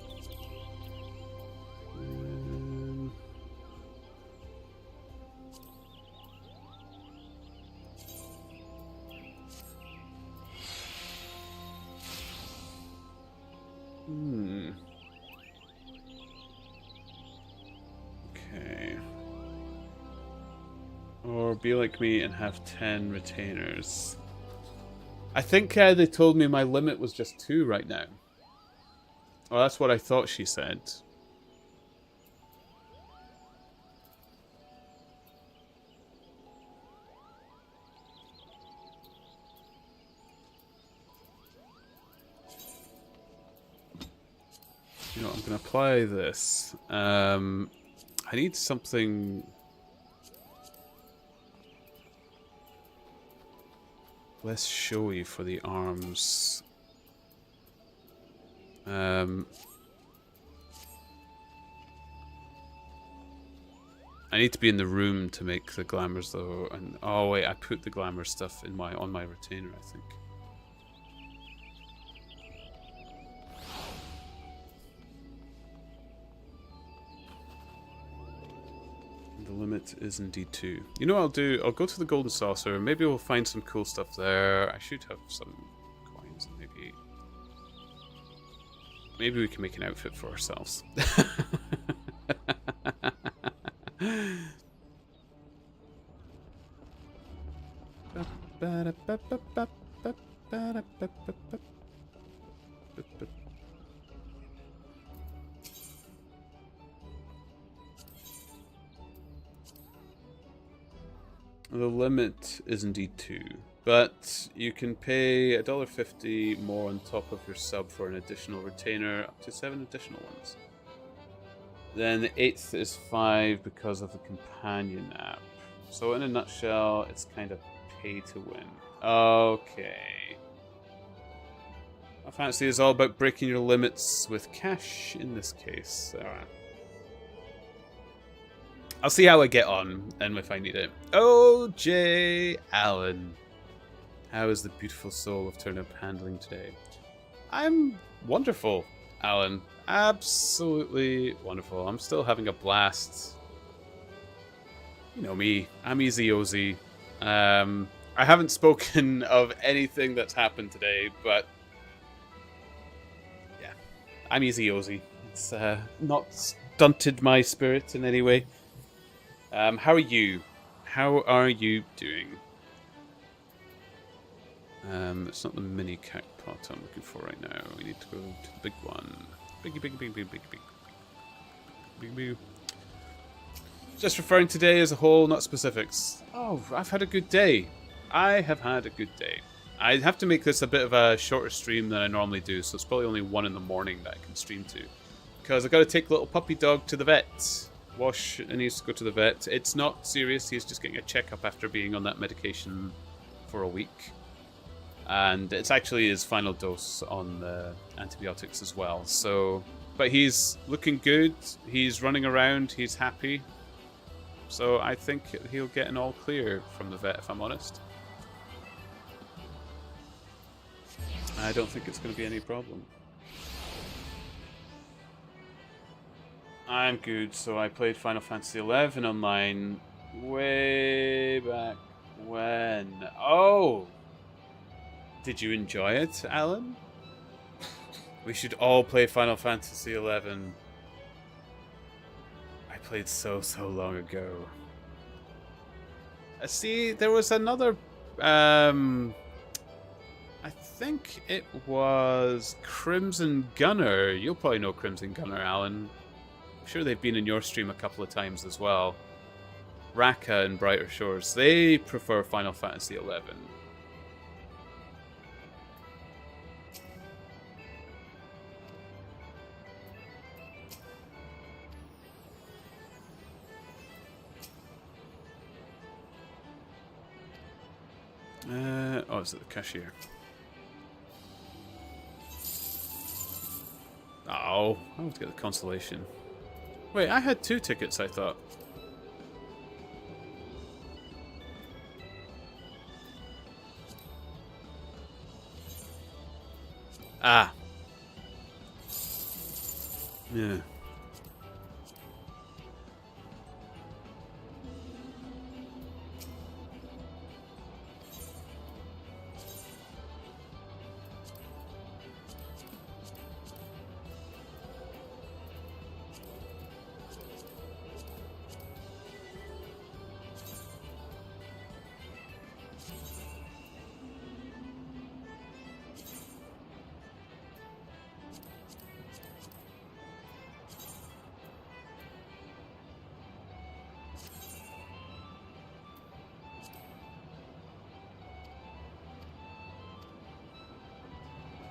Okay. Or be like me and have 10 retainers. I think they told me my limit was just 2 right now. Well, that's what I thought she said. You know, I'm going to apply this. I need something less showy for the arms. I need to be in the room to make the glamours though. And oh wait, I put the glamour stuff in on my retainer, I think. The limit is indeed 2. You know what I'll do? I'll go to the Golden Saucer. Maybe we'll find some cool stuff there. I should have some coins. Maybe we can make an outfit for ourselves. The limit is indeed 2, but you can pay $1.50 more on top of your sub for an additional retainer, up to 7 additional ones. Then the 8th is 5 because of the companion app. So in a nutshell, it's kind of pay to win. Okay. My fantasy is all about breaking your limits with cash in this case. Alright. I'll see how I get on and if I need it. Oh, J. Allen. How is the beautiful soul of Turnip handling today? I'm wonderful, Alan. Absolutely wonderful. I'm still having a blast. You know me. I'm easy Ozy. I haven't spoken of anything that's happened today, but yeah, I'm easy Ozy. It's not stunted my spirit in any way. How are you? How are you doing? It's not the mini cactpot I'm looking for right now. We need to go to the big one. Big. Just referring today as a whole, not specifics. Oh, I've had a good day. I have had a good day. I have to make this a bit of a shorter stream than I normally do, so it's probably only 1 in the morning that I can stream to. Because I've got to take little puppy dog to the vet. Wash needs to go to the vet. It's not serious, he's just getting a checkup after being on that medication for a week. And it's actually his final dose on the antibiotics as well. So, but he's looking good, he's running around, he's happy. So I think he'll get an all clear from the vet, if I'm honest. I don't think it's going to be any problem. I'm good, so I played Final Fantasy XI online way back when. Oh! Did you enjoy it, Alan? We should all play Final Fantasy XI. I played so long ago. See, there was another... I think it was Crimson Gunner. You'll probably know Crimson Gunner, Alan. I'm sure they've been in your stream a couple of times as well. Raka and Brighter Shores. They prefer Final Fantasy XI. Oh, is it the cashier? Oh, I want to get the consolation. Wait, I had 2 tickets, I thought. Ah. Yeah.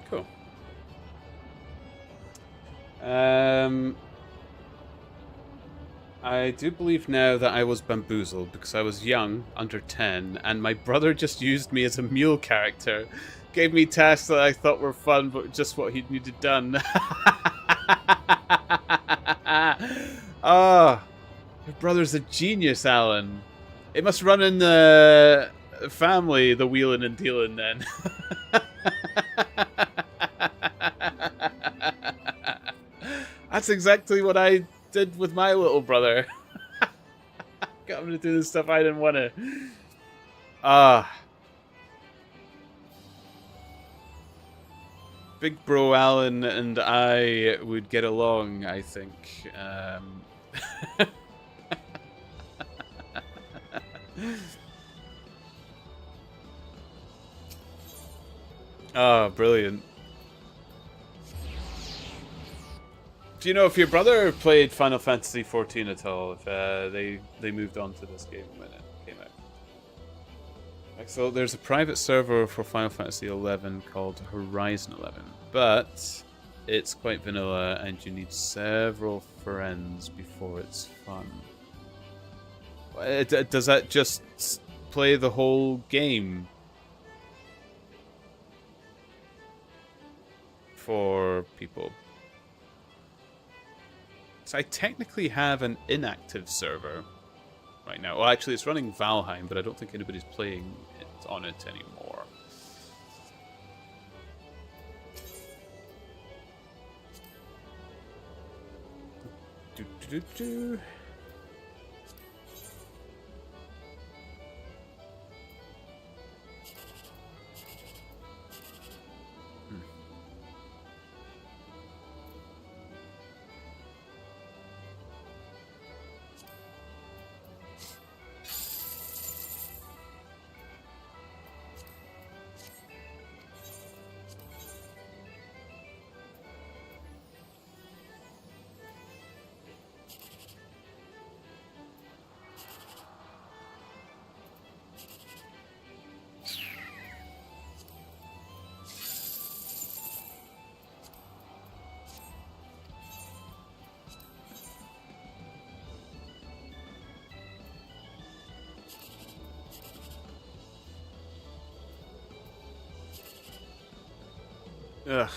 Cool. I do believe now that I was bamboozled because I was young, under 10, and my brother just used me as a mule character. Gave me tasks that I thought were fun, but just what he needed done. Oh, your brother's a genius, Alan. It must run in the family, the wheeling and dealing, then. That's exactly what I did with my little brother. Got him to do the stuff I didn't want to. Big Bro Alan and I would get along, I think. Oh, brilliant. Do you know if your brother played Final Fantasy XIV at all? If they moved on to this game when it came out? Like, so there's a private server for Final Fantasy XI called Horizon 11, but it's quite vanilla and you need several friends before it's fun. Does that just play the whole game for people? So I technically have an inactive server right now. Well, actually, it's running Valheim, but I don't think anybody's playing it on it anymore. Do, do, do, do. Ugh.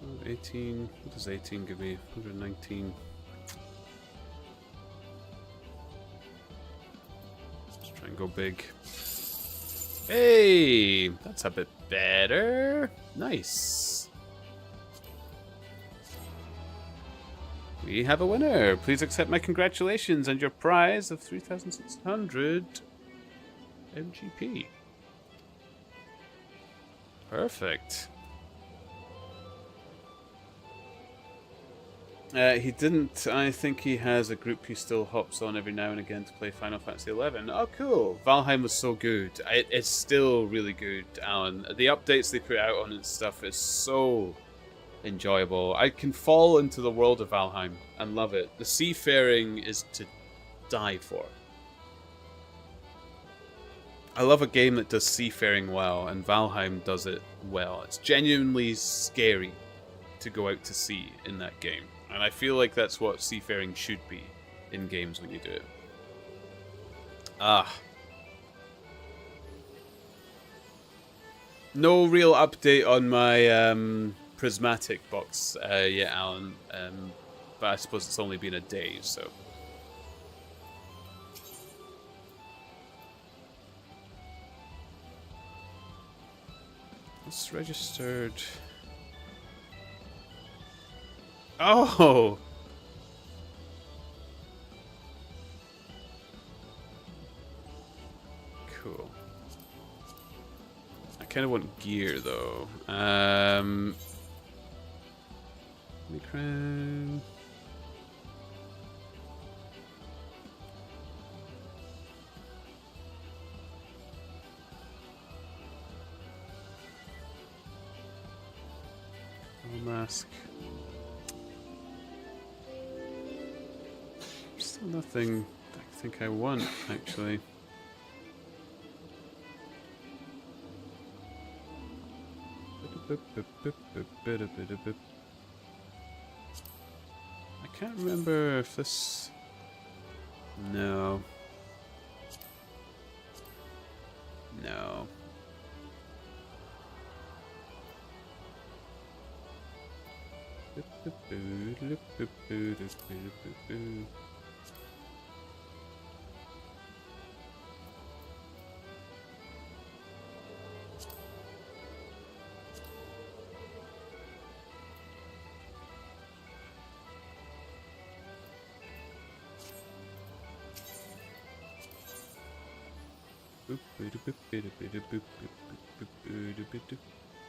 Oh, 18. What does 18 give me? 119. Let's try and go big. Hey! That's a bit better. Nice. We have a winner. Please accept my congratulations and your prize of 3,600 MGP. Perfect. He didn't. I think he has a group he still hops on every now and again to play Final Fantasy XI. Oh, cool. Valheim was so good. It's still really good, Alan. The updates they put out on it stuff is so enjoyable. I can fall into the world of Valheim and love it. The seafaring is to die for. I love a game that does seafaring well, and Valheim does it well. It's genuinely scary to go out to sea in that game. And I feel like that's what seafaring should be in games when you do it. Ah. No real update on my prismatic box yet, Alan. But I suppose it's only been a day, so... It's registered... Oh! Cool. I kind of want gear, though. Crown. Mask. Still nothing I think I want, actually. I can't remember if this... No. No.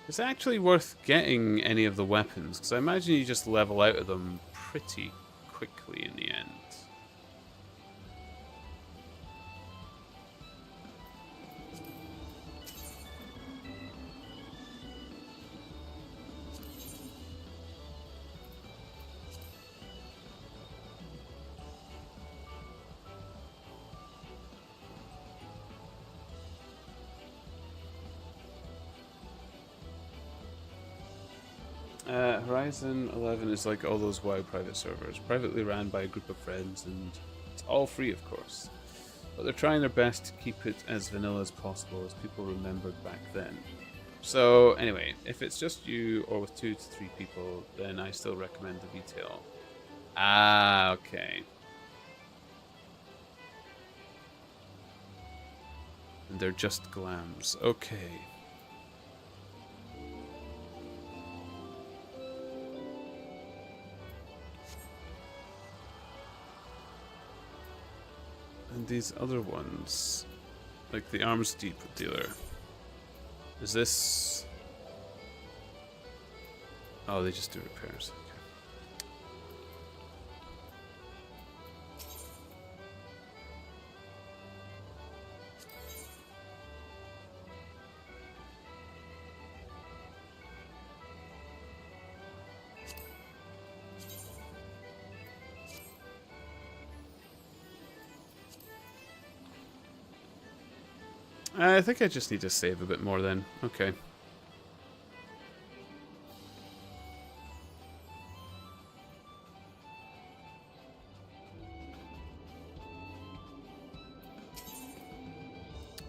Is it actually worth getting any of the weapons? Because I imagine you just level out of them pretty quickly in the end. Horizon 11 is like all those WoW private servers, privately ran by a group of friends, and it's all free, of course. But they're trying their best to keep it as vanilla as possible, as people remembered back then. So, anyway, if it's just you or with 2 to 3 people, then I still recommend the Detail. Ah, okay. And they're just glams. Okay. And these other ones, like the arms deep dealer, is this... Oh, they just do repairs. I think I just need to save a bit more then. Okay.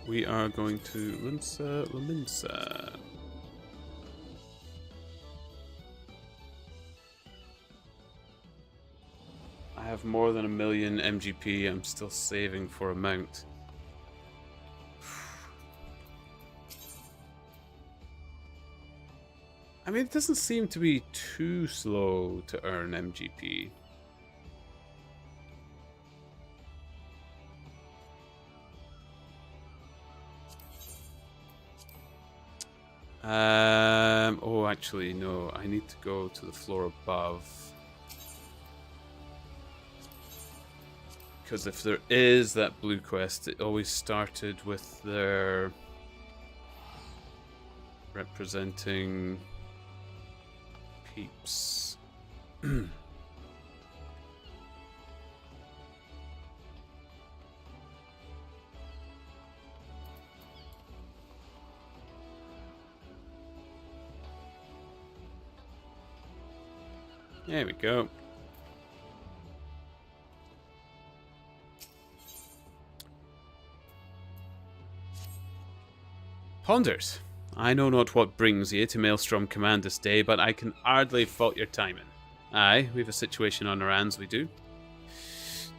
we are going to Limsa Laminsa. I have more than 1,000,000 MGP. I'm still saving for a mount. I mean, it doesn't seem to be too slow to earn MGP. Oh, actually, no. I need to go to the floor above. Because if there is that blue quest, it always started with their representing peeps. There we go. Ponders, I know not what brings ye to Maelstrom Command this day, but I can hardly fault your timing. Aye, we've a situation on our hands, we do.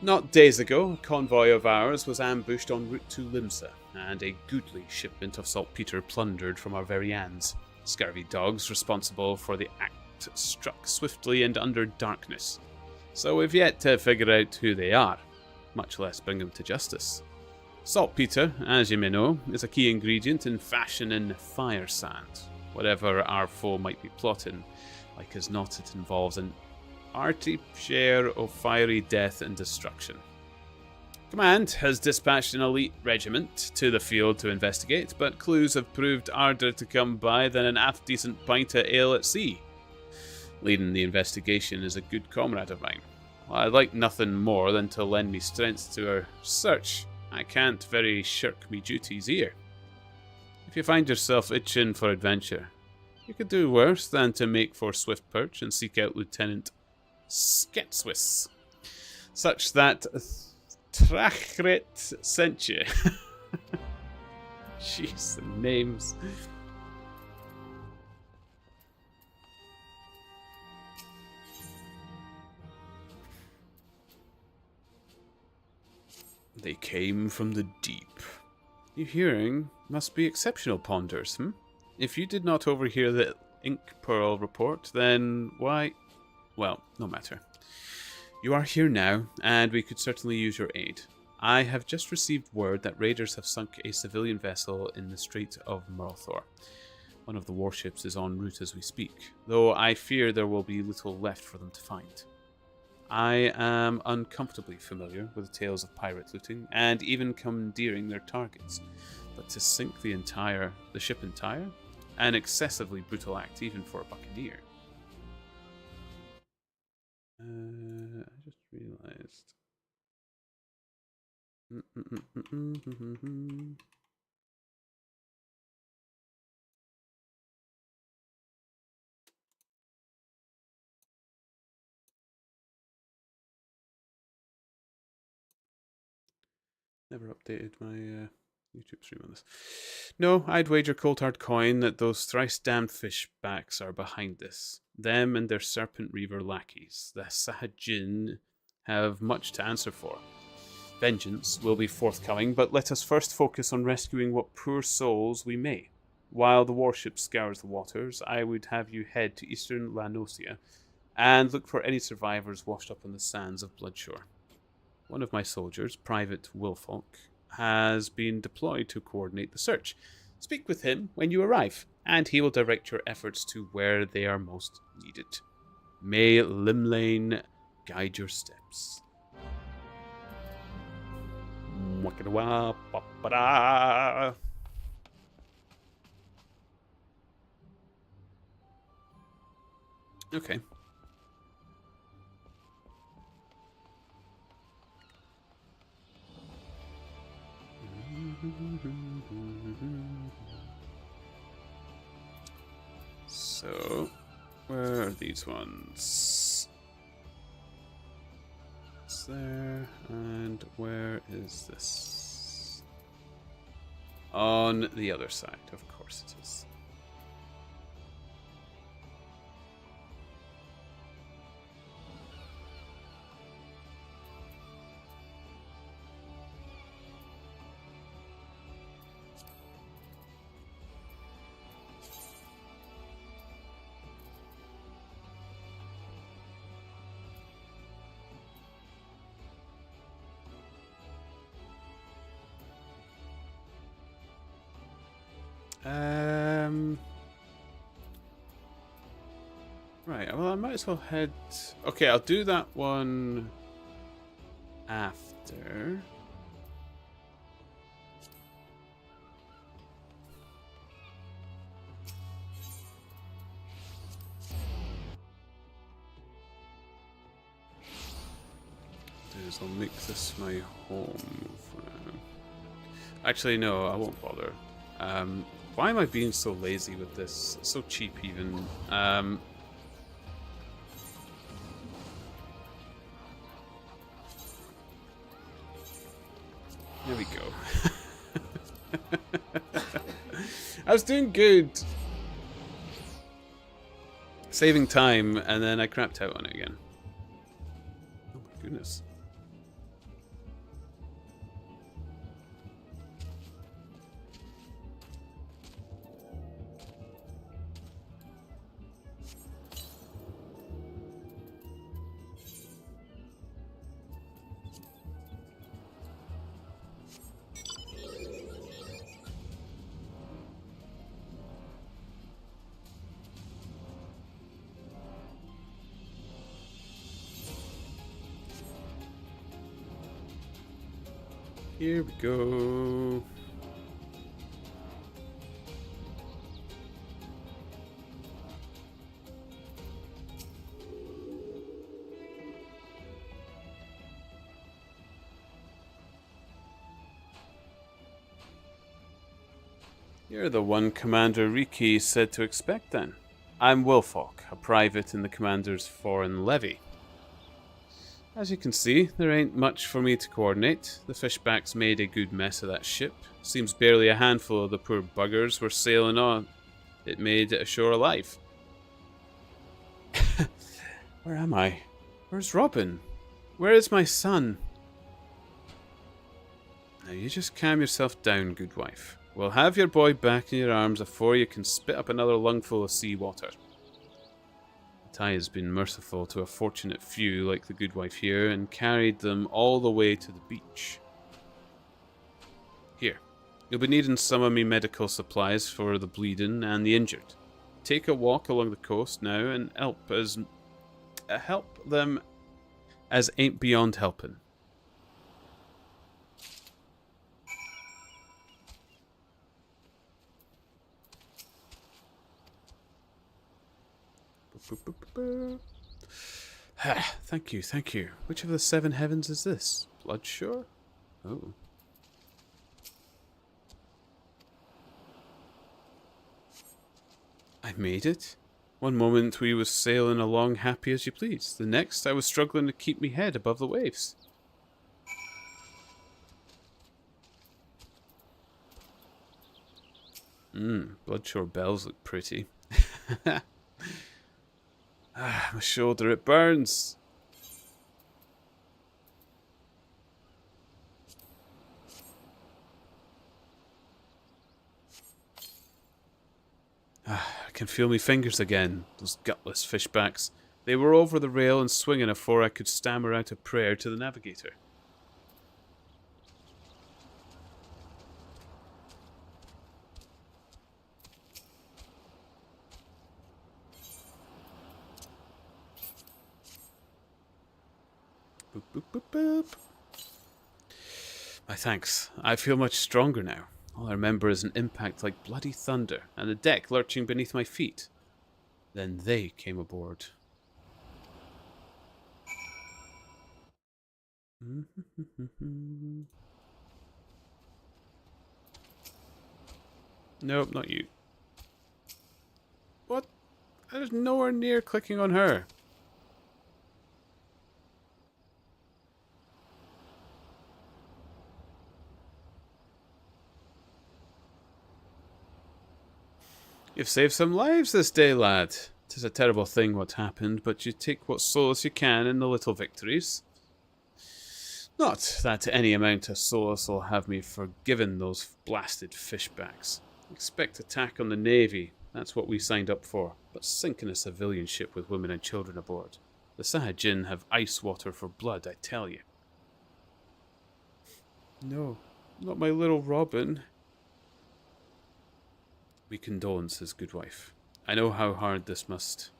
Not days ago, a convoy of ours was ambushed en route to Limsa, and a goodly shipment of saltpeter plundered from our very hands. Scurvy dogs responsible for the act struck swiftly and under darkness, so we've yet to figure out who they are, much less bring them to justice. Saltpeter, as you may know, is a key ingredient in fashioning fire sand. Whatever our foe might be plotting, like as not, it involves an hearty share of fiery death and destruction. Command has dispatched an elite regiment to the field to investigate, but clues have proved harder to come by than an half-decent pint of ale at sea. Leading the investigation is a good comrade of mine. While I'd like nothing more than to lend me strength to our search, I can't very shirk me duties here. If you find yourself itching for adventure, you could do worse than to make for Swift Perch and seek out Lieutenant Sketswiss, such that Trachret sent you. Jeez, the names. They came from the deep. Your hearing must be exceptional, Ponders, If you did not overhear the Ink Pearl report, then why... Well, no matter. You are here now, and we could certainly use your aid. I have just received word that raiders have sunk a civilian vessel in the Strait of Murthor. One of the warships is en route as we speak, though I fear there will be little left for them to find. I am uncomfortably familiar with the tales of pirate looting and even commandeering their targets, but to sink the ship entire, an excessively brutal act even for a buccaneer. I just realized. Never updated my YouTube stream on this. No, I'd wager cold hard coin that those thrice damned fishbacks are behind this. Them and their Serpent Reaver lackeys, the Sahajin, have much to answer for. Vengeance will be forthcoming, but let us first focus on rescuing what poor souls we may. While the warship scours the waters, I would have you head to eastern Lanosia and look for any survivors washed up on the sands of Bloodshore. One of my soldiers, Private Wilfolk, has been deployed to coordinate the search. Speak with him when you arrive, and he will direct your efforts to where they are most needed. May Limlane guide your steps. Okay. So, where are these ones? It's there, and where is this? On the other side, of course it is. Right, well, I might as well head... Okay, I'll do that one after. I'll make this my home for now. Actually, no, I won't bother. Why am I being so lazy with this? It's so cheap, even. There we go. I was doing good. Saving time, and then I crapped out on it again. Oh my goodness. Here we go. You're the one Commander Riki said to expect, then. I'm Wilfok, a private in the Commander's foreign levy. As you can see, there ain't much for me to coordinate. The fishbacks made a good mess of that ship. Seems barely a handful of the poor buggers were sailing on. It made it ashore alive. Where am I? Where's Robin? Where is my son? Now you just calm yourself down, good wife. We'll have your boy back in your arms before you can spit up another lungful of seawater. Tai has been merciful to a fortunate few like the good wife here and carried them all the way to the beach. Here, you'll be needing some of me medical supplies for the bleeding and the injured. Take a walk along the coast now and help them as ain't beyond helping. Thank you, thank you. Which of the 7 heavens is this? Bloodshore? Oh. I made it. One moment we was sailing along happy as you please. The next I was struggling to keep me head above the waves. Bloodshore bells look pretty. My shoulder, it burns. I can feel my fingers again, those gutless fishbacks. They were over the rail and swinging afore I could stammer out a prayer to the navigator. Boop, boop, boop, boop. My thanks. I feel much stronger now. All I remember is an impact like bloody thunder, and the deck lurching beneath my feet. Then they came aboard. Nope, not you. What? I was nowhere near clicking on her. You've saved some lives this day, lad. 'Tis a terrible thing what happened, but you take what solace you can in the little victories. Not that any amount of solace will have me forgiven those blasted fishbacks. Expect attack on the Navy. That's what we signed up for. But sinking a civilian ship with women and children aboard. The Sahajin have ice water for blood, I tell you. No, not my little Robin. We condolences, good wife. I know how hard this must.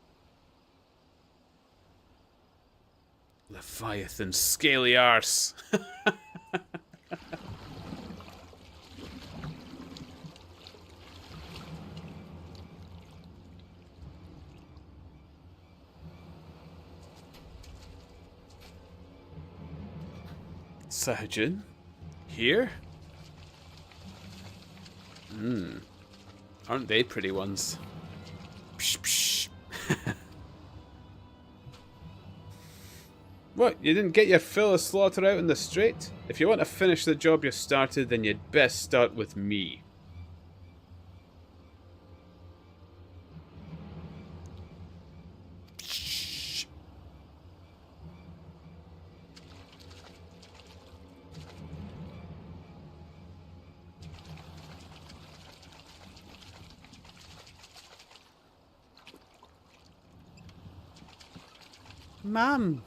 Leviathan, scaly arse! Sahajin? Here? Aren't they pretty ones? Psh, psh. What, you didn't get your fill of slaughter out in the strait? If you want to finish the job you started, then you'd best start with me. Ma'am.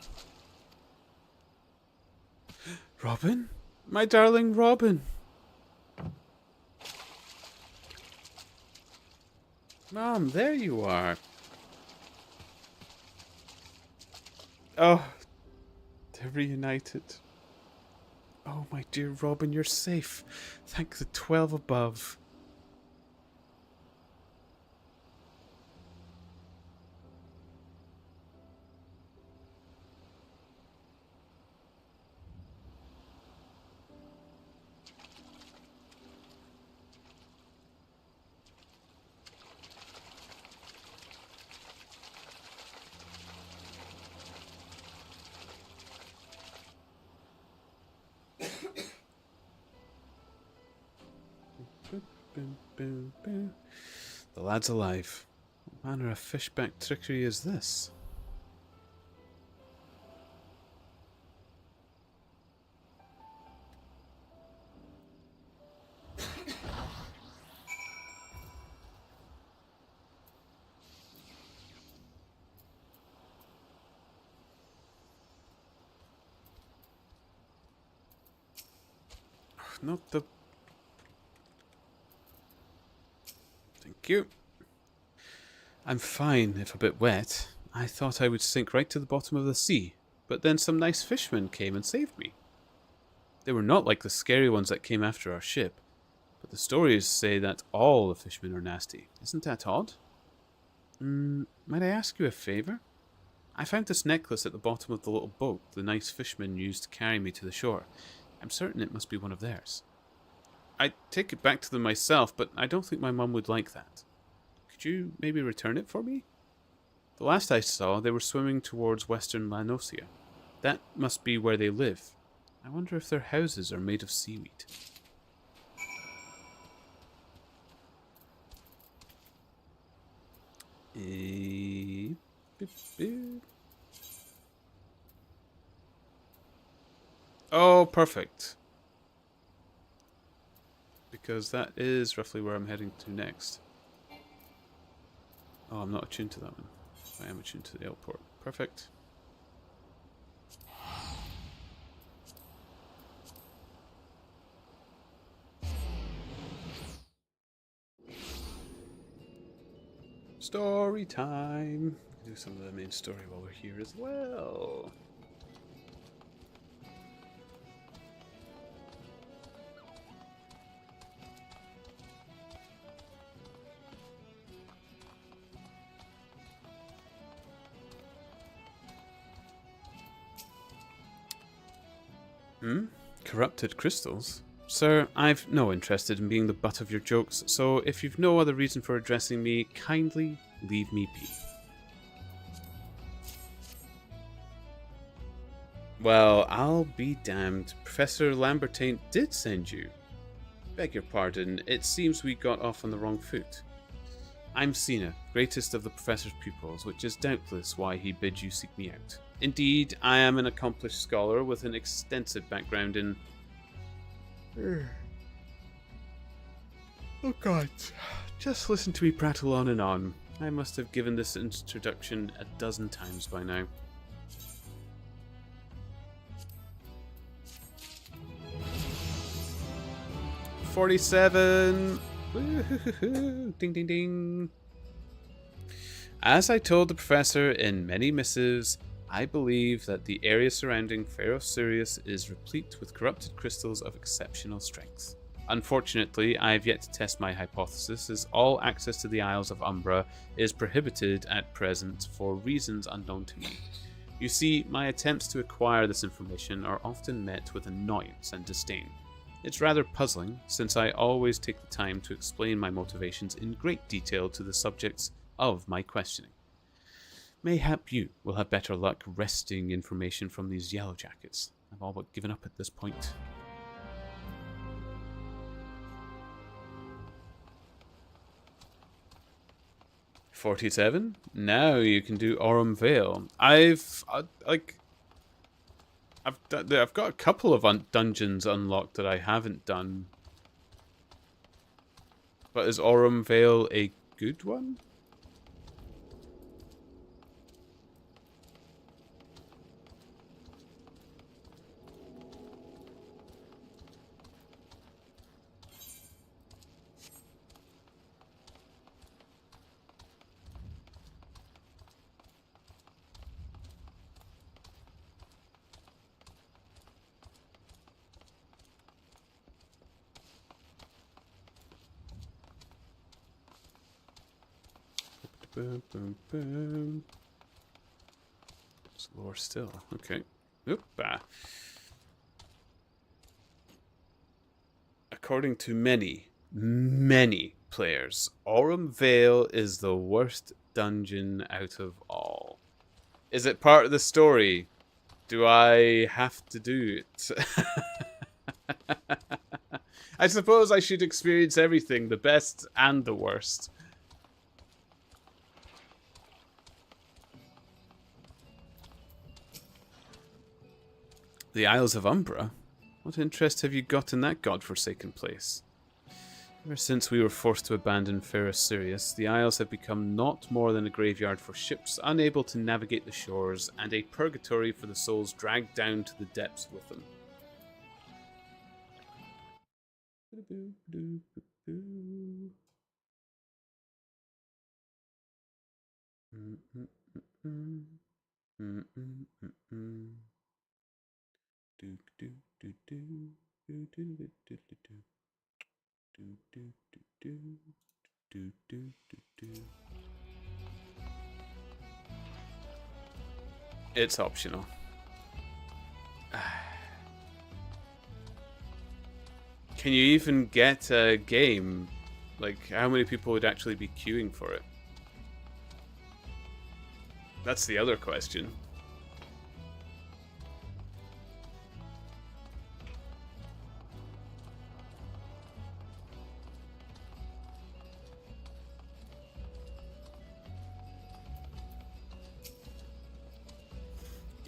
Robin? My darling Robin. Mom, there you are. Oh, they're reunited. Oh, my dear Robin, you're safe. Thank the 12 above. The lad's alive. What manner of fishback trickery is this? Not the... Thank you. I'm fine, if a bit wet. I thought I would sink right to the bottom of the sea, but then some nice fishermen came and saved me. They were not like the scary ones that came after our ship, but the stories say that all the fishermen are nasty. Isn't that odd? Might I ask you a favour? I found this necklace at the bottom of the little boat the nice fishermen used to carry me to the shore. I'm certain it must be one of theirs. I'd take it back to them myself, but I don't think my mum would like that. Could you maybe return it for me? The last I saw, they were swimming towards western Lanosia. That must be where they live. I wonder if their houses are made of seaweed. Oh, perfect. Because that is roughly where I'm heading to next. Oh, I'm not attuned to that one. I am attuned to the airport. Perfect. Story time. We can do some of the main story while we're here as well. Corrupted crystals? Sir, I've no interest in being the butt of your jokes, so if you've no other reason for addressing me, kindly leave me be. Well, I'll be damned. Professor Lambertaine did send you. Beg your pardon, it seems we got off on the wrong foot. I'm Sina, greatest of the Professor's pupils, which is doubtless why he bid you seek me out. Indeed, I am an accomplished scholar with an extensive background in... Oh god, just listen to me prattle on and on. I must have given this introduction a dozen times by now. $47! Woo-hoo-hoo-hoo. Ding ding ding. As I told the Professor in many missives, I believe that the area surrounding Pharaoh Sirius is replete with corrupted crystals of exceptional strength. Unfortunately, I have yet to test my hypothesis, as all access to the Isles of Umbra is prohibited at present for reasons unknown to me. You see, my attempts to acquire this information are often met with annoyance and disdain. It's rather puzzling, since I always take the time to explain my motivations in great detail to the subjects of my questioning. Mayhap you will have better luck wresting information from these yellow jackets. I've all but given up at this point. $47. Now you can do Aurum Vale. I've got a couple of dungeons unlocked that I haven't done. But is Aurum Vale a good one? Boom, boom, boom. It's lower still. Okay. Oop. According to many players, Aurum Vale is the worst dungeon out of all. Is it part of the story? Do I have to do it? I suppose I should experience everything, the best and the worst. The Isles of Umbra? What interest have you got in that godforsaken place? Ever since we were forced to abandon Pharaoh Sirius, the Isles have become not more than a graveyard for ships unable to navigate the shores, and a purgatory for the souls dragged down to the depths with them. It's optional. Can you even get a game? Like, how many people would actually be queuing for it? That's the other question.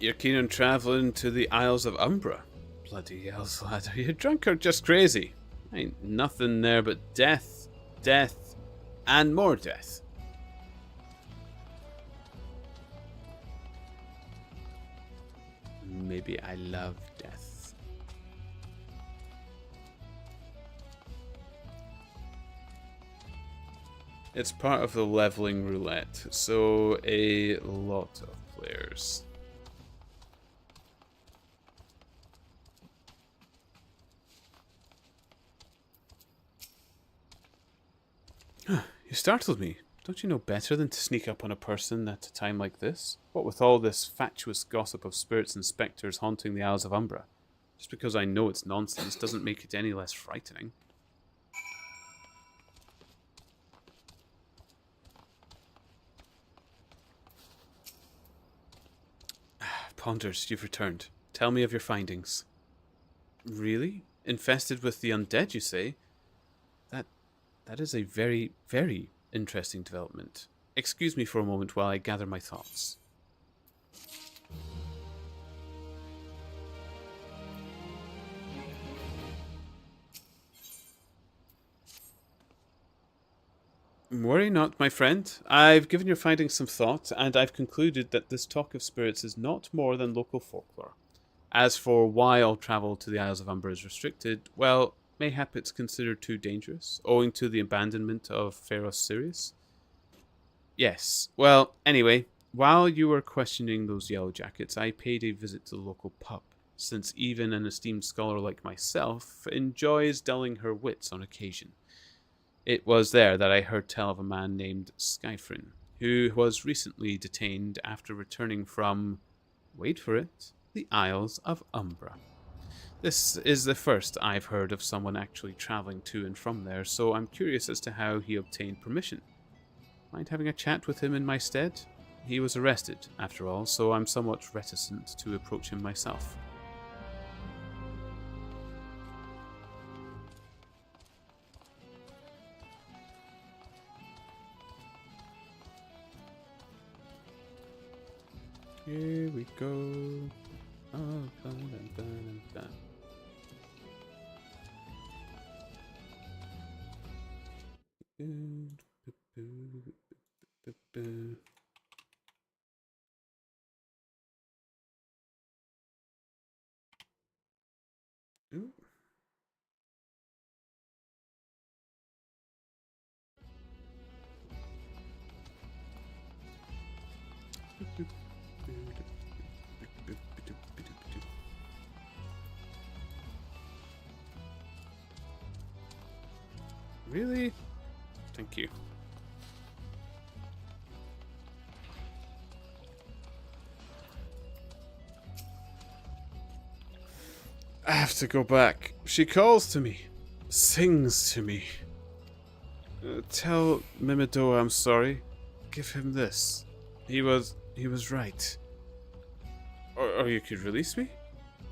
You're keen on traveling to the Isles of Umbra? Bloody hell, lad. Are you drunk or just crazy? Ain't nothing there but death, death, and more death. Maybe I love death. It's part of the leveling roulette, so a lot of players. You startled me. Don't you know better than to sneak up on a person at a time like this? What with all this fatuous gossip of spirits and spectres haunting the Isles of Umbra? Just because I know it's nonsense doesn't make it any less frightening. Ponders, you've returned. Tell me of your findings. Really? Infested with the undead, you say? That is a very, very interesting development. Excuse me for a moment while I gather my thoughts. Worry not, my friend. I've given your findings some thought, and I've concluded that this talk of spirits is not more than local folklore. As for why all travel to the Isles of Umber is restricted, well, mayhap it's considered too dangerous, owing to the abandonment of Pharos Sirius. Yes, well, anyway, while you were questioning those yellow jackets, I paid a visit to the local pub, since even an esteemed scholar like myself enjoys dulling her wits on occasion. It was there that I heard tell of a man named Skyfrin, who was recently detained after returning from, wait for it, the Isles of Umbra. This is the first I've heard of someone actually traveling to and from there, so I'm curious as to how he obtained permission. Mind having a chat with him in my stead? He was arrested, after all, so I'm somewhat reticent to approach him myself. Here we go. Oh, Ooh. Really? Thank you. I have to go back. She calls to me. Sings to me. Tell Mimido I'm sorry. Give him this. He was right. Or you could release me?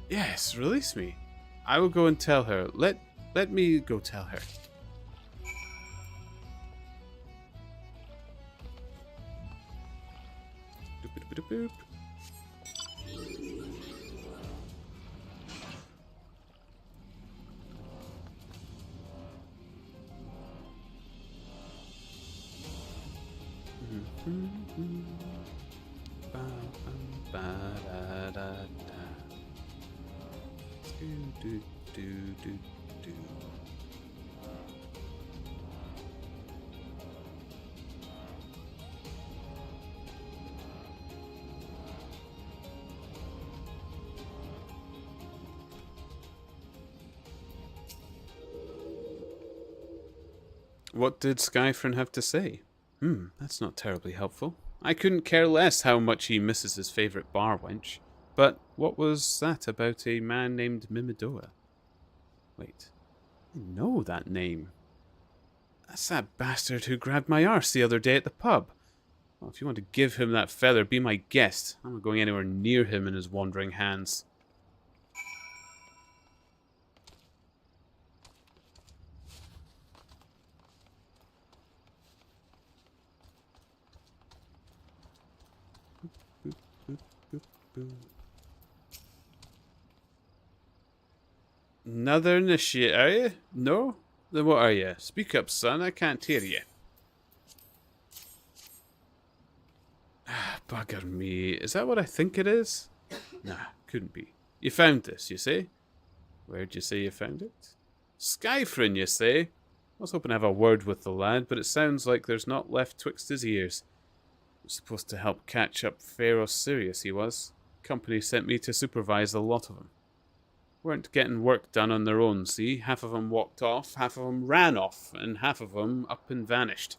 Yes, release me. I will go and tell her. Let me go tell her. Boop. What did Skyfrin have to say? That's not terribly helpful. I couldn't care less how much he misses his favourite bar wench. But what was that about a man named Mimidoa? Wait, I know that name. That's that bastard who grabbed my arse the other day at the pub. Well, if you want to give him that feather, be my guest. I'm not going anywhere near him and his wandering hands. Another initiate, are you? No? Then what are you? Speak up, son. I can't hear you. Bugger me. Is that what I think it is? Nah, couldn't be. You found this, you say? Where'd you say you found it? Skyfrin, you say? I was hoping to have a word with the lad, but it sounds like there's not left twixt his ears. I was supposed to help catch up Pharos Sirius, he was. Company sent me to supervise a lot of them. Weren't getting work done on their own, see? Half of them walked off, half of them ran off, and half of them up and vanished.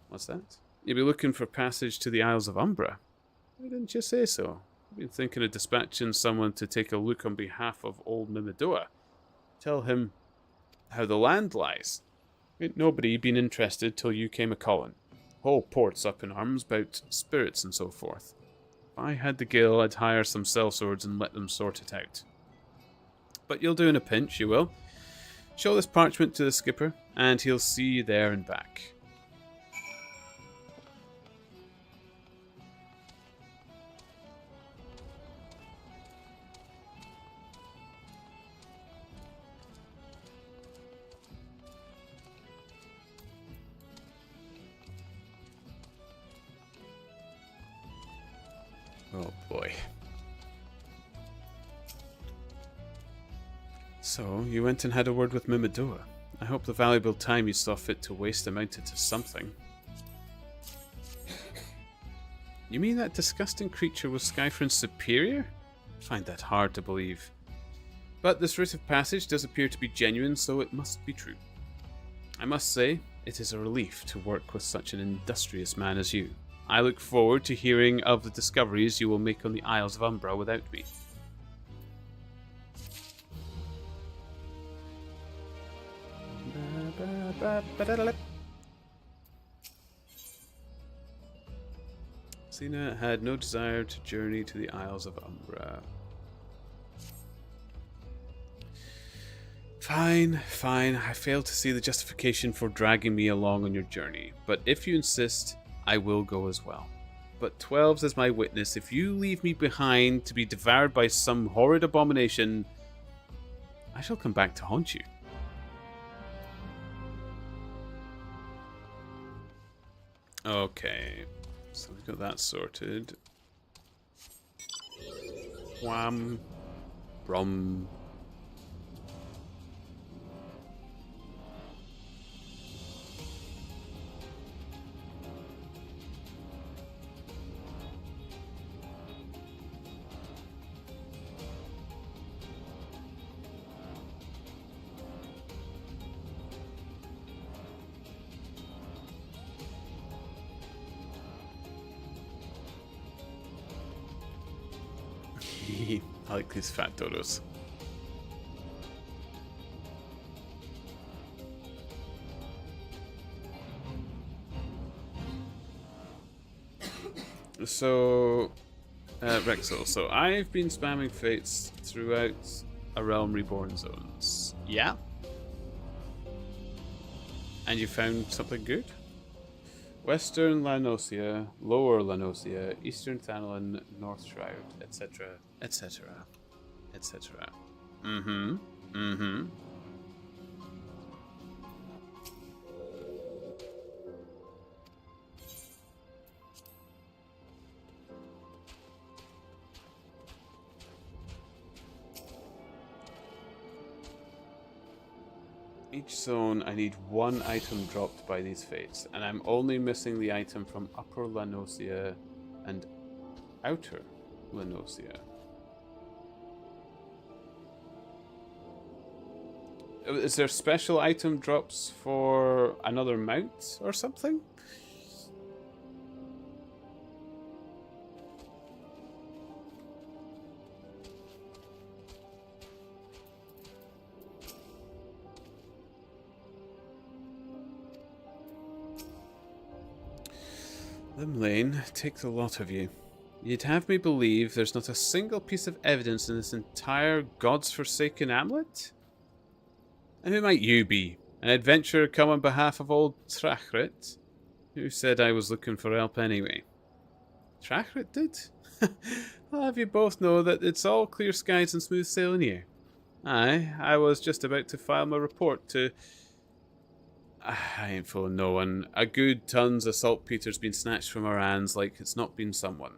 What's that? You'll be looking for passage to the Isles of Umbra. Why didn't you say so? I've been thinking of dispatching someone to take a look on behalf of old Mimidoa. Tell him how the land lies. Ain't nobody been interested till you came a-calling. Whole port's up in arms about spirits and so forth. If I had the gill, I'd hire some sellswords and let them sort it out. But you'll do in a pinch, you will. Show this parchment to the skipper, and he'll see you there and back. Oh boy. So, you went and had a word with Mimidoa. I hope the valuable time you saw fit to waste amounted to something. You mean that disgusting creature was Skyfriend's superior? I find that hard to believe. But this rite of passage does appear to be genuine, so it must be true. I must say, it is a relief to work with such an industrious man as you. I look forward to hearing of the discoveries you will make on the Isles of Umbra without me. Sina had no desire to journey to the Isles of Umbra. Fine, fine. I fail to see the justification for dragging me along on your journey, but if you insist, I will go as well. But 12's as my witness. If you leave me behind to be devoured by some horrid abomination, I shall come back to haunt you. Okay, so we got that sorted. Wham. Brum. I like these fat dodos. So, Rexel, so I've been spamming fates throughout a Realm Reborn zones. Yeah? And you found something good? Western Lanosia, Lower Lanosia, Eastern Thanalan, North Shroud, etc., etc., etc. Mm-hmm. Mm-hmm. Each zone, I need one item dropped by these fates, and I'm only missing the item from Upper Lanosia and Outer Lanosia. Is there special item drops for another mount or something? Limlane, take the lot of you. You'd have me believe there's not a single piece of evidence in this entire God's forsaken hamlet? And who might you be? An adventurer come on behalf of old Trachrit? Who said I was looking for help anyway? Trachrit did? I'll have you both know that it's all clear skies and smooth sailing here. Aye, I was just about to file my report to... I ain't fooling no one. A good tons of saltpeter's been snatched from our hands like it's not been someone.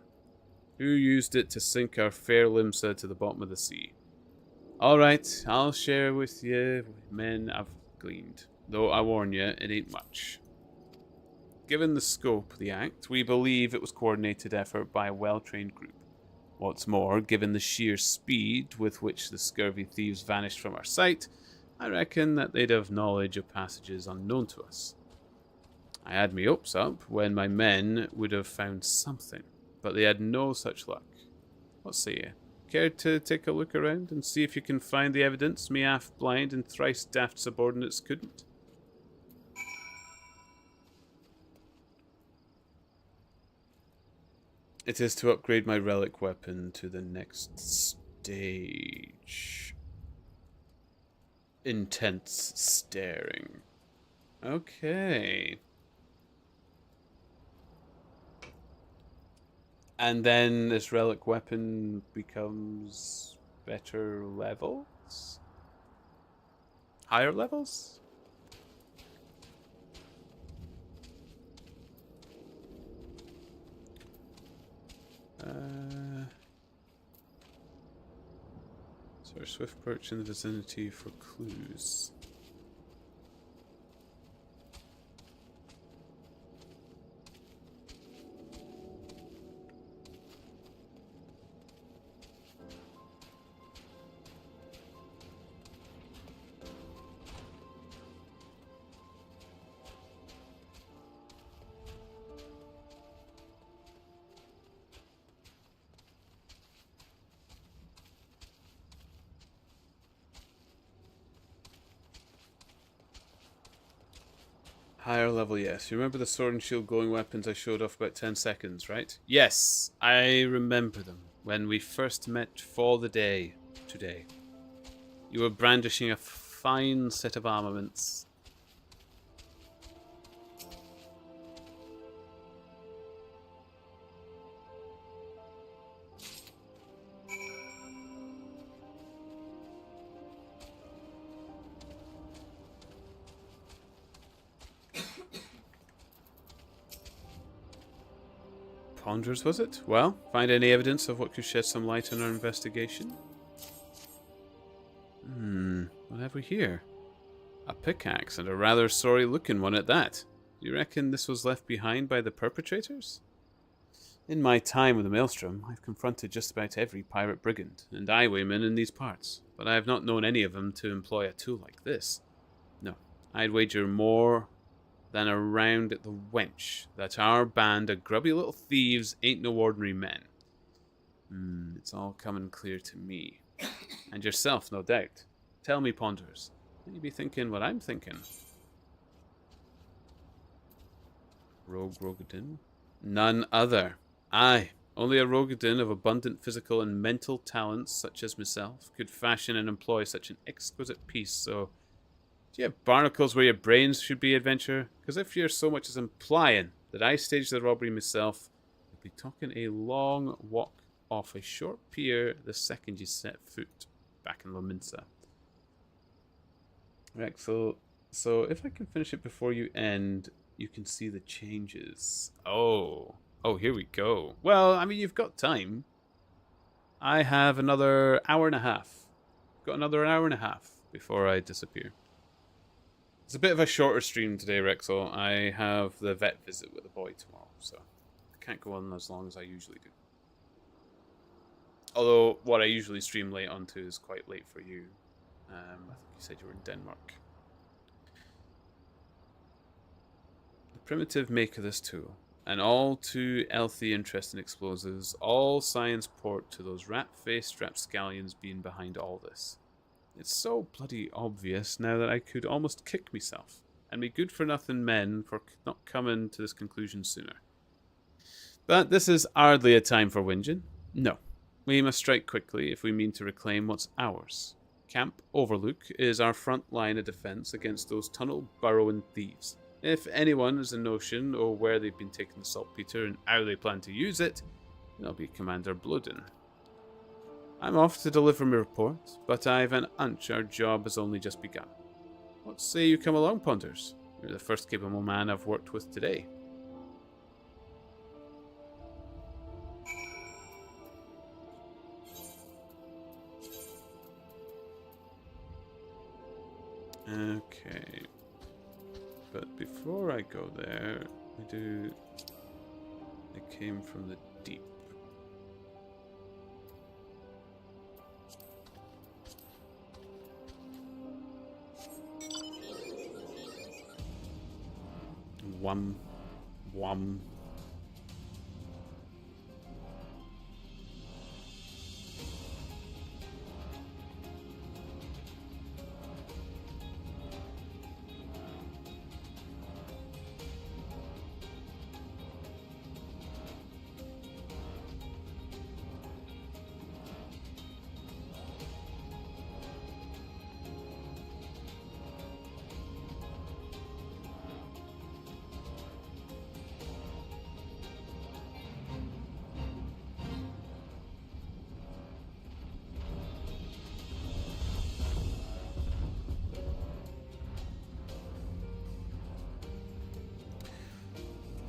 Who used it to sink our fair Limsa to the bottom of the sea? Alright, I'll share with you men I've gleaned. Though I warn you, it ain't much. Given the scope of the act, we believe it was coordinated effort by a well-trained group. What's more, given the sheer speed with which the scurvy thieves vanished from our sight, I reckon that they'd have knowledge of passages unknown to us. I had me hopes up when my men would have found something, but they had no such luck. What say you? Care to take a look around and see if you can find the evidence me half-blind and thrice daft subordinates couldn't? It is to upgrade my relic weapon to the next stage. Intense staring. Okay. And then this relic weapon becomes better levels? Higher levels? So swift perch in the vicinity for clues. Higher level, yes. You remember the sword and shield glowing weapons I showed off about 10 seconds, right? Yes, I remember them. When we first met for the day today. You were brandishing a fine set of armaments. Ponders, was it? Well, find any evidence of what could shed some light on our investigation? What have we here? A pickaxe, and a rather sorry looking one at that. Do you reckon this was left behind by the perpetrators? In my time with the Maelstrom, I've confronted just about every pirate brigand and highwayman in these parts, but I have not known any of them to employ a tool like this. No, I'd wager more than a round at the wench that our band of grubby little thieves ain't no ordinary men. It's all coming clear to me. And yourself, no doubt. Tell me, Ponders, will you be thinking what I'm thinking? Rogue Rogadin? None other. Aye, only a Rogadin of abundant physical and mental talents such as myself could fashion and employ such an exquisite piece, so do you have barnacles where your brains should be, adventurer? Because if you're so much as implying that I staged the robbery myself, you'll be talking a long walk off a short pier the second you set foot back in Lominsa. Right, so if I can finish it before you end, you can see the changes. Oh, here we go. Well, I mean, you've got time. I have another hour and a half. Got another hour and a half before I disappear. It's a bit of a shorter stream today, Rexel. I have the vet visit with the boy tomorrow, so I can't go on as long as I usually do. Although, what I usually stream late onto is quite late for you. I think you said you were in Denmark. The primitive make of this tool, and all too healthy interest in explosives, all signs port to those rat-faced rapscallions being behind all this. It's so bloody obvious now that I could almost kick myself, and be good-for-nothing men for not coming to this conclusion sooner. But this is hardly a time for whinging. No, we must strike quickly if we mean to reclaim what's ours. Camp Overlook is our front line of defence against those tunnel-burrowing thieves. If anyone has a notion of where they've been taking the saltpeter and how they plan to use it, it'll be Commander Bloodin. I'm off to deliver my report, but I've an hunch our job has only just begun. What say you come along, Ponders? You're the first capable man I've worked with today. Okay. But before I go there, I came from the deep. Wham. Wham.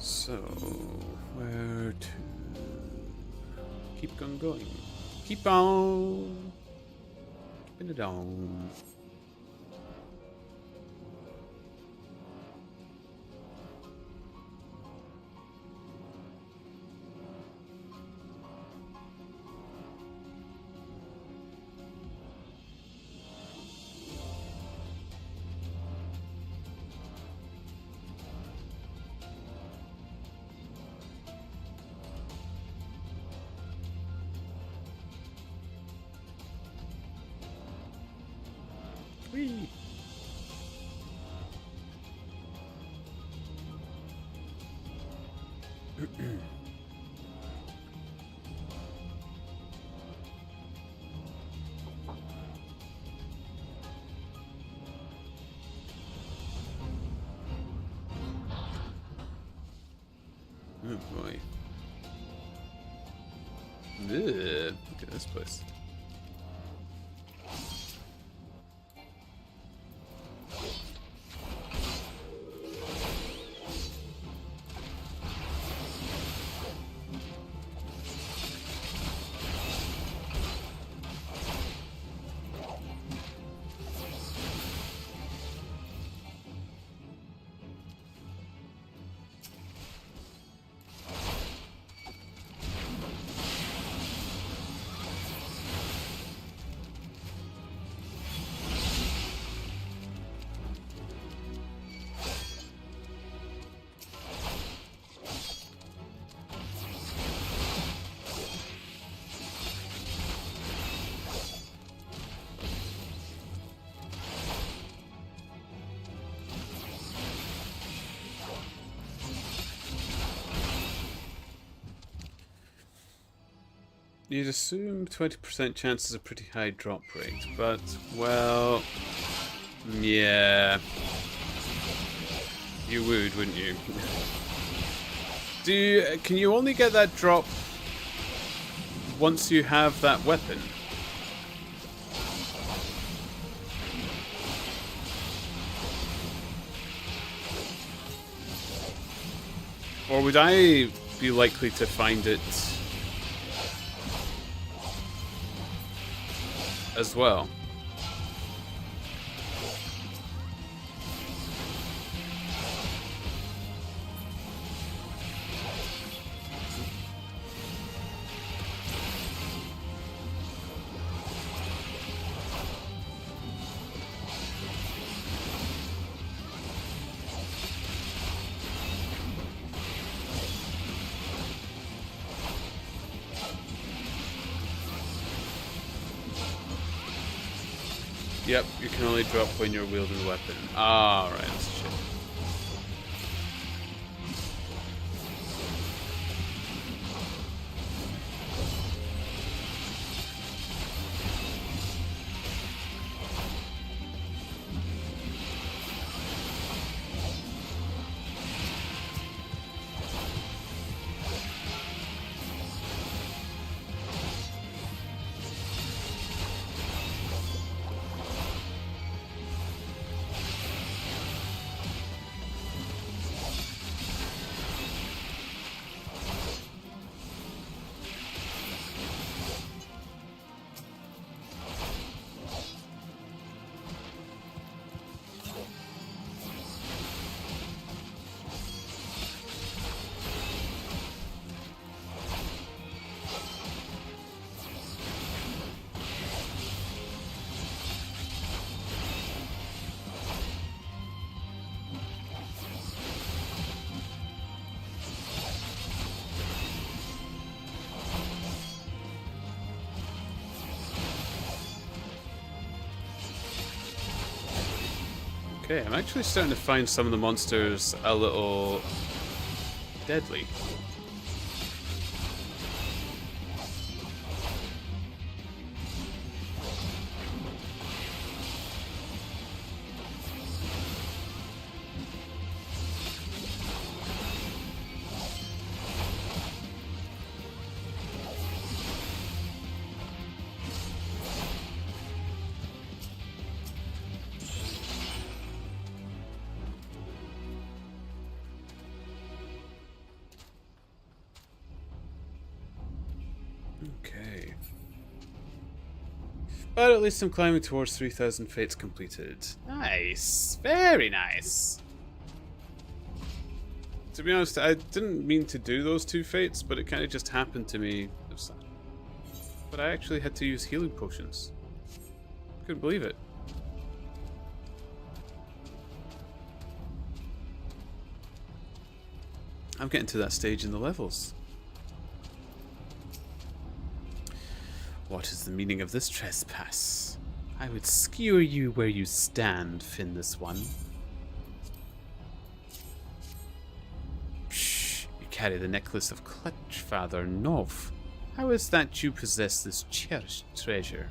So, where to? keep on going. Keep on. Keeping it on. Whee! Oh boy. Ugh, look at this place. You'd assume 20% chance is a pretty high drop rate, but, well, yeah. You would, wouldn't you? Can you only get that drop once you have that weapon? Or would I be likely to find it as well? Yep, you can only drop when you're wielding a weapon. Ah, right, that's shit. Okay, I'm actually starting to find some of the monsters a little deadly. But at least I'm climbing towards 3,000 fates completed. Nice. Very nice. To be honest, I didn't mean to do those 2 fates, but it kind of just happened to me. But I actually had to use healing potions. Couldn't believe it. I'm getting to that stage in the levels. What is the meaning of this trespass? I would skewer you where you stand, Fin one. Psh, you carry the necklace of Clutch Father Nov. How is that you possess this cherished treasure?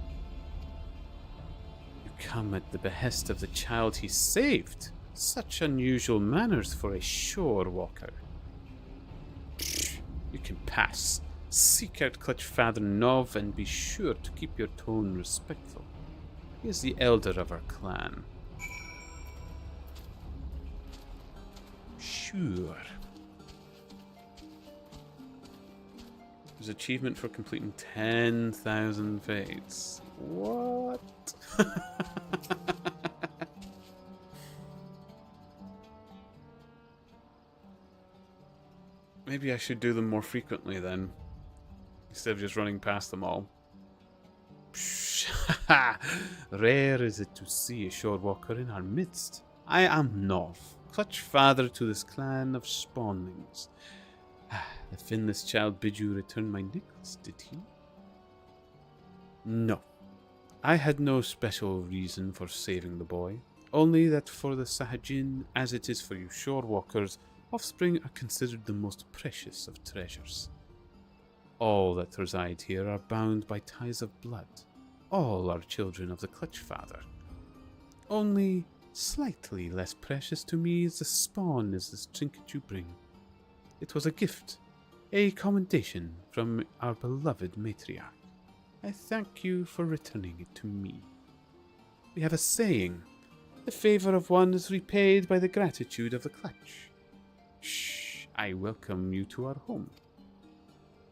You come at the behest of the child he saved. Such unusual manners for a shore walker. You can pass. Seek out Clutch Father Nov and be sure to keep your tone respectful. He is the elder of our clan. Sure. There's achievement for completing 10,000 fates. What? Maybe I should do them more frequently then, instead of just running past them all. Rare is it to see a shore walker in our midst. I am Nov, Clutch Father to this clan of spawnlings. The finless child bid you return my necklace, did he? No. I had no special reason for saving the boy, only that for the Sahajin, as it is for you shore walkers, offspring are considered the most precious of treasures. All that reside here are bound by ties of blood. All are children of the Clutch Father. Only slightly less precious to me is the spawn as this trinket you bring. It was a gift, a commendation from our beloved matriarch. I thank you for returning it to me. We have a saying, the favour of one is repaid by the gratitude of the Clutch. Shh, I welcome you to our home.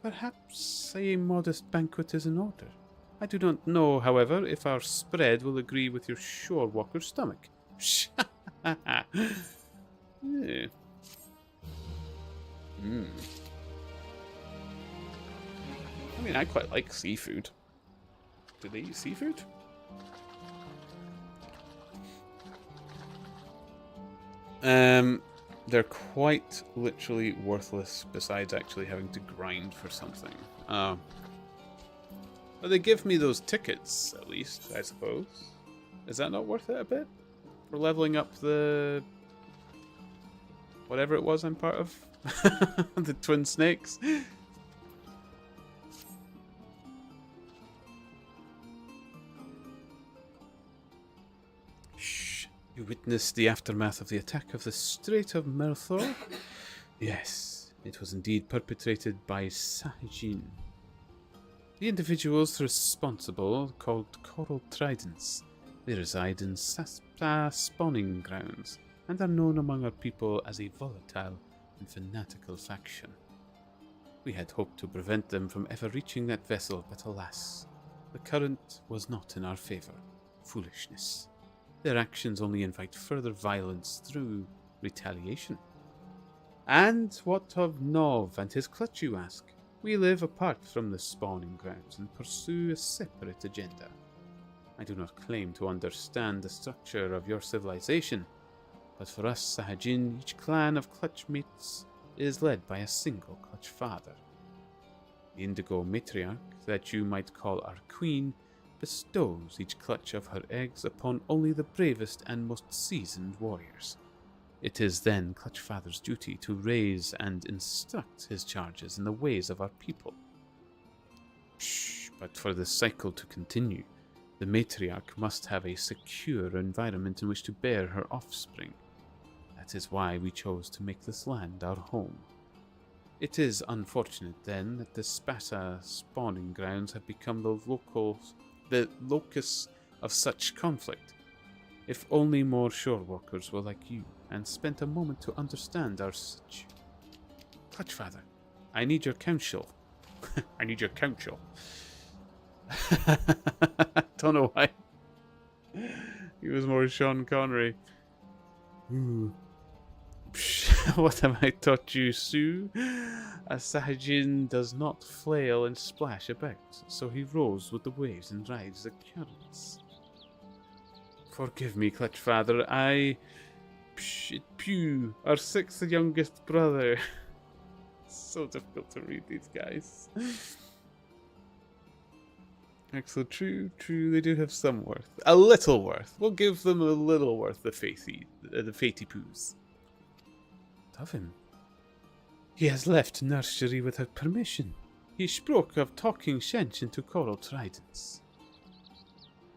Perhaps a modest banquet is in order. I do not know, however, if our spread will agree with your shore walker's stomach. Yeah. I mean, I quite like seafood. Do they eat seafood? They're quite literally worthless besides actually having to grind for something. But they give me those tickets, at least, I suppose. Is that not worth it a bit? For leveling up the... whatever it was I'm part of? The twin snakes? Shh. You witnessed the aftermath of the attack of the Strait of Merthor? Yes, it was indeed perpetrated by Sahajin. The individuals responsible, called Coral Tridents, they reside in Saspa spawning grounds and are known among our people as a volatile and fanatical faction. We had hoped to prevent them from ever reaching that vessel, but alas, the current was not in our favour. Foolishness. Their actions only invite further violence through retaliation. And what of Nov and his clutch, you ask? We live apart from the spawning grounds and pursue a separate agenda. I do not claim to understand the structure of your civilization, but for us Sahajin, each clan of clutch mates is led by a single clutch father. The indigo matriarch, that you might call our queen, bestows each clutch of her eggs upon only the bravest and most seasoned warriors. It is then Clutch Father's duty to raise and instruct his charges in the ways of our people. But for this cycle to continue, the matriarch must have a secure environment in which to bear her offspring. That is why we chose to make this land our home. It is unfortunate, then, that the Spata spawning grounds have become the locus of such conflict. If only more shore walkers were like you, and spent a moment to understand our situation. Clutch Father, I need your counsel. I need your counsel. Don't know why. He was more Sean Connery. Ooh. What have I taught you, Sue? A Sahajin does not flail and splash about, so he rolls with the waves and rides the currents. Forgive me, Clutchfather, Pew, our sixth youngest brother. So difficult to read these guys. Excellent, true, they do have some worth. A little worth. We'll give them a little worth, the Fatey Poos. Of him. He has left nursery without permission. He spoke of talking sense into coral tridents.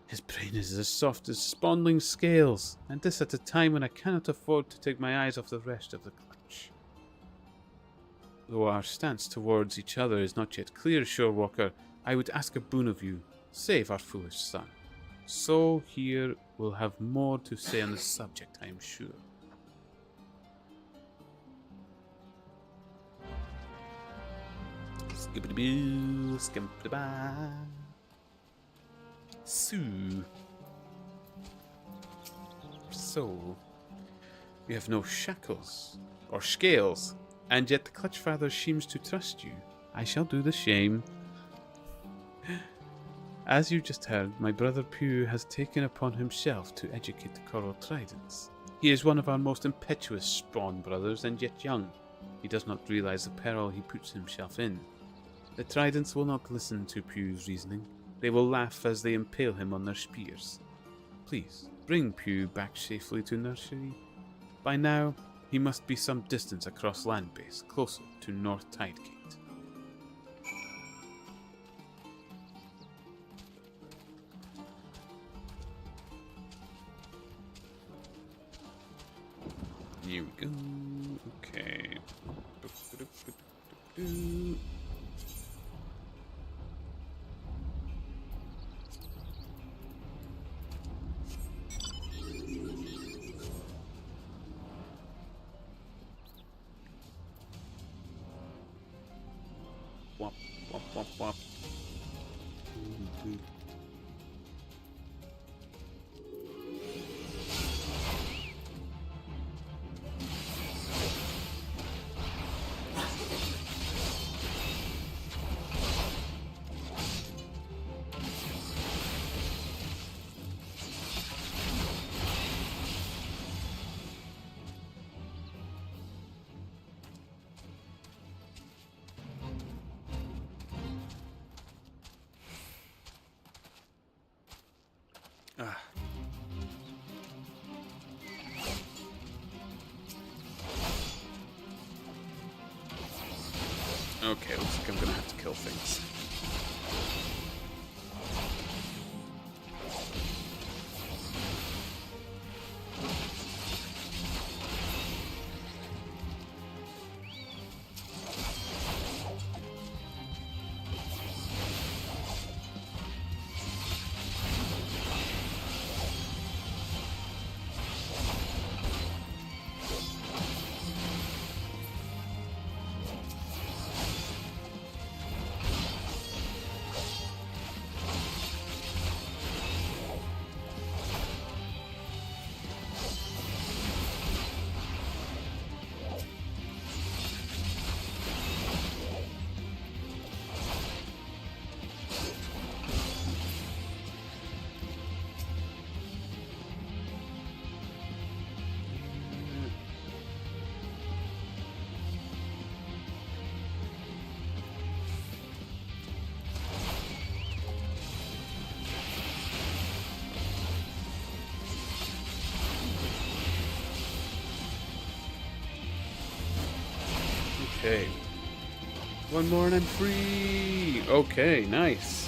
His brain is as soft as spondling scales, and this at a time when I cannot afford to take my eyes off the rest of the clutch. Though our stance towards each other is not yet clear, Shorewalker, I would ask a boon of you. Save our foolish son. So here will have more to say on the subject, I am sure. Skibbity-boo, skibbity-bye. Sue. So, we have no shackles or scales, and yet the Clutchfather seems to trust you. I shall do the same. As you just heard, my brother Pew has taken upon himself to educate the coral tridents. He is one of our most impetuous spawn brothers, and yet young. He does not realize the peril he puts himself in. The tridents will not listen to Pew's reasoning. They will laugh as they impale him on their spears. Please, bring Pew back safely to nursery. By now, he must be some distance across land base, closer to North Tidegate. Here we go. Okay. Wop, wop, wop, wop. Okay, looks like I'm gonna have to kill things. Okay. One more and I'm free! Okay, nice.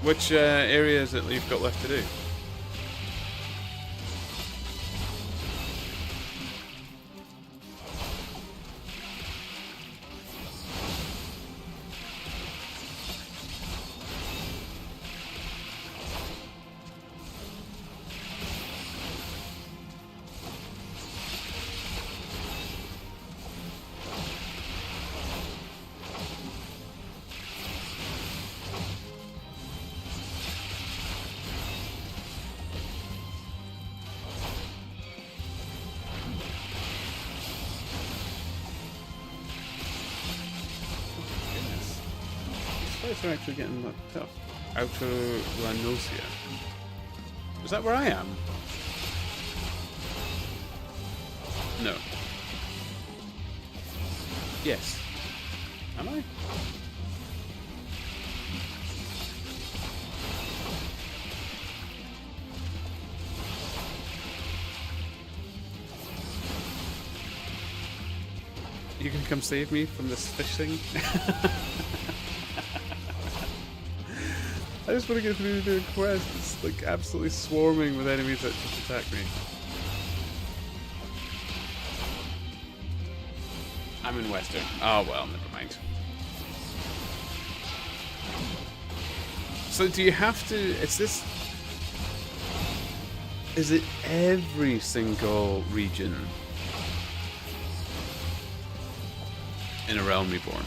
Which area is it that you've got left to do? guys are actually getting that tough. Outer Lanosia. Is that where I am? No. Yes. Am I? You can come save me from this fish thing? I just want to get through the quest. It's like absolutely swarming with enemies that just attack me. I'm in Western. Oh well, never mind. So do you have to... Is it every single region in A Realm Reborn?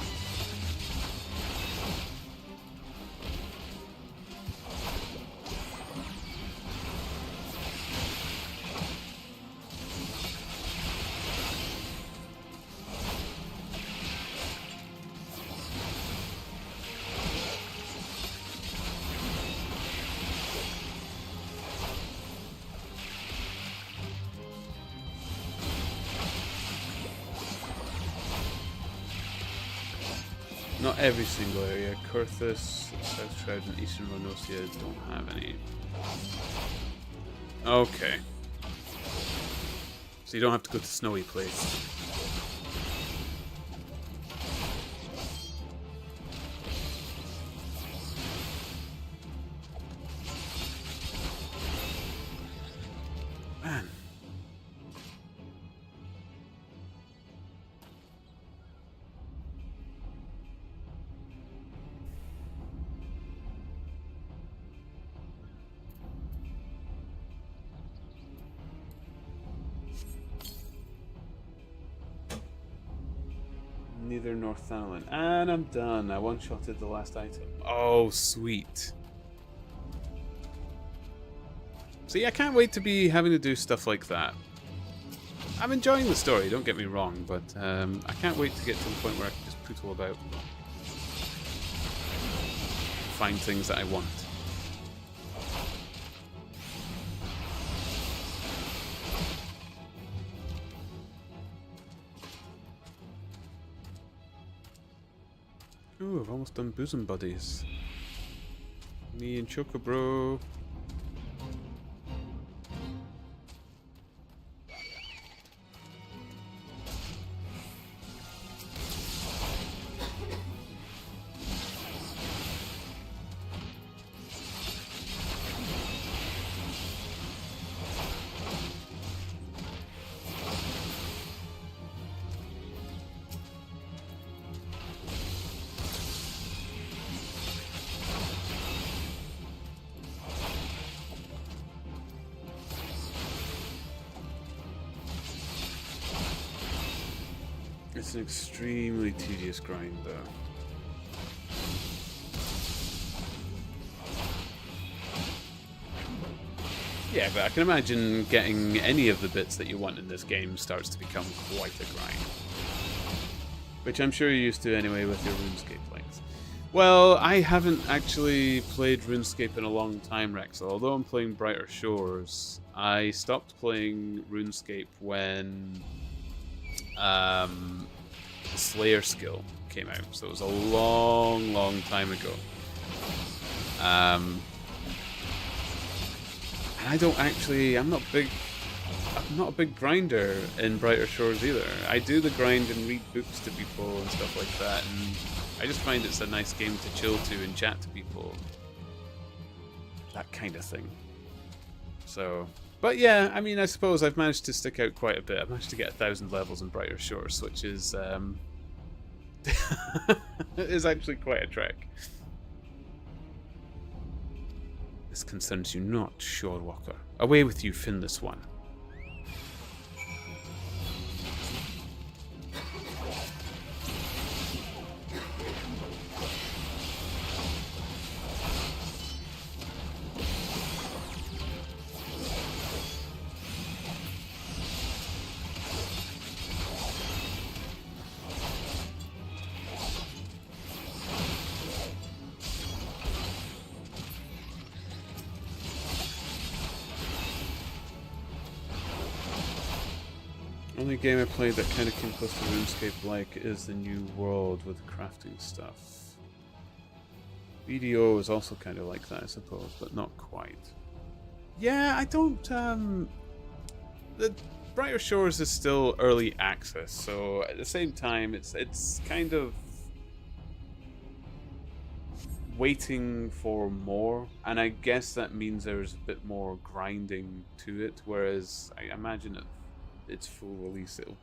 Not every single area. Kurthus, South Shroud, and Eastern Ronosia don't have any. Okay. So you don't have to go to Snowy Place. Man. Neither Northumberland. And I'm done. I one-shotted the last item. Oh, sweet. See, I can't wait to be having to do stuff like that. I'm enjoying the story, don't get me wrong, but I can't wait to get to the point where I can just poodle about. Find things that I want. Ooh, I've almost done bosom buddies. Me and Chocobro. It's an extremely tedious grind, though. Yeah, but I can imagine getting any of the bits that you want in this game starts to become quite a grind. Which I'm sure you're used to anyway with your RuneScape links. Well, I haven't actually played RuneScape in a long time, Rex. Although I'm playing Brighter Shores, I stopped playing RuneScape when the Slayer skill came out, so it was a long, long time ago. And I don't actually, I'm not a big grinder in Brighter Shores either. I do the grind and read books to people and stuff like that, and I just find it's a nice game to chill to and chat to people. That kind of thing. So, but yeah, I mean, I suppose I've managed to stick out quite a bit. I've managed to get 1,000 levels in Brighter Shores, which is is actually quite a trek. This concerns you not, Shorewalker. Away with you, finless one. Only game I played that kind of came close to RuneScape-like is the New World with crafting stuff. BDO is also kind of like that, I suppose, but not quite. Yeah, I don't. The Brighter Shores is still early access, so at the same time, it's kind of waiting for more, and I guess that means there's a bit more grinding to it. Whereas I imagine if it's full release, it'll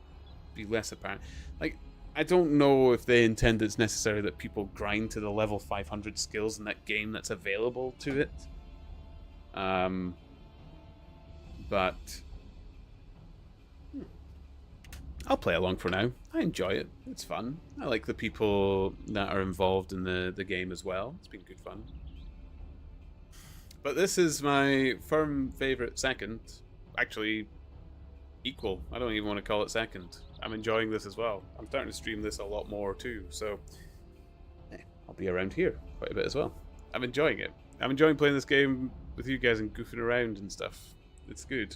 be less apparent. Like, I don't know if they intend it's necessary that people grind to the level 500 skills in that game that's available to it. But I'll play along for now. I enjoy it. It's fun. I like the people that are involved in the game as well. It's been good fun. But this is my firm favorite second. Actually, equal. I don't even want to call it second. I'm enjoying this as well. I'm starting to stream this a lot more too, so I'll be around here quite a bit as well. I'm enjoying it. I'm enjoying playing this game with you guys and goofing around and stuff. It's good.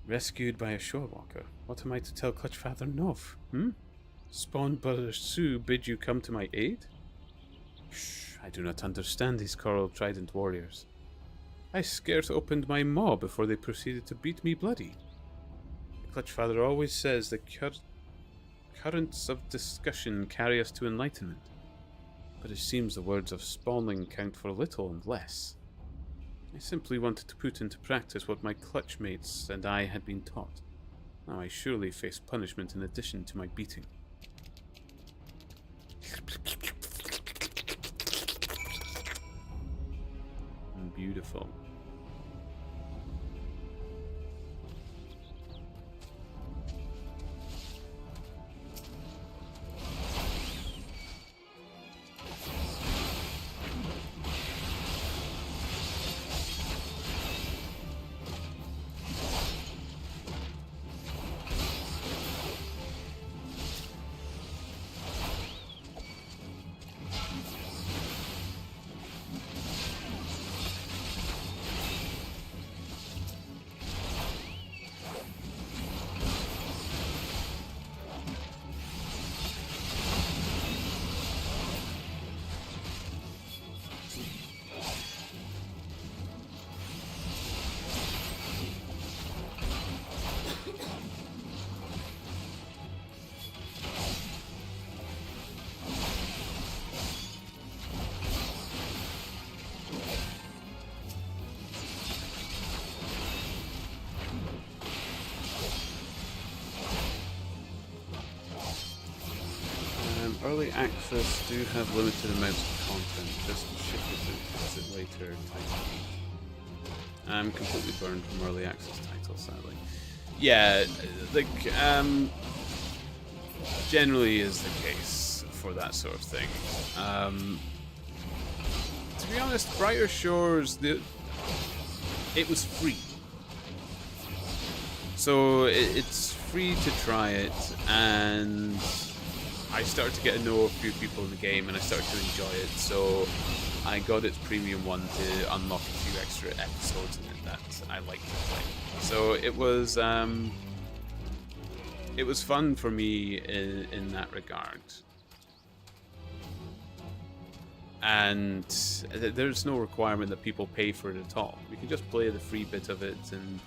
Rescued by a shorewalker. What am I to tell Clutchfather Nov? Spawn Brother Sue bid you come to my aid? Shh, I do not understand these Coral Trident warriors. I scarce opened my maw before they proceeded to beat me bloody. Clutchfather always says the currents of discussion carry us to enlightenment, but it seems the words of Spawning count for little and less. I simply wanted to put into practice what my clutchmates and I had been taught. Now I surely face punishment in addition to my beating. Beautiful. Early access do have limited amounts of content, just ship it and fix it later type. I'm completely burned from early access titles, sadly. Yeah, like, generally is the case for that sort of thing. To be honest, Brighter Shores, it was free. So it's free to try it, and I started to get to know a few people in the game, and I started to enjoy it, so I got its premium one to unlock a few extra episodes in it that I liked to play. So it was fun for me in that regard. And there's no requirement that people pay for it at all. You can just play the free bit of it and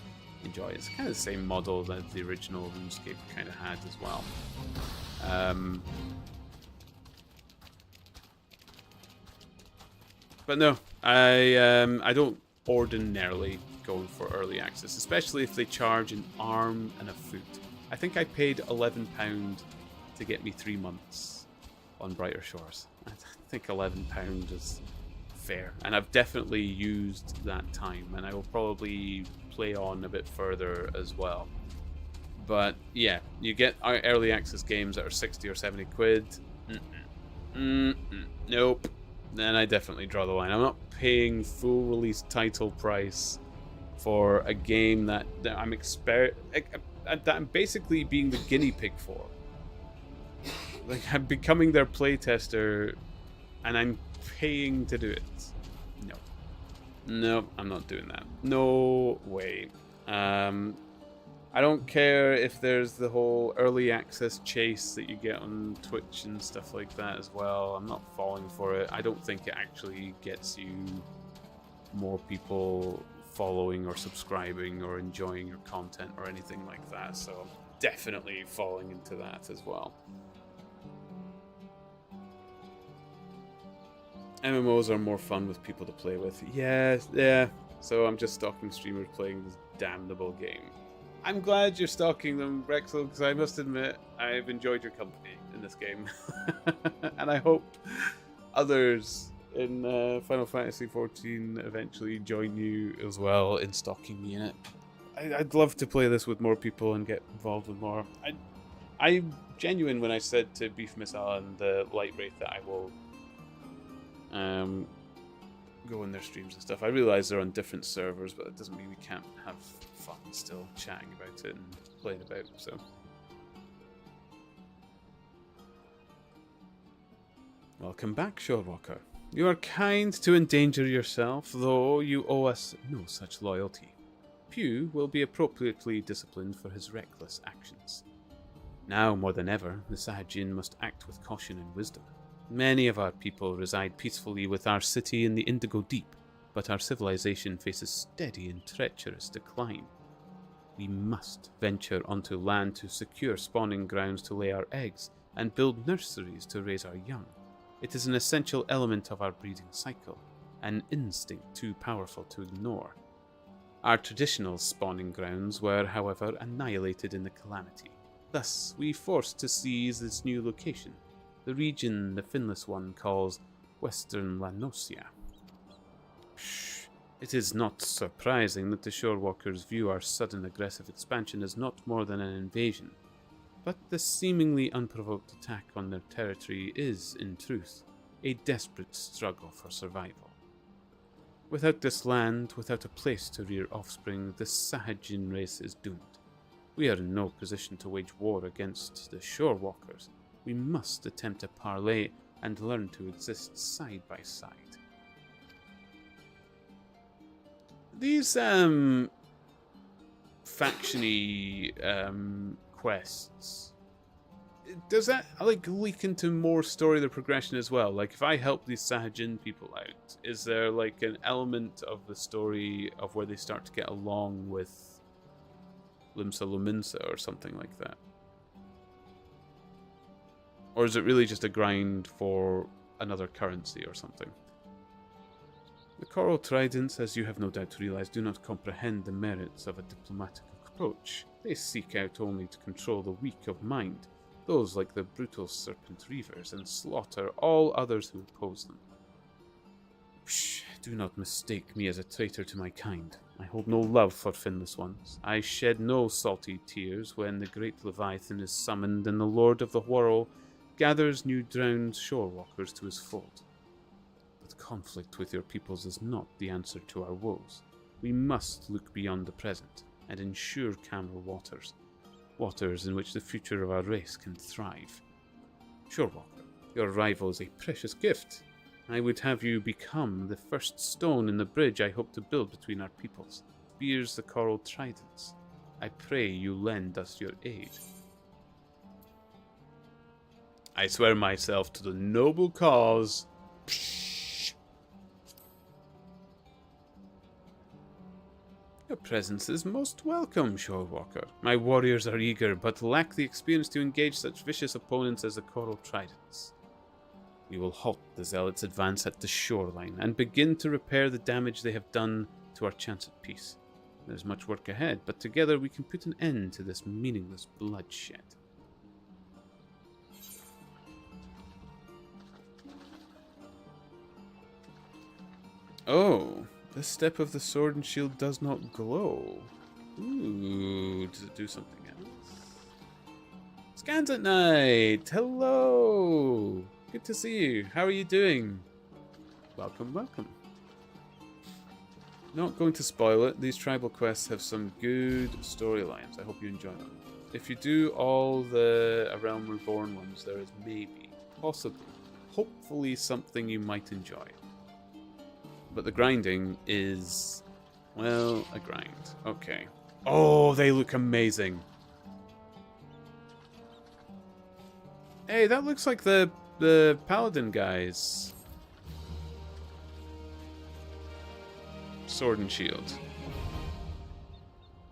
enjoy it. It's kind of the same model that the original RuneScape kind of had as well. But no, I don't ordinarily go for early access, especially if they charge an arm and a foot. I think I paid £11 to get me 3 months on Brighter Shores. I think £11 is fair, and I've definitely used that time, and I will probably play on a bit further as well. But yeah, you get early access games that are 60 or 70 quid. Nope. Then I definitely draw the line. I'm not paying full release title price for a game that I'm basically being the guinea pig for. Like, I'm becoming their playtester, and I'm paying to do it. No, I'm not doing that. No way. I don't care if there's the whole early access chase that you get on Twitch and stuff like that as well. I'm not falling for it. I don't think it actually gets you more people following or subscribing or enjoying your content or anything like that. So I'm definitely falling into that as well. MMOs are more fun with people to play with. Yeah. So I'm just stalking streamers playing this damnable game. I'm glad you're stalking them, Brexel, because I must admit, I've enjoyed your company in this game. And I hope others in Final Fantasy XIV eventually join you as well in stalking me in it. I'd love to play this with more people and get involved with more. I'm genuine when I said to Beef Missile and the Light Wraith that I will go in their streams and stuff. I realize they're on different servers, but that doesn't mean we can't have fun still chatting about it and playing about. So welcome back, Shorewalker. You are kind to endanger yourself, though you owe us no such loyalty. Pew will be appropriately disciplined for his reckless actions. Now more than ever, the Sahajin must act with caution and wisdom. Many of our people reside peacefully with our city in the Indigo Deep, but our civilization faces steady and treacherous decline. We must venture onto land to secure spawning grounds to lay our eggs and build nurseries to raise our young. It is an essential element of our breeding cycle, an instinct too powerful to ignore. Our traditional spawning grounds were, however, annihilated in the calamity. Thus, we forced to seize this new location, the region the Finless One calls Western Lanosia. It is not surprising that the Shorewalkers view our sudden aggressive expansion as not more than an invasion, but the seemingly unprovoked attack on their territory is, in truth, a desperate struggle for survival. Without this land, without a place to rear offspring, the Sahajin race is doomed. We are in no position to wage war against the Shorewalkers. We must attempt a parley and learn to exist side by side. These faction-y quests, does that like leak into more story the progression as well? Like if I help these Sahajin people out, is there like an element of the story of where they start to get along with Limsa Luminsa or something like that? Or is it really just a grind for another currency or something? The Coral Tridents, as you have no doubt realized, do not comprehend the merits of a diplomatic approach. They seek out only to control the weak of mind, those like the brutal Serpent Reavers, and slaughter all others who oppose them. Do not mistake me as a traitor to my kind. I hold no love for Finless Ones. I shed no salty tears when the great Leviathan is summoned and the Lord of the Whirl gathers new drowned Shorewalkers to his fold. But conflict with your peoples is not the answer to our woes. We must look beyond the present and ensure calmer waters, waters in which the future of our race can thrive. Shorewalker, your arrival is a precious gift. I would have you become the first stone in the bridge I hope to build between our peoples. Spears the Coral Tridents. I pray you lend us your aid. I swear myself to the noble cause. Your presence is most welcome, Shorewalker. My warriors are eager, but lack the experience to engage such vicious opponents as the Coral Tridents. We will halt the Zealots' advance at the shoreline and begin to repair the damage they have done to our chance at peace. There's much work ahead, but together we can put an end to this meaningless bloodshed. Oh, the step of the sword and shield does not glow. Ooh, does it do something else? Scans at night! Hello! Good to see you. How are you doing? Welcome, welcome. Not going to spoil it. These tribal quests have some good storylines. I hope you enjoy them. If you do all the A Realm Reborn ones, there is maybe, possibly, hopefully something you might enjoy. But the grinding is, well, a grind. Okay. Oh, they look amazing. Hey, that looks like the paladin guys. Sword and shield.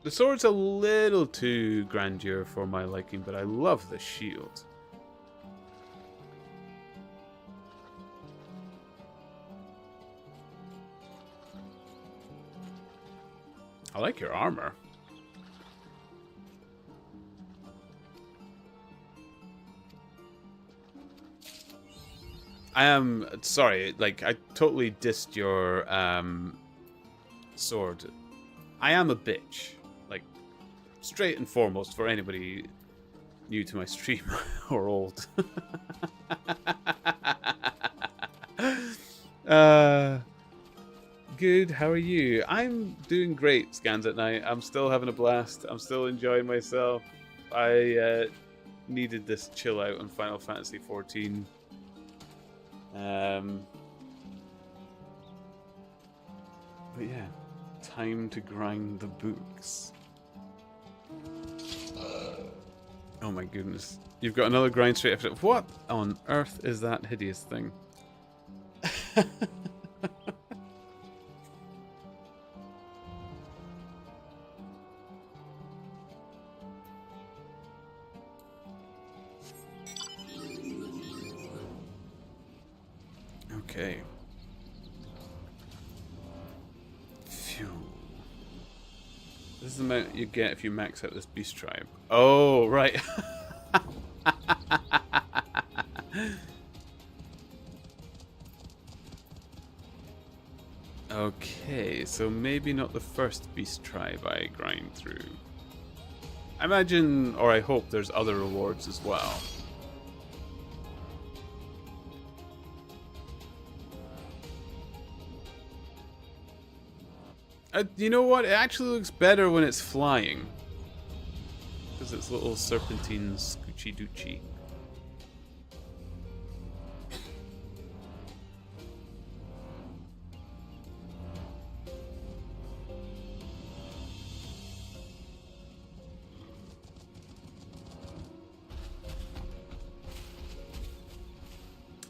The sword's a little too grandeur for my liking, but I love the shield. I like your armor. I am sorry, like I totally dissed your sword. I am a bitch. Like straight and foremost for anybody new to my stream or old. Good, how are you? I'm doing great, Scans at Night. I'm still having a blast. I'm still enjoying myself. I needed this chill out on Final Fantasy XIV. But yeah, time to grind the books. Oh my goodness. You've got another grind straight after it. What on earth is that hideous thing? Okay. Phew. This is the amount you get if you max out this beast tribe. Oh, right. Okay, so maybe not the first beast tribe I grind through. I imagine, or I hope, there's other rewards as well. You know what? It actually looks better when it's flying. Because it's little serpentine scoochy doochy.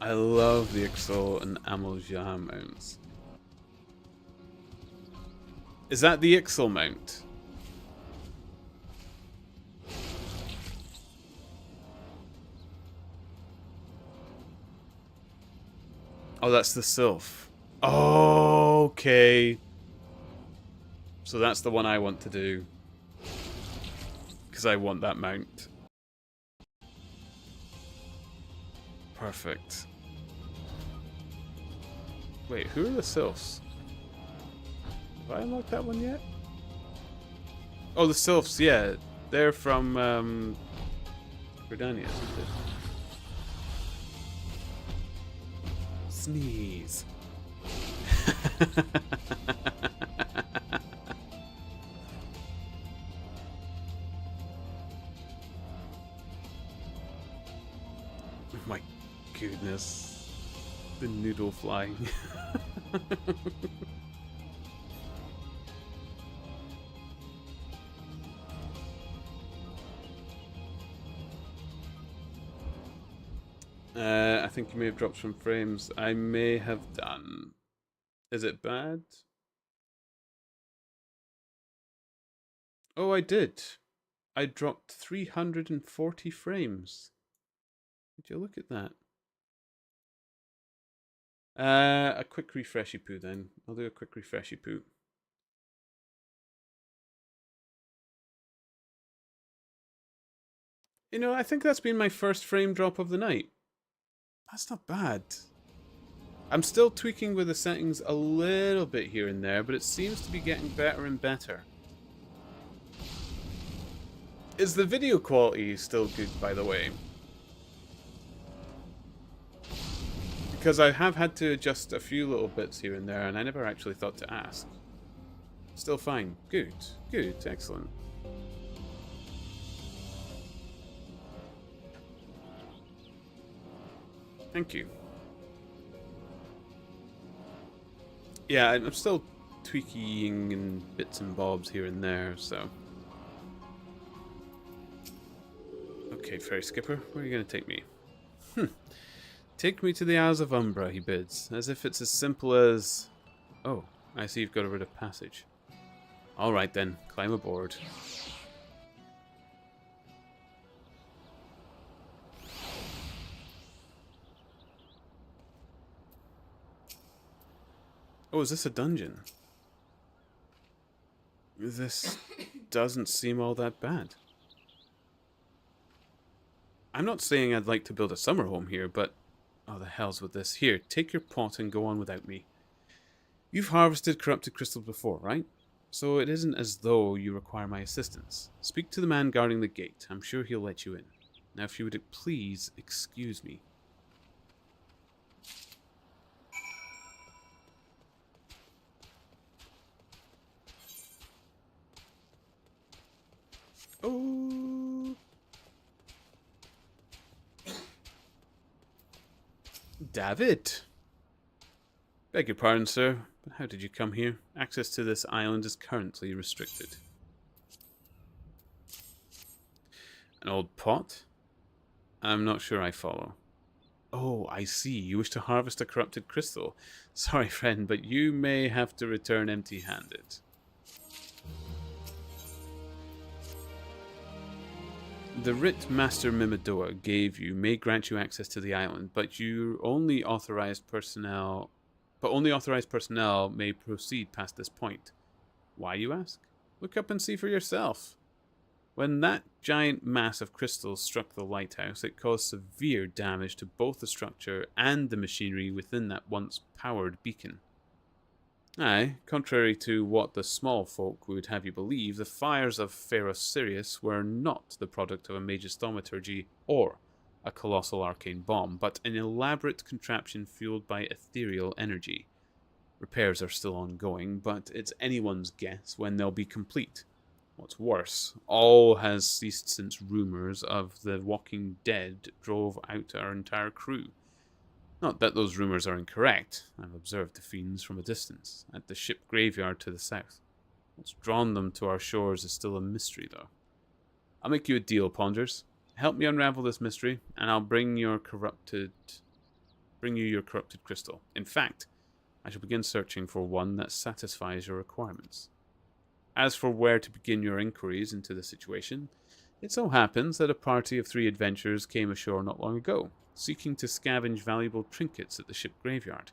I love the Ixal and Amalja mounts. Is that the Ixal mount? Oh, that's the Sylph. Oh, okay. So that's the one I want to do. Because I want that mount. Perfect. Wait, who are the Sylphs? Have I unlocked that one yet? Oh, the Sylphs, yeah. They're from Gridania, isn't it? Sneeze. Oh my goodness. The noodle flying. I think you may have dropped some frames. I may have done. Is it bad? Oh, I did. I dropped 340 frames. Did you look at that? A quick refreshy poo then. I'll do a quick refreshy poo. You know, I think that's been my first frame drop of the night. That's not bad. I'm still tweaking with the settings a little bit here and there, but it seems to be getting better and better. Is the video quality still good, by the way? Because I have had to adjust a few little bits here and there, and I never actually thought to ask. Still fine. Good. Good. Excellent. Thank you. Yeah, I'm still tweaking and bits and bobs here and there, so Okay, ferry skipper, where are you going to take me? Take me to the Isles of Umbra, he bids, as if it's as simple as... Oh, I see you've got a rid of passage. Alright then, climb aboard. Oh, is this a dungeon? This doesn't seem all that bad. I'm not saying I'd like to build a summer home here, but... Oh, the hell's with this. Here, take your pot and go on without me. You've harvested corrupted crystals before, right? So it isn't as though you require my assistance. Speak to the man guarding the gate. I'm sure he'll let you in. Now, if you would please excuse me. Oh. David. Beg your pardon, sir, but how did you come here? Access to this island is currently restricted. An old pot? I'm not sure I follow. Oh, I see. You wish to harvest a corrupted crystal. Sorry, friend, but you may have to return empty-handed. The writ Master Mimidoa gave you may grant you access to the island, but only authorized personnel may proceed past this point. Why, you ask? Look up and see for yourself. When that giant mass of crystals struck the lighthouse, it caused severe damage to both the structure and the machinery within that once powered beacon. Aye, contrary to what the small folk would have you believe, the fires of Pharos Sirius were not the product of a mage's thaumaturgy or a colossal arcane bomb, but an elaborate contraption fueled by ethereal energy. Repairs are still ongoing, but it's anyone's guess when they'll be complete. What's worse, all has ceased since rumours of the Walking Dead drove out our entire crew. Not that those rumours are incorrect. I've observed the fiends from a distance, at the ship graveyard to the south. What's drawn them to our shores is still a mystery, though. I'll make you a deal, Ponders. Help me unravel this mystery, and I'll bring you your corrupted crystal. In fact, I shall begin searching for one that satisfies your requirements. As for where to begin your inquiries into the situation, it so happens that a party of 3 adventurers came ashore not long ago, seeking to scavenge valuable trinkets at the ship graveyard.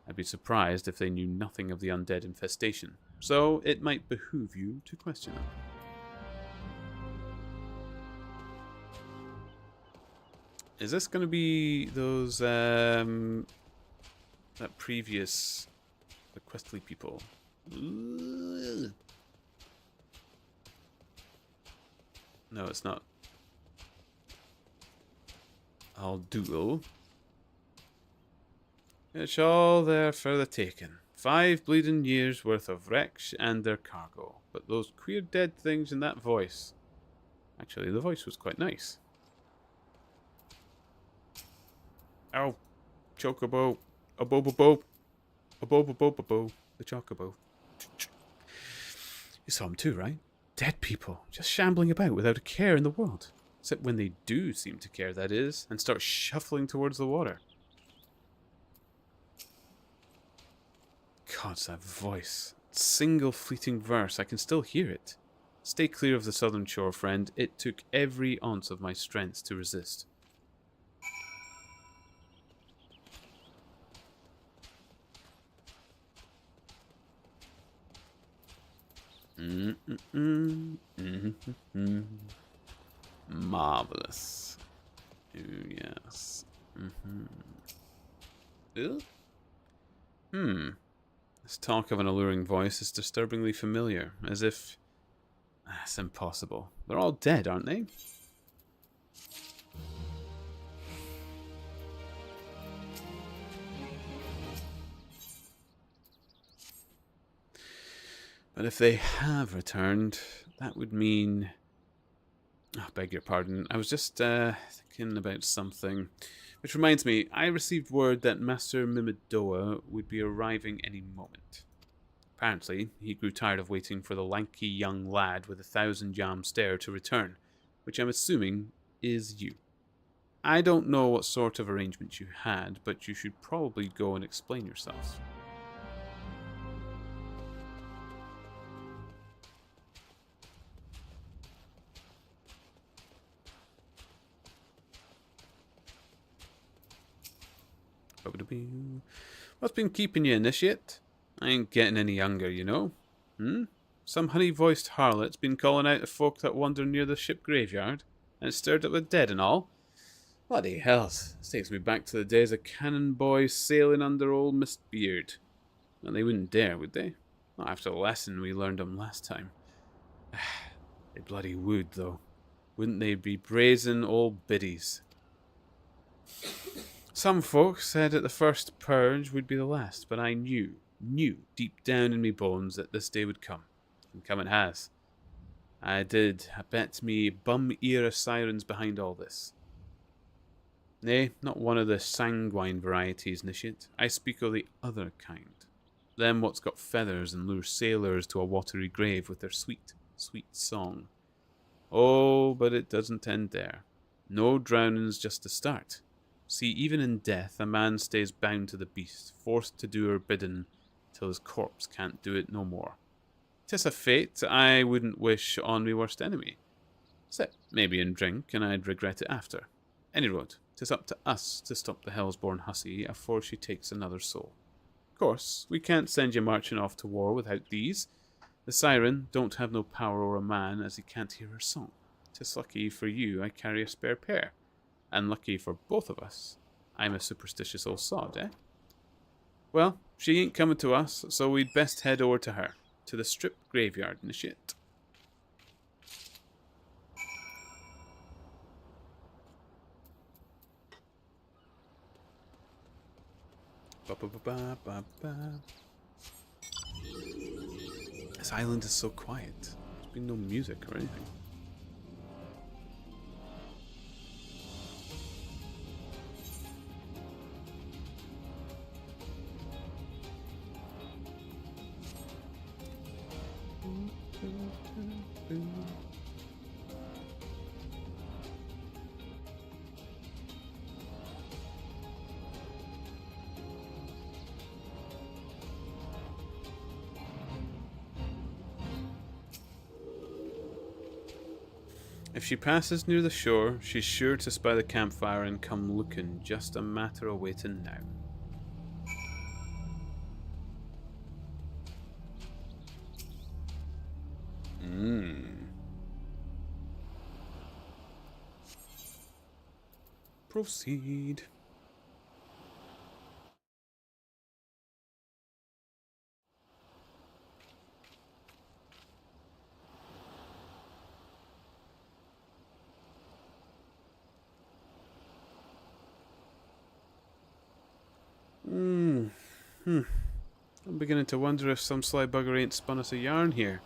I'd be surprised if they knew nothing of the undead infestation, so it might behoove you to question them. Is this going to be those, that previous, the Questly people? Ugh. No, it's not. I'll doodle. It's all there for the taking. 5 bleeding years worth of wrecks and their cargo. But those queer dead things in that voice. Actually, the voice was quite nice. Ow. Chocobo. A bobo. A bobo. The chocobo. You saw him too, right? Dead people. Just shambling about without a care in the world. Except when they do seem to care, that is, and start shuffling towards the water. God, that voice. Single fleeting verse, I can still hear it. Stay clear of the southern shore, friend. It took every ounce of my strength to resist. Marvelous. Oh, yes. This talk of an alluring voice is disturbingly familiar, as if... It's impossible. They're all dead, aren't they? But if they have returned, that would mean... Oh, beg your pardon. I was just thinking about something. Which reminds me, I received word that Master Mimidoa would be arriving any moment. Apparently, he grew tired of waiting for the lanky young lad with 1,000 yam stare to return, which I'm assuming is you. I don't know what sort of arrangements you had, but you should probably go and explain yourselves. What's been keeping you, Initiate? I ain't getting any younger, you know. Some honey-voiced harlot's been calling out the folk that wander near the ship graveyard, and stirred up the dead and all. Bloody hell, this takes me back to the days of cannon boys sailing under old Mistbeard. Well, they wouldn't dare, would they? Not after the lesson we learned them last time. They bloody would, though. Wouldn't they be brazen old biddies? Some folks said that the first purge would be the last, but I knew deep down in me bones that this day would come. And come it has. I bet me bum ear of sirens behind all this. Nay, not one of the sanguine varieties, Initiate. I speak of the other kind. Them what's got feathers and lure sailors to a watery grave with their sweet, sweet song. Oh, but it doesn't end there. No drowning's just the start. See, even in death, a man stays bound to the beast, forced to do her bidding, till his corpse can't do it no more. 'Tis a fate I wouldn't wish on me worst enemy. Except maybe in drink, and I'd regret it after. Any road, 'tis up to us to stop the hell's-born hussy afore she takes another soul. Of course, we can't send you marching off to war without these. The siren don't have no power o'er a man as he can't hear her song. 'Tis lucky for you I carry a spare pair. And lucky for both of us, I'm a superstitious old sod, eh? Well, she ain't coming to us, so we'd best head over to her, to the strip graveyard and shit. This island is so quiet. There's been no music or anything. If she passes near the shore, she's sure to spy the campfire and come looking, just a matter of waiting now. Proceed. I'm beginning to wonder if some sly bugger ain't spun us a yarn here.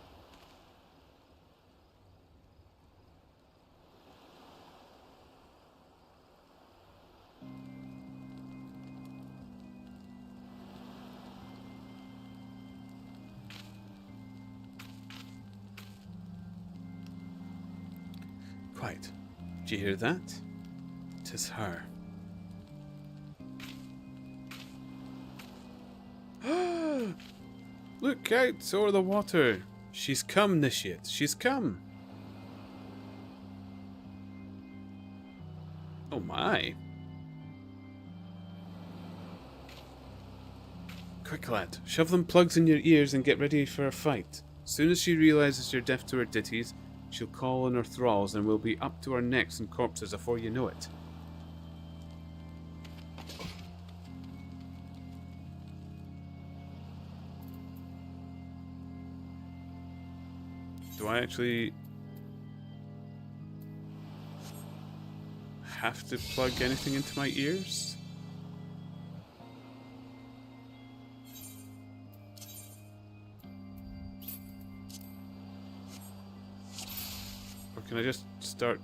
Quiet. Did you hear that? 'Tis her. Look out o'er the water. She's come, Initiate. She's come. Oh my. Quick, lad. Shove them plugs in your ears and get ready for a fight. Soon as she realizes you're deaf to her ditties, she'll call on her thralls and we'll be up to our necks in corpses afore you know it. Do I actually have to plug anything into my ears? Or can I just start?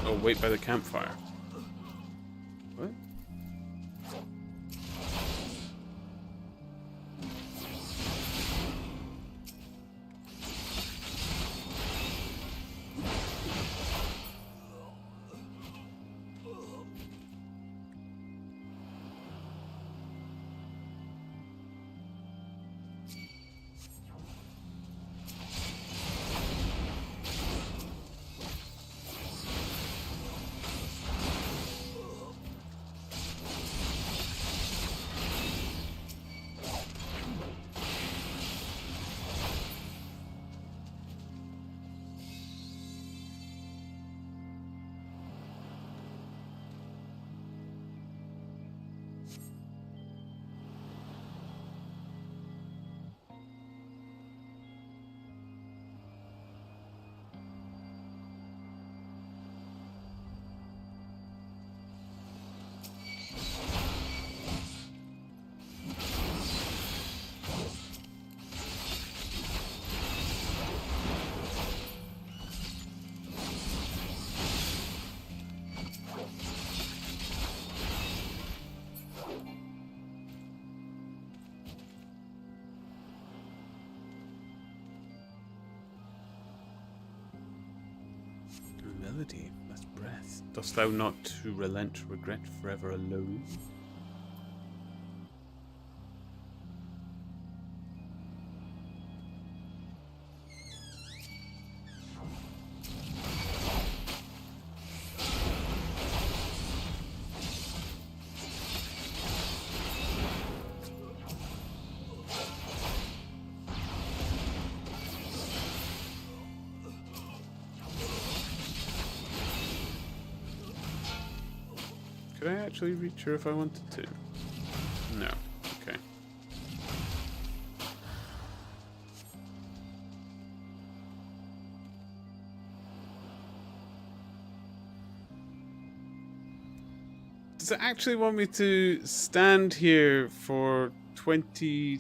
Oh, wait by the campfire. What? melody, that's breath. Dost thou not to relent regret forever alone? Could I actually reach her if I wanted to? No. Okay. Does it actually want me to stand here for 20,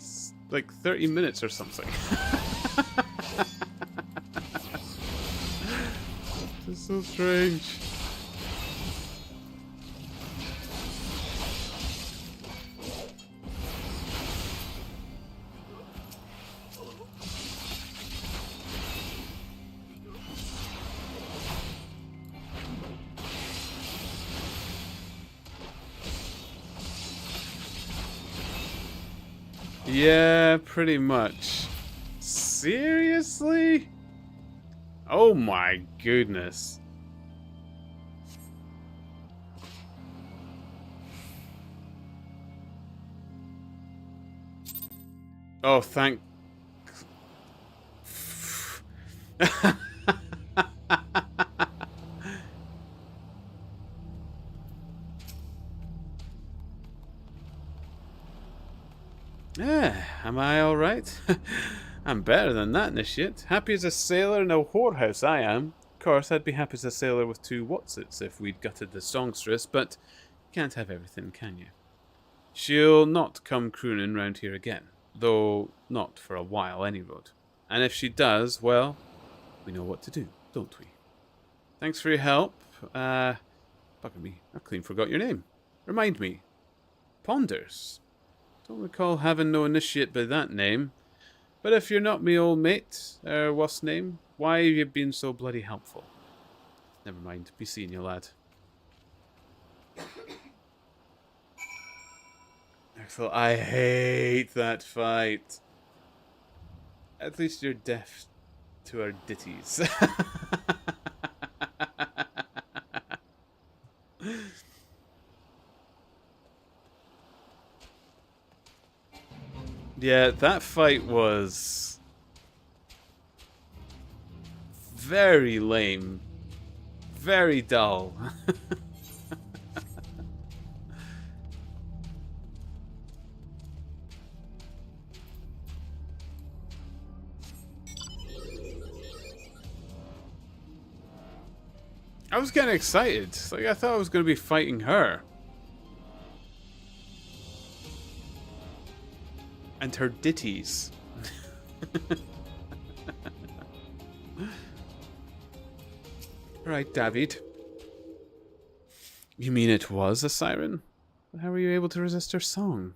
like 30 minutes or something? This is so strange. Yeah, pretty much. Seriously? Oh my goodness. Oh, thank... Am I alright? I'm better than that, initiate. Happy as a sailor in a whorehouse, I am. Of course, I'd be happy as a sailor with 2 Watsits if we'd gutted the songstress, but you can't have everything, can you? She'll not come crooning round here again, though not for a while, any road. And if she does, well, we know what to do, don't we? Thanks for your help. Bugger me, I clean forgot your name. Remind me. Ponders. Don't recall having no initiate by that name. But if you're not me old mate, what's name? Why have you been so bloody helpful? Never mind, be seeing you, lad. Excellent. I hate that fight. At least you're deaf to our ditties. Yeah, that fight was very lame, very dull. I was getting excited. Like, I thought I was going to be fighting her. And her ditties. Right, David. You mean it was a siren? But how were you able to resist her song?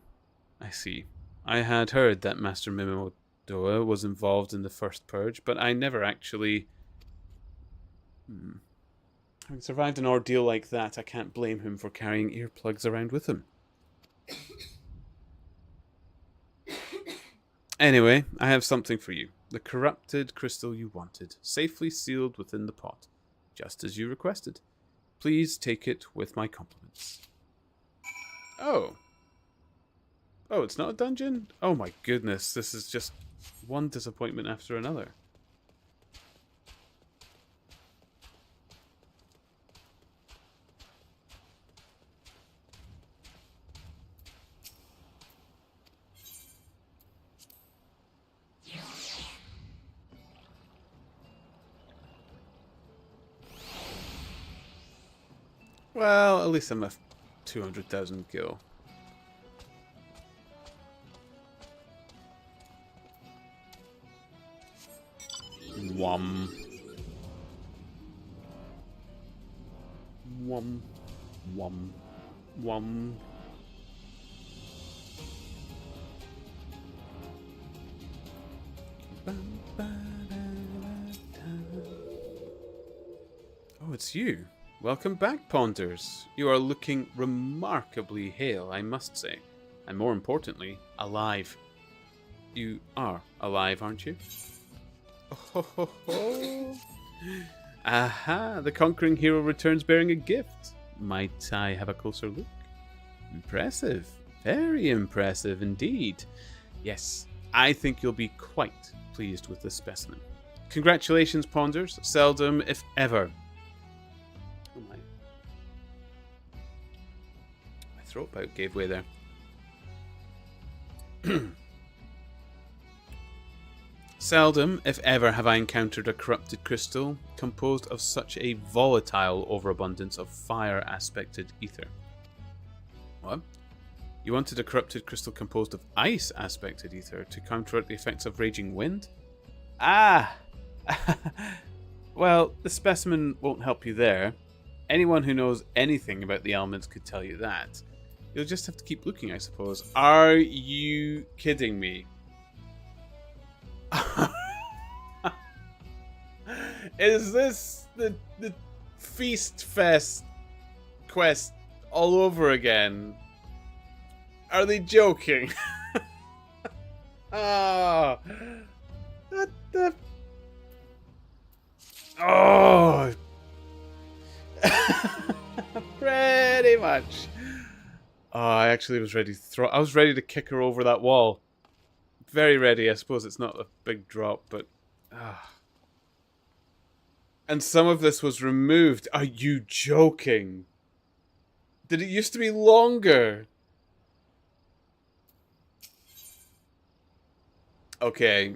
I see. I had heard that Master Mimodoa was involved in the first purge, but I never actually... Having survived an ordeal like that, I can't blame him for carrying earplugs around with him. Anyway, I have something for you. The corrupted crystal you wanted, safely sealed within the pot, just as you requested. Please take it with my compliments. Oh. Oh, it's not a dungeon? Oh my goodness, this is just one disappointment after another. Well, at least I'm a 200,000 gil. Wum. Wum. Wum. Wum. Oh, it's you. Welcome back, Ponders. You are looking remarkably hale, I must say. And more importantly, alive. You are alive, aren't you? Oh, ho, ho. Aha, the conquering hero returns bearing a gift. Might I have a closer look? Impressive. Very impressive indeed. Yes, I think you'll be quite pleased with this specimen. Congratulations, Ponders. Seldom, if ever. Oh my. My throat bout gave way there. Seldom, if ever, have I encountered a corrupted crystal composed of such a volatile overabundance of fire-aspected ether. What? You wanted a corrupted crystal composed of ice-aspected ether to counteract the effects of raging wind? Ah! Well, the specimen won't help you there. Anyone who knows anything about the elements could tell you that. You'll just have to keep looking, I suppose. Are you kidding me? Is this the Feast Fest quest all over again? Are they joking? Oh, what the? Oh, pretty much. Oh, I actually was ready to throw. I was ready to kick her over that wall. Very ready. I suppose it's not a big drop, but. And some of this was removed. Are you joking? Did it used to be longer? Okay.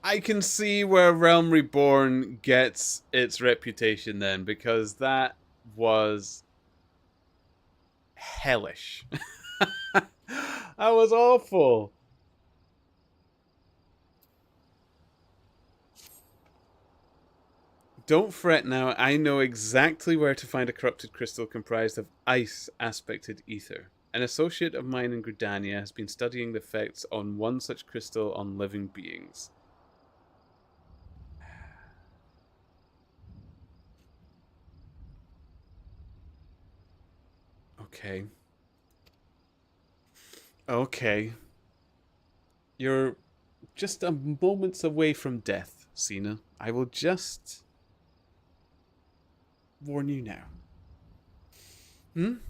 I can see where Realm Reborn gets its reputation then, because that was hellish. That was awful. Don't fret now, I know exactly where to find a corrupted crystal comprised of ice-aspected ether. An associate of mine in Gridania has been studying the effects on one such crystal on living beings. Okay. Okay. You're just a moments away from death, Cena. I will just warn you now.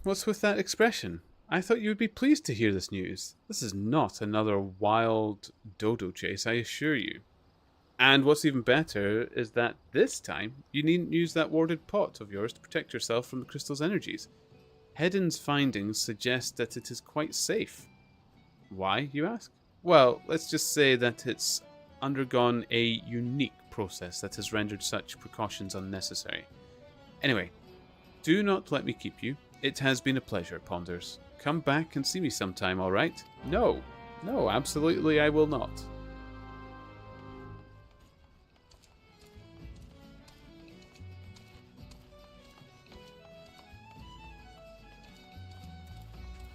What's with that expression? I thought you would be pleased to hear this news. This is not another wild dodo chase, I assure you. And what's even better is that this time, you needn't use that warded pot of yours to protect yourself from the crystal's energies. Hedon's findings suggest that it is quite safe. Why, you ask? Well, let's just say that it's undergone a unique process that has rendered such precautions unnecessary. Anyway, do not let me keep you. It has been a pleasure, Ponders. Come back and see me sometime, alright? No, absolutely I will not.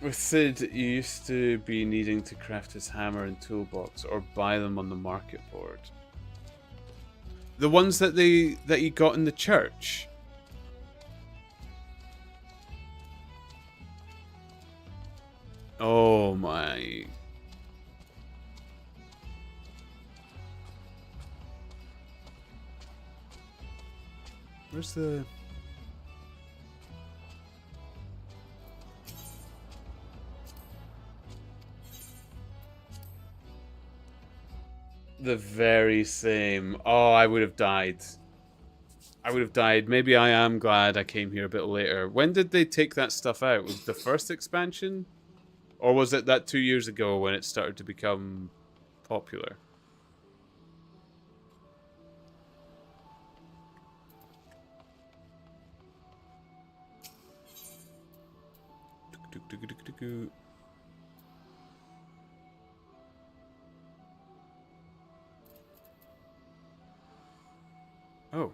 With Sid, you used to be needing to craft his hammer and toolbox or buy them on the market board. The ones that he got in the church. Oh my. Where's the... The very same. Oh, I would have died. Maybe I am glad I came here a bit later. When did they take that stuff out? Was it the first expansion? Or was it that 2 years ago when it started to become popular? Oh.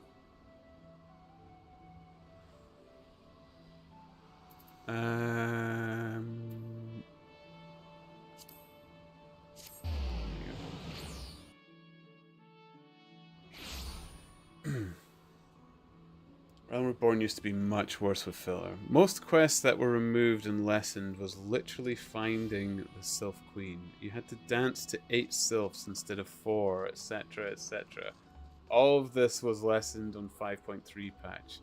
Realm Reborn used to be much worse with filler. Most quests that were removed and lessened was literally finding the Sylph Queen. You had to dance to 8 sylphs instead of 4, etc, etc. All of this was lessened on 5.3 patch.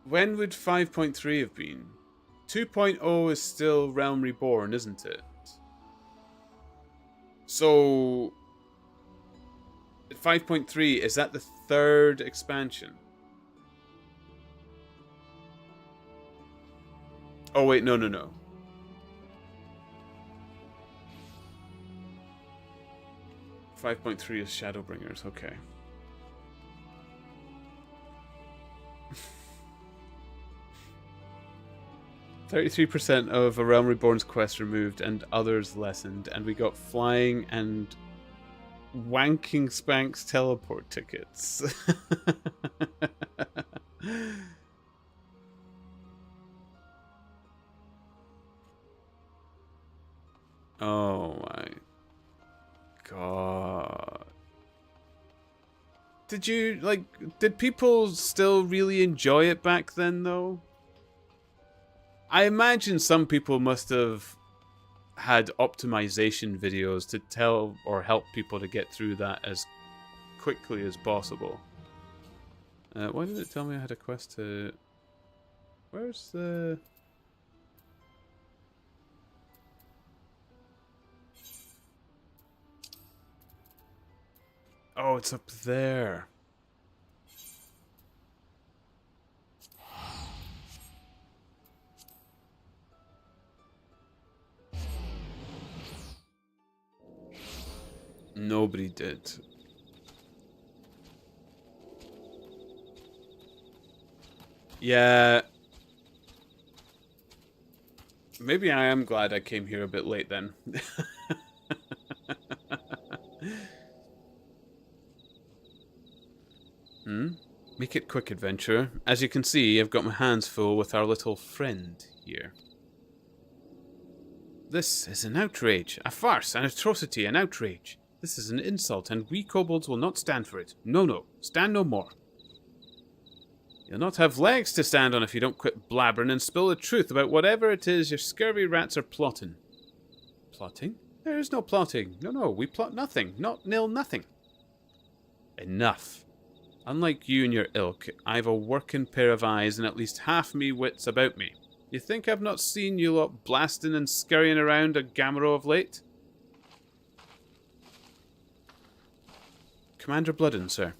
When would 5.3 have been? 2.0 is still Realm Reborn, isn't it? So 5.3, is that the 3rd expansion? Oh wait, no. 5.3 is Shadowbringers, okay. %, of A Realm Reborn's quest removed and others lessened, and we got flying and wanking Spanx teleport tickets. Oh my god. Did people still really enjoy it back then though? I imagine some people must have had optimization videos to tell or help people to get through that as quickly as possible. Why did it tell me I had a quest to... Where's the... Oh, it's up there. Nobody did. Yeah. Maybe I am glad I came here a bit late then. Make it quick, adventurer. As you can see, I've got my hands full with our little friend here. This is an outrage, a farce, an atrocity, an outrage. This is an insult, and we kobolds will not stand for it. No, stand no more. You'll not have legs to stand on if you don't quit blabbering and spill the truth about whatever it is your scurvy rats are plotting. Plotting? There is no plotting. No, we plot nothing. Not nil nothing. Enough. Unlike you and your ilk, I've a working pair of eyes and at least half me wits about me. You think I've not seen you lot blasting and scurrying around a Gamero of late? Commander Bloodin, sir.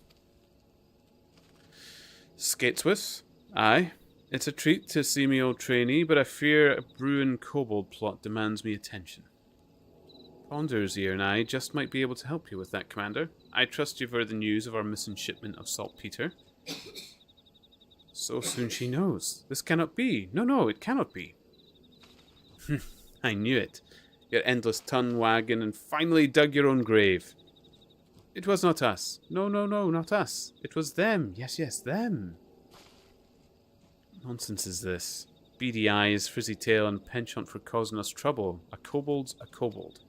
Skateswith? Aye. It's a treat to see me old trainee, but I fear a brewing kobold plot demands me attention. Ponder's ear and I just might be able to help you with that, Commander. I trust you've heard the news of our missing shipment of saltpeter. So soon she knows. This cannot be. No, it cannot be. I knew it. Your endless tongue wagging and finally dug your own grave. It was not us. No, not us. It was them. Yes, them. Nonsense is this. Beady eyes, frizzy tail, and penchant for causing us trouble. A kobold's a kobold.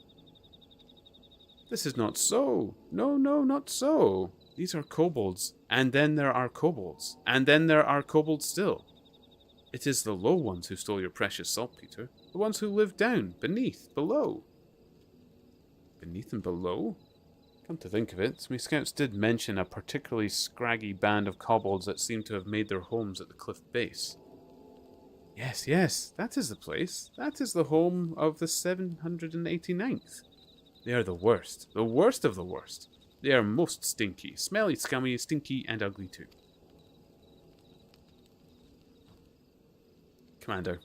This is not so. No, not so. These are kobolds, and then there are kobolds, and then there are kobolds still. It is the low ones who stole your precious saltpeter, the ones who live down, beneath, below. Beneath and below? Come to think of it, my scouts did mention a particularly scraggy band of kobolds that seemed to have made their homes at the cliff base. Yes, that is the place. That is the home of the 789th. They are the worst of the worst. They are most stinky, smelly, scummy, stinky, and ugly too. Commander,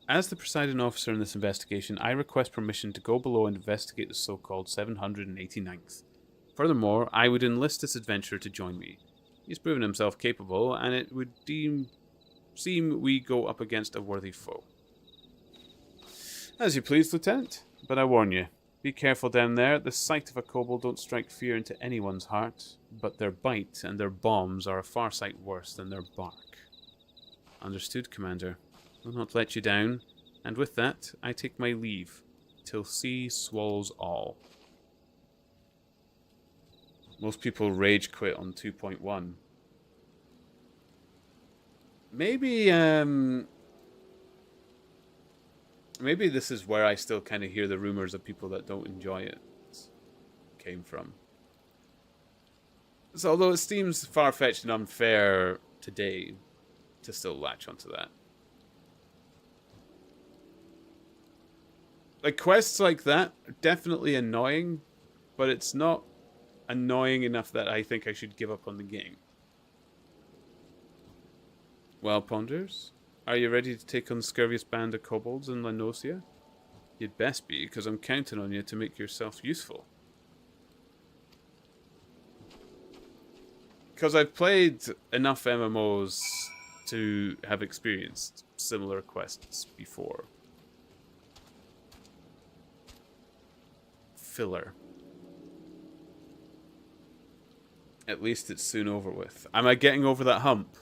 as the presiding officer in this investigation, I request permission to go below and investigate the so-called 789th. Furthermore, I would enlist this adventurer to join me. He's proven himself capable, and it would seem we go up against a worthy foe. As you please, Lieutenant, but I warn you, be careful down there. The sight of a kobold don't strike fear into anyone's heart, but their bite and their bombs are a far sight worse than their bark. Understood, Commander. Will not let you down, and with that, I take my leave, till sea swallows all. Most people rage quit on 2.1. Maybe, maybe this is where I still kind of hear the rumors of people that don't enjoy it came from. So, although it seems far-fetched and unfair today to still latch onto that. Like, quests like that are definitely annoying, but it's not annoying enough that I think I should give up on the game. Well, Ponders, are you ready to take on the scurviest band of kobolds in Lanosia? You'd best be, because I'm counting on you to make yourself useful. Because I've played enough MMOs to have experienced similar quests before. Filler. At least it's soon over with. Am I getting over that hump?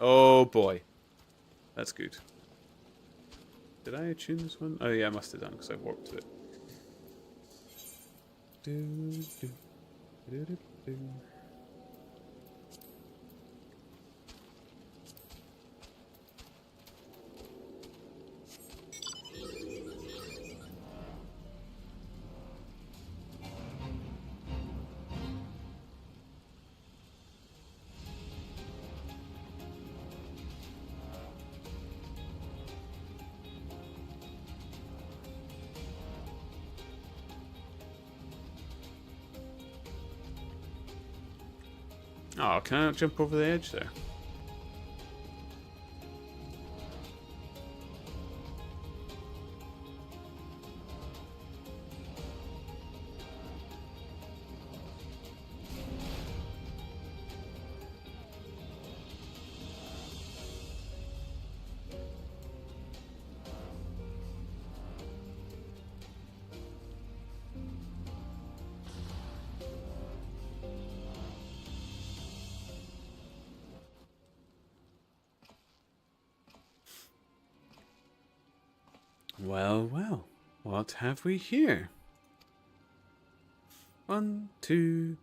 Oh boy. That's good. Did I attune this one? Oh yeah, I must have done because I warped to it. Oh, can I not jump over the edge there? Well, well, what have we here? 1, 2,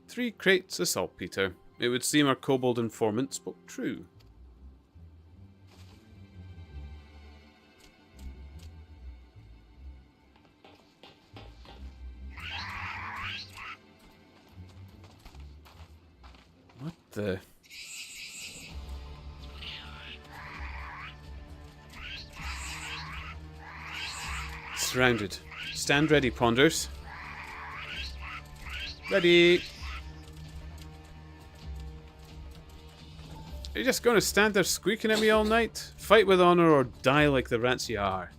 3 crates of saltpeter. It would seem our kobold informant spoke true. What the... Surrounded. Stand ready, Ponders. Ready. Are you just going to stand there squeaking at me all night? Fight with honor or die like the rats you are.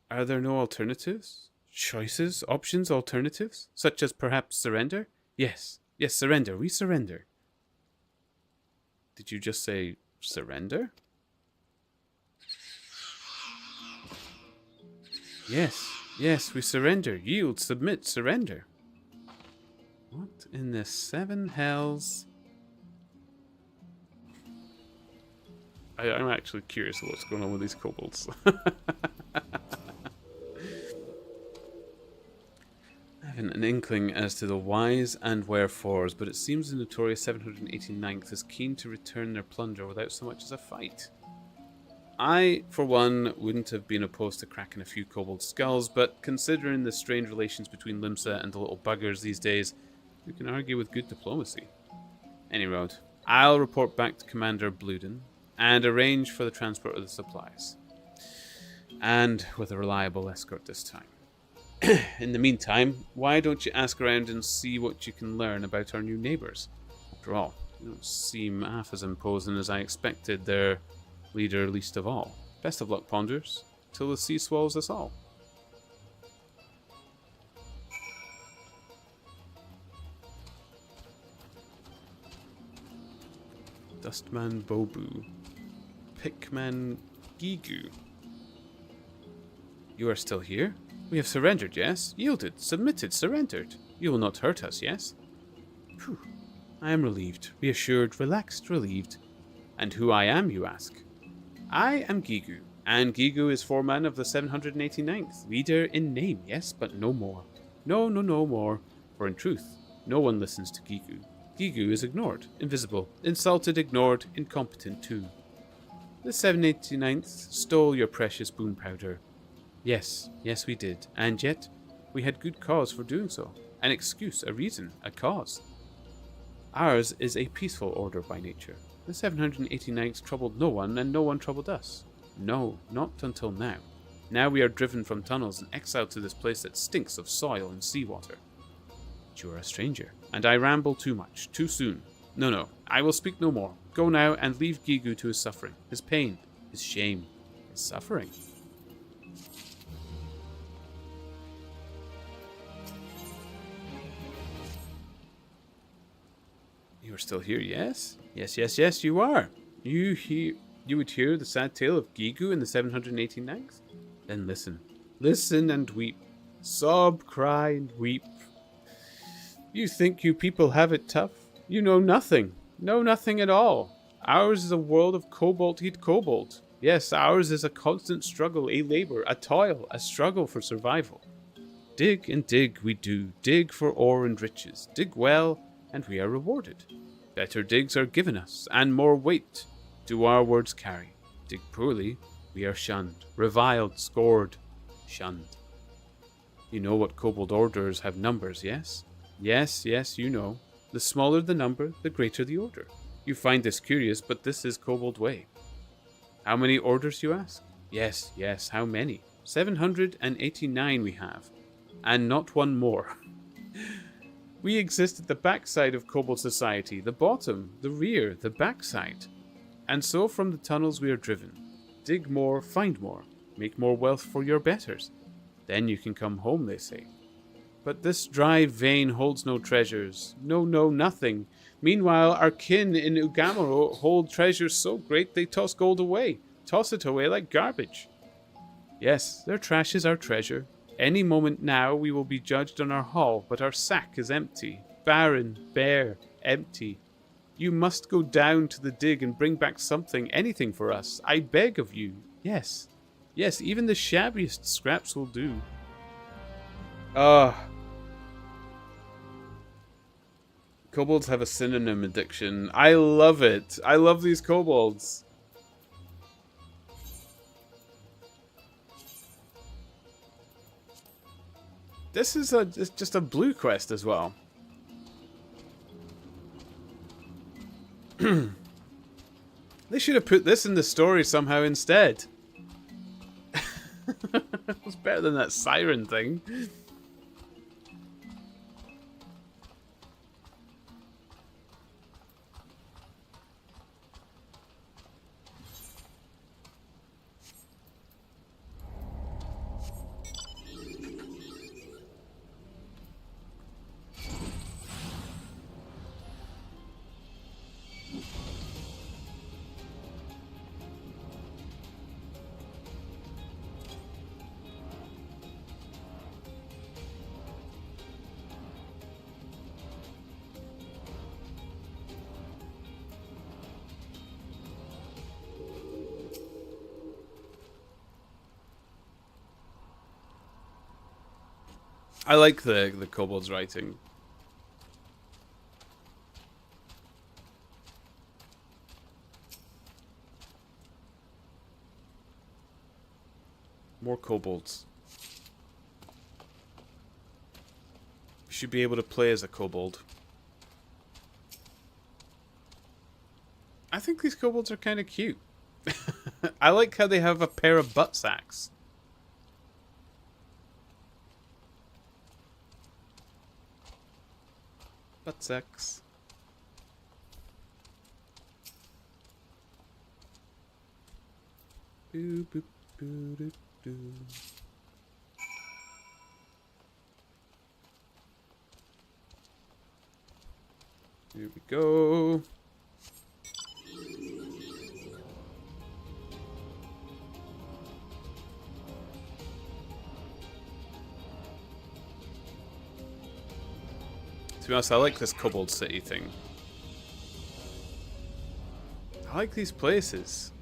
Are there no alternatives? Choices? Options? Alternatives? Such as perhaps surrender? Yes. Yes, surrender. We surrender. Did you just say surrender? Yes. Yes, we surrender. Yield, submit, surrender. What in the seven hells? I'm actually curious of what's going on with these kobolds. I have an inkling as to the whys and wherefores, but it seems the notorious 789th is keen to return their plunder without so much as a fight. I, for one, wouldn't have been opposed to cracking a few kobold skulls, but considering the strained relations between Limsa and the little buggers these days, we can argue with good diplomacy. Any road, I'll report back to Commander Bluden and arrange for the transport of the supplies. And with a reliable escort this time. In the meantime, why don't you ask around and see what you can learn about our new neighbours? After all, they don't seem half as imposing as I expected, their leader least of all. Best of luck, Ponders, till the sea swallows us all. Dustman Bobu. Pickman Gigu. You are still here? We have surrendered, yes? Yielded, submitted, surrendered. You will not hurt us, yes? Phew. I am relieved, reassured, relaxed, relieved. And who I am, you ask? I am Gigu, and Gigu is foreman of the 789th, leader in name, yes, but no more. No more, for in truth, no one listens to Gigu. Gigu is ignored, invisible, insulted, ignored, incompetent too. The 789th stole your precious boon powder. Yes, we did, and yet we had good cause for doing so. An excuse, a reason, a cause. Ours is a peaceful order by nature. The 789th troubled no one, and no one troubled us. No, not until now. Now we are driven from tunnels and exiled to this place that stinks of soil and seawater. But you are a stranger, and I ramble too much, too soon. No, I will speak no more. Go now and leave Gigu to his suffering, his pain, his shame, his suffering. You are still here, yes? Yes, you are. You would hear the sad tale of Gigu in the 789th? Then listen. Listen and weep. Sob, cry, and weep. You think you people have it tough? You know nothing. Know nothing at all. Ours is a world of cobalt eat cobalt. Yes, ours is a constant struggle, a labor, a toil, a struggle for survival. Dig and dig we do. Dig for ore and riches. Dig well, and we are rewarded. Better digs are given us, and more weight do our words carry. Dig poorly, we are shunned, reviled, scored, shunned. You know what kobold orders have numbers, yes? Yes, you know. The smaller the number, the greater the order. You find this curious, but this is kobold way. How many orders, you ask? Yes, how many? 789 we have, and not one more. We exist at the backside of kobold society, the bottom, the rear, the backside. And so from the tunnels we are driven. Dig more, find more, make more wealth for your betters. Then you can come home, they say. But this dry vein holds no treasures. No, nothing. Meanwhile, our kin in Ugamaro hold treasures so great they toss gold away. Toss it away like garbage. Yes, their trash is our treasure. Any moment now we will be judged on our haul, but our sack is empty. Barren, bare, empty. You must go down to the dig and bring back something, anything for us. I beg of you. Yes, even the shabbiest scraps will do. Kobolds have a synonym addiction. I love it. I love these kobolds. This is just a blue quest as well. They should have put this in the story somehow instead. It was better than that siren thing. I like the kobold's writing. More kobolds. You should be able to play as a kobold. I think these kobolds are kind of cute. I like how they have a pair of butt sacks. Butt sacks. Boop, boop, boop, boop, boop. Here we go. be honest, I like this Kobold City thing. I like these places.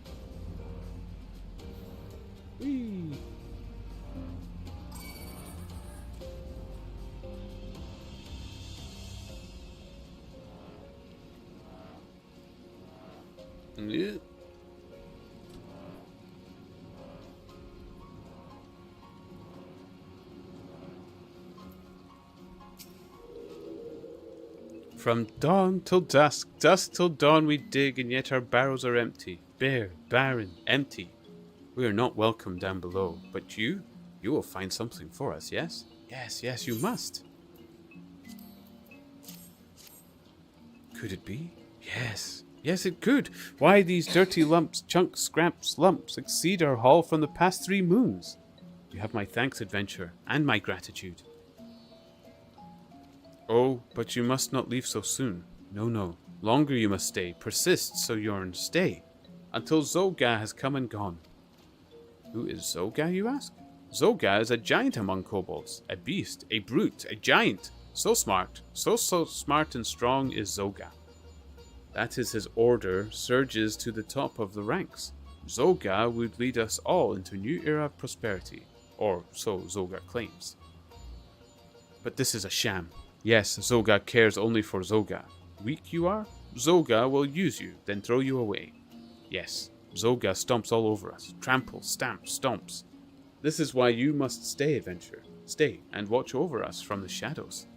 Whee! Yeah. From dawn till dusk, dusk till dawn we dig, and yet our barrows are empty. Bare, barren, empty. We are not welcome down below, but you will find something for us, yes? Yes, yes, you must. Could it be? Yes, yes it could. Why these dirty lumps, chunks, scraps, lumps exceed our haul from the past 3 moons? You have my thanks, adventure, and my gratitude. Oh, but you must not leave so soon. No, no. Longer you must stay. Persist, so Yorn, stay. Until Zoga has come and gone. Who is Zoga, you ask? Zoga is a giant among kobolds. A beast, a brute, a giant. So smart, so smart and strong is Zoga. That is his order surges to the top of the ranks. Zoga would lead us all into a new era of prosperity. Or so Zoga claims. But this is a sham. Yes, Zoga cares only for Zoga. Weak you are? Zoga will use you, then throw you away. Yes, Zoga stomps all over us. Tramples, stamps, stomps. This is why you must stay, adventure. Stay and watch over us from the shadows.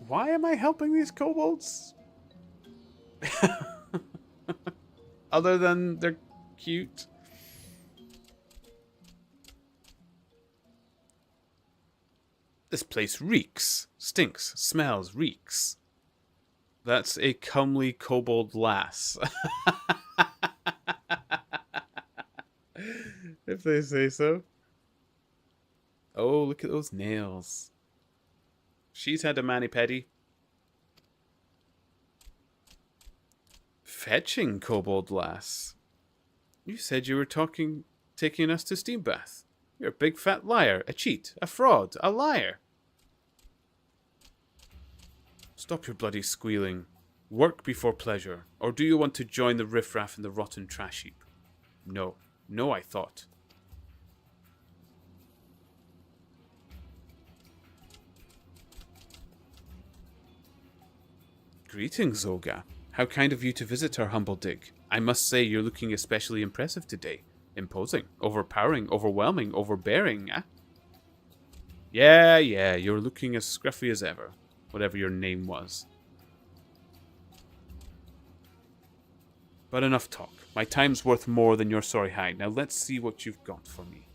Why am I helping these kobolds? Other than they're cute. This place reeks, stinks, smells, reeks. That's a comely kobold lass. If they say so. Oh, look at those nails. She's had a mani-pedi. Fetching, kobold lass. You said you were taking us to Steambath. You're a big fat liar, a cheat, a fraud, a liar. Stop your bloody squealing. Work before pleasure. Or do you want to join the riffraff in the rotten trash heap? No. No, I thought. Greetings, Zoga. How kind of you to visit our humble dig. I must say you're looking especially impressive today. Imposing, overpowering, overwhelming, overbearing, eh? Yeah, you're looking as scruffy as ever. Whatever your name was. But enough talk. My time's worth more than your sorry hide. Now let's see what you've got for me.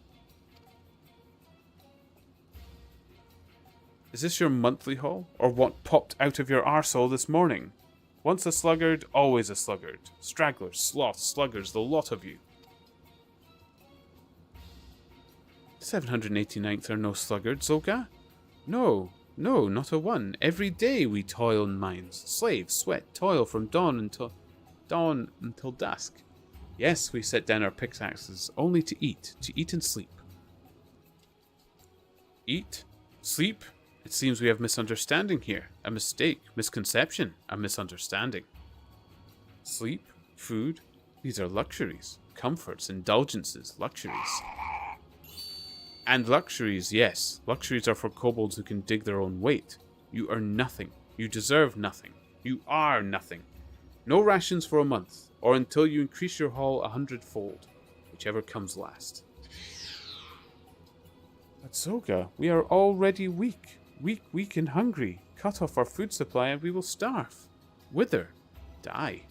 Is this your monthly haul? Or what popped out of your arsehole this morning? Once a sluggard, always a sluggard. Stragglers, sloths, sluggers, the lot of you. 789th are no sluggards, Zoga? No, not a one. Every day we toil in mines. Slave, sweat, toil from dawn until dusk. Yes, we set down our pickaxes only to eat and sleep. Eat? Sleep? It seems we have misunderstanding here. A mistake, misconception, a misunderstanding. Sleep, food, these are luxuries. Comforts, indulgences, luxuries. And luxuries, yes. Luxuries are for kobolds who can dig their own weight. You earn nothing. You deserve nothing. You are nothing. No rations for a month, or until you increase your haul 100-fold, whichever comes last. But Zoga, we are already weak. Weak and hungry. Cut off our food supply and we will starve. Wither. Die.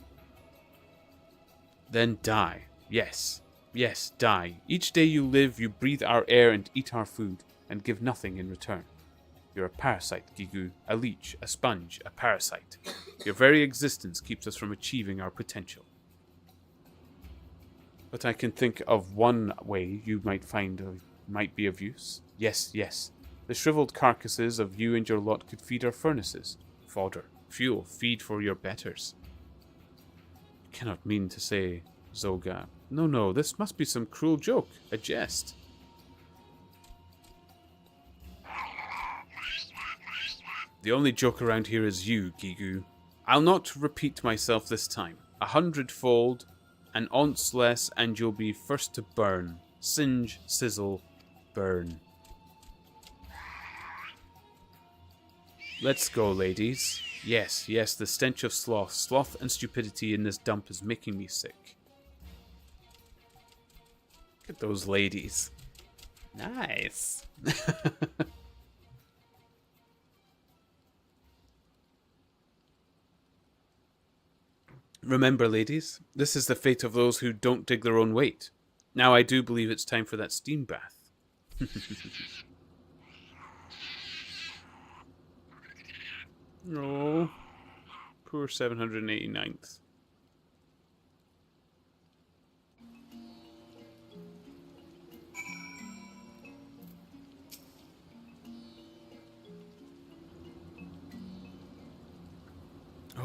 Then die. Yes, die. Each day you live, you breathe our air and eat our food, and give nothing in return. You're a parasite, Gigu. A leech, a sponge, a parasite. Your very existence keeps us from achieving our potential. But I can think of one way you might be of use. Yes. The shriveled carcasses of you and your lot could feed our furnaces. Fodder, fuel, feed for your betters. cannot mean to say, Zolgar. No, no, this must be some cruel joke, a jest. The only joke around here is you, Gigu. I'll not repeat myself this time. 100-fold, an ounce less, and you'll be first to burn. Singe, sizzle, burn. Let's go, ladies. Yes, yes, the stench of sloth. Sloth and stupidity in this dump is making me sick. Look at those ladies. Nice. Remember, ladies, this is the fate of those who don't dig their own weight. Now I do believe it's time for that steam bath. Oh, poor 789th.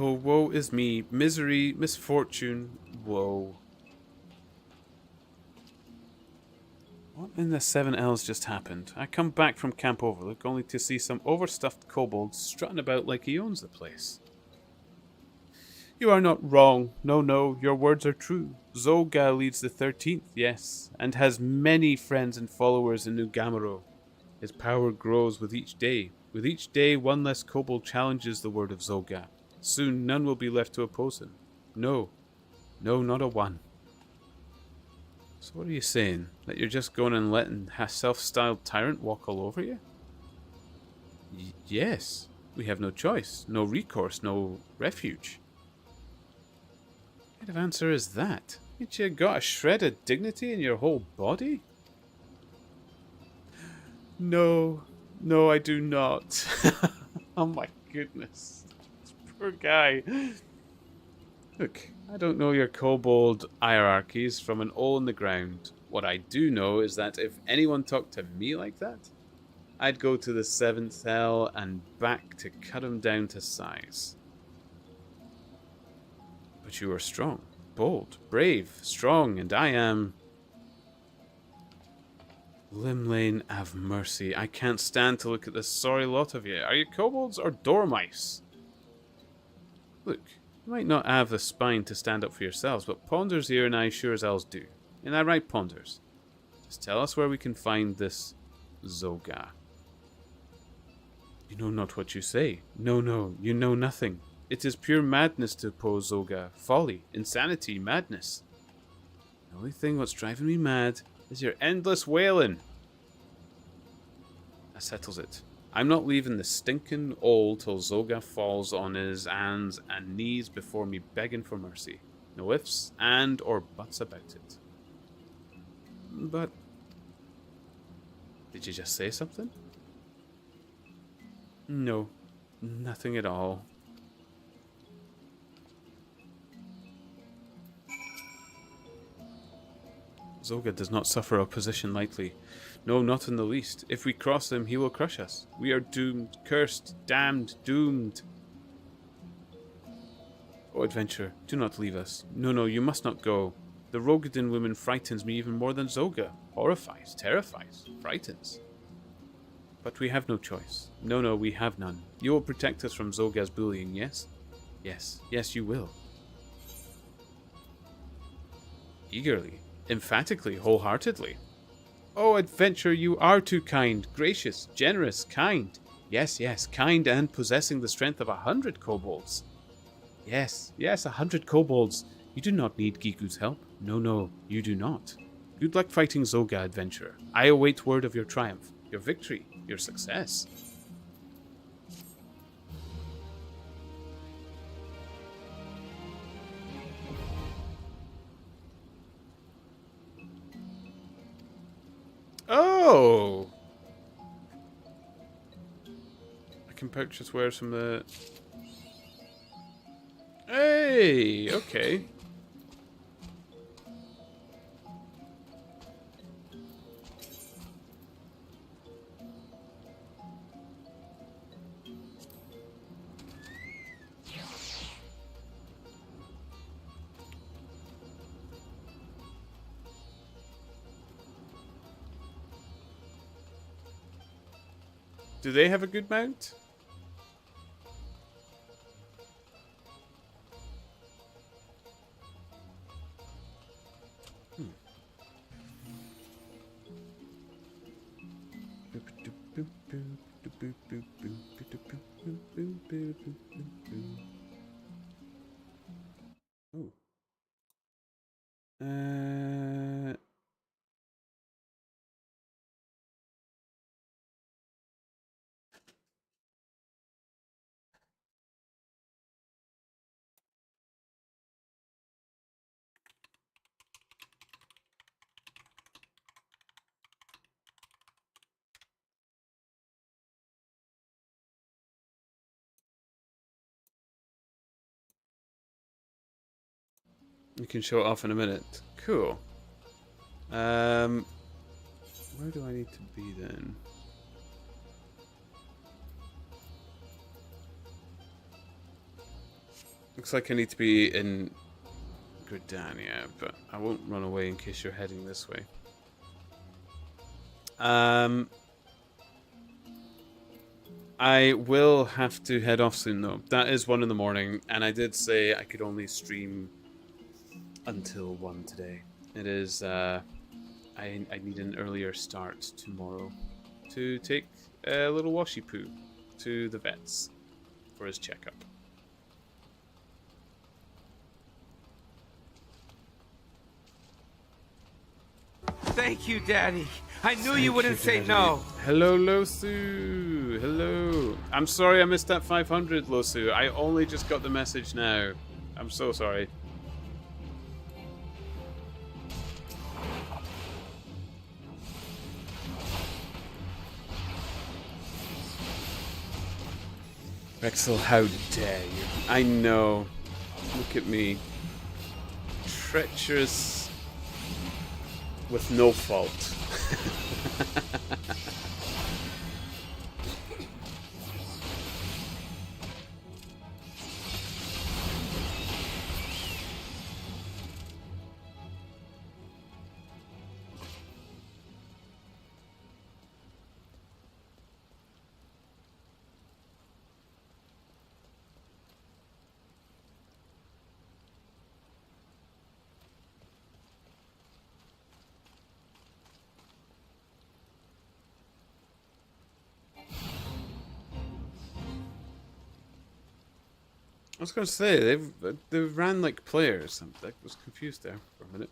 Oh, woe is me. Misery, misfortune, woe. What in the 7Ls just happened? I come back from Camp Overlook only to see some overstuffed kobolds strutting about like he owns the place. You are not wrong. No, no, your words are true. Zolgar leads the 13th, yes, and has many friends and followers in New Gamero. His power grows with each day. With each day, one less kobold challenges the word of Zolgar. Soon, none will be left to oppose him. No, no, not a one. So what are you saying? That you're just going and letting a self-styled tyrant walk all over you? Yes. We have no choice, no recourse, no refuge. What kind of answer is that? Ain't you got a shred of dignity in your whole body? No, no, I do not. Oh my goodness. This poor guy. Look, I don't know your kobold hierarchies from an hole in the ground. What I do know is that if anyone talked to me like that, I'd go to the 7th hell and back to cut him down to size. But you are strong, bold, brave, strong, and I am... Limlane, have mercy. I can't stand to look at this sorry lot of you. Are you kobolds or dormice? Look, you might not have the spine to stand up for yourselves, but Ponders here and I sure as hells do. Ain't that right, Ponders? Just tell us where we can find this Zolgar. You know not what you say. No, no, you know nothing. It is pure madness to oppose Zolgar. Folly, insanity, madness. The only thing what's driving me mad is your endless wailing. That settles it. I'm not leaving the stinking hole till Zolgar falls on his hands and knees before me begging for mercy. No ifs, and, or buts about it. But... did you just say something? No, nothing at all. Zolgar does not suffer opposition lightly. No, not in the least. If we cross him, he will crush us. We are doomed, cursed, damned, doomed. Oh, adventurer, do not leave us. No, no, you must not go. The Rogadin woman frightens me even more than Zolgar. Horrifies, terrifies, frightens. But we have no choice. No, no, we have none. You will protect us from Zolgar's bullying, yes? Yes, yes, you will. Eagerly, emphatically, wholeheartedly. Oh, adventurer, you are too kind, gracious, generous, kind. Yes, yes, kind and possessing the strength of 100 kobolds. Yes, yes, 100 kobolds. You do not need Gigu's help. No, no, you do not. Good luck fighting Zolgar, adventurer. I await word of your triumph, your victory, your success. Oh! I can purchase wares from the... Hey! Okay. Do they have a good mount? Ooh. You can show it off in a minute. Cool. Where do I need to be then? Looks like I need to be in Gridania, but I won't run away in case you're heading this way. I will have to head off soon though. That is 1 in the morning, and I did say I could only stream until 1 today. It is, I need an earlier start tomorrow to take a little washy poo to the vets for his checkup. Thank you, Daddy. I knew you wouldn't say no. Hello, Losu. Hello. I'm sorry I missed that 500, Losu. I only just got the message now. I'm so sorry. Rexel, how dare you? I know. Look at me. Treacherous with no fault. I was going to say, they ran like players. I was confused there for a minute.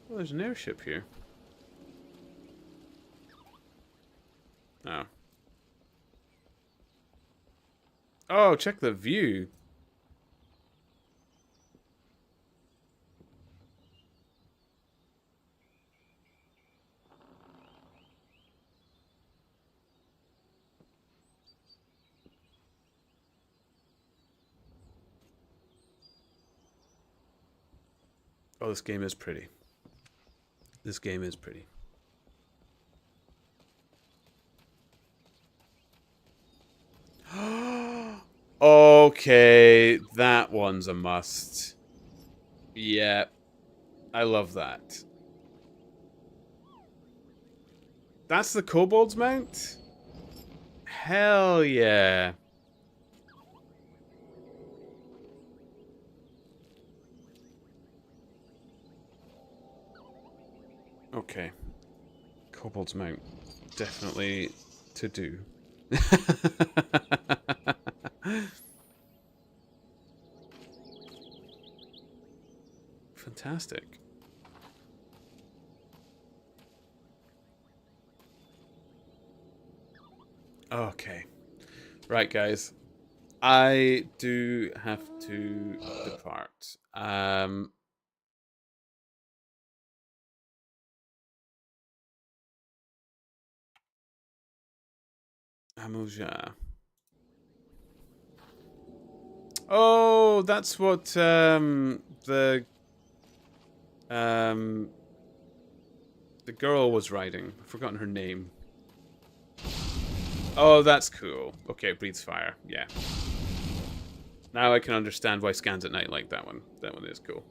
Well, there's an airship here. Oh. Oh, check the view. Oh, this game is pretty. This game is pretty. Okay, that one's a must. Yeah, I love that. That's the Kobold's mount? Hell yeah. Okay. Kobold's mount. Definitely to do. Fantastic. Okay. Right, guys. I do have to depart. Amuja. Oh, that's what the girl was riding. I've forgotten her name. Oh, that's cool. Okay, it breathes fire. Yeah. Now I can understand why Scans at Night like that one. That one is cool.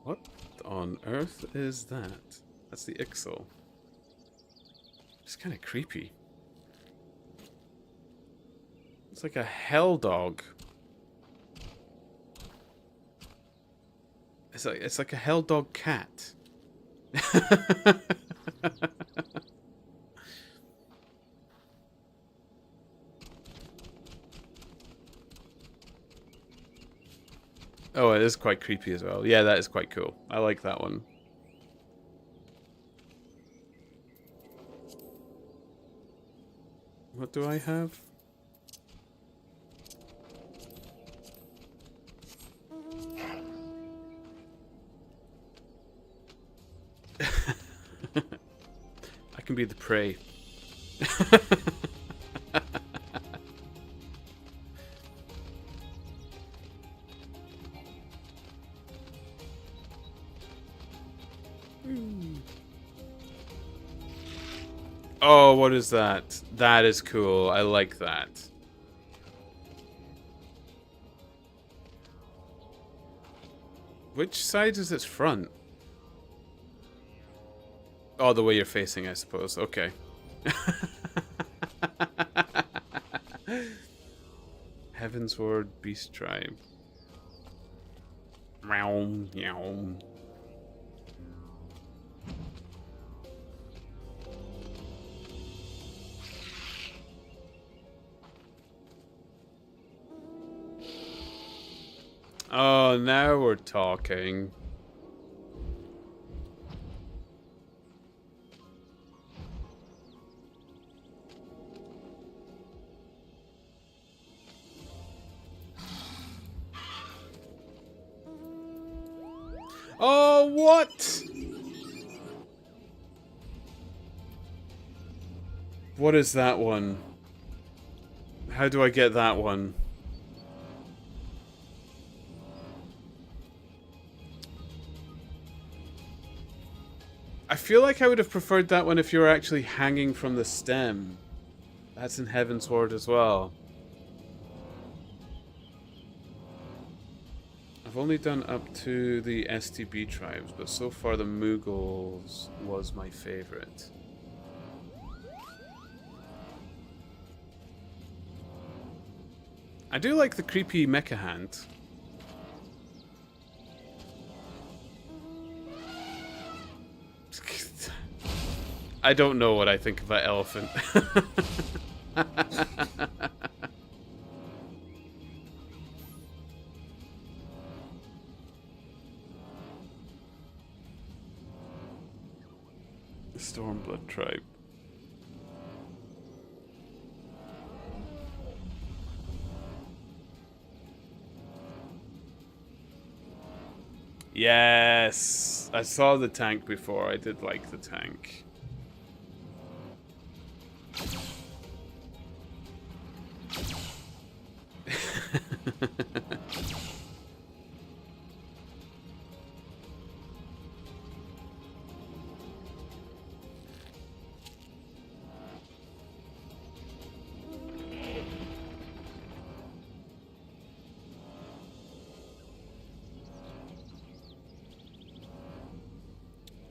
What on earth is that? That's the Ixal. It's kind of creepy. It's like a hell dog. It's like a hell dog cat. Oh, it is quite creepy as well. Yeah, that is quite cool. I like that one. What do I have? I can be the prey. Oh, what is that? That is cool. I like that. Which side is its front? Oh, the way you're facing, I suppose. Okay. Heaven's Word, Beast Tribe. Meow, meow. Oh, now we're talking. Oh, what? What is that one? How do I get that one? I feel like I would have preferred that one if you were actually hanging from the stem. That's in Heaven's Ward as well. I've only done up to the STB tribes, but so far the Mughals was my favorite. I do like the creepy mecha hand. I don't know what I think of that elephant. Stormblood tribe. Yes! I saw the tank before. I did like the tank.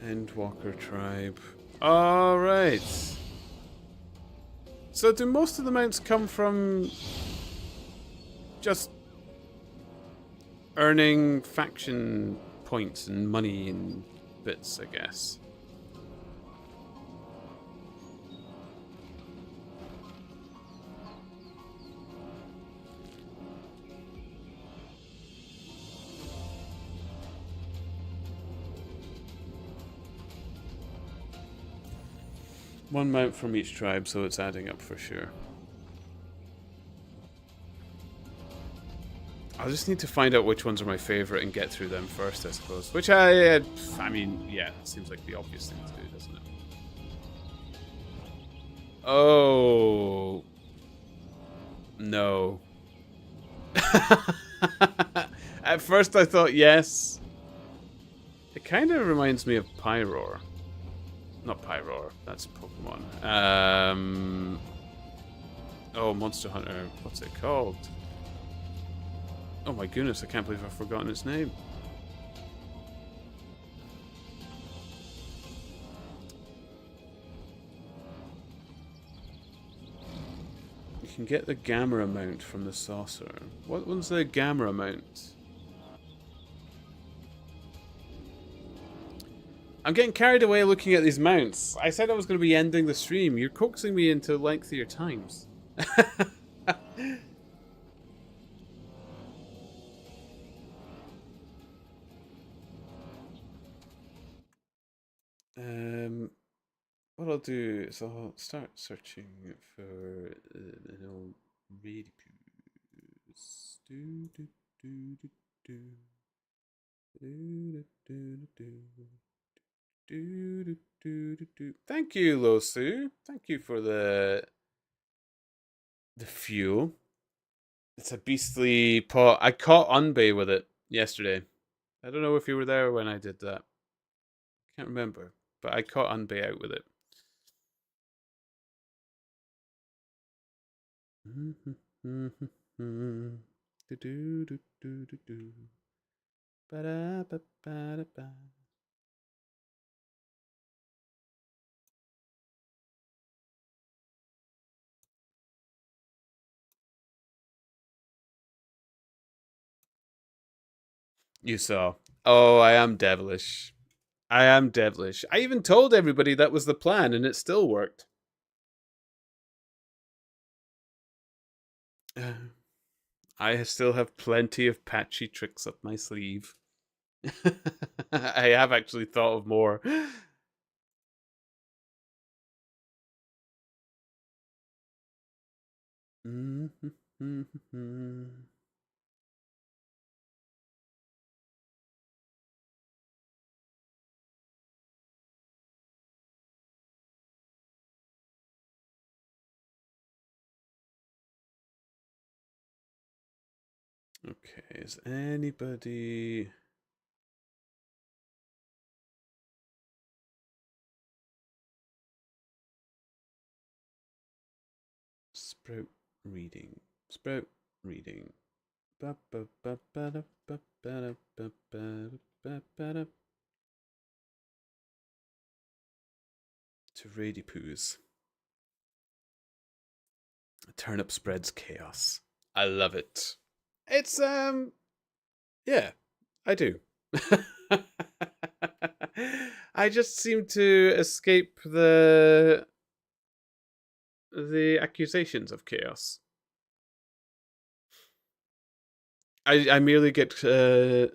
Endwalker tribe. Alright. So do most of the mounts come from just earning faction points and money and bits, I guess? One mount from each tribe, so it's adding up for sure. I'll just need to find out which ones are my favorite and get through them first, I suppose. Which I mean, yeah, it seems like the obvious thing to do, doesn't it? Oh. No. At first I thought yes. It kind of reminds me of Pyroar. Not Pyroar, that's Pokemon. Oh, Monster Hunter. What's it called? Oh my goodness, I can't believe I've forgotten its name. You can get the Gamma mount from the saucer. What one's the Gamma mount? I'm getting carried away looking at these mounts. I said I was going to be ending the stream. You're coaxing me into lengthier times. What I'll do is I'll start searching for an old Radipoos. Do do do do do do do do do do do do. Thank you, Losu. Thank you for the fuel. It's a beastly pot. I caught Unbay with it yesterday. I don't know if you were there when I did that. Can't remember, but I caught Unbay out with it. You saw. Oh, I am devilish. I am devilish. I even told everybody that was the plan, and it still worked. I still have plenty of patchy tricks up my sleeve. I have actually thought of more. Okay, is anybody... Sprout reading. Sprout reading. To Radipoos. Turnip spreads chaos. I love it. It's yeah, I do. I just seem to escape the accusations of chaos. I merely get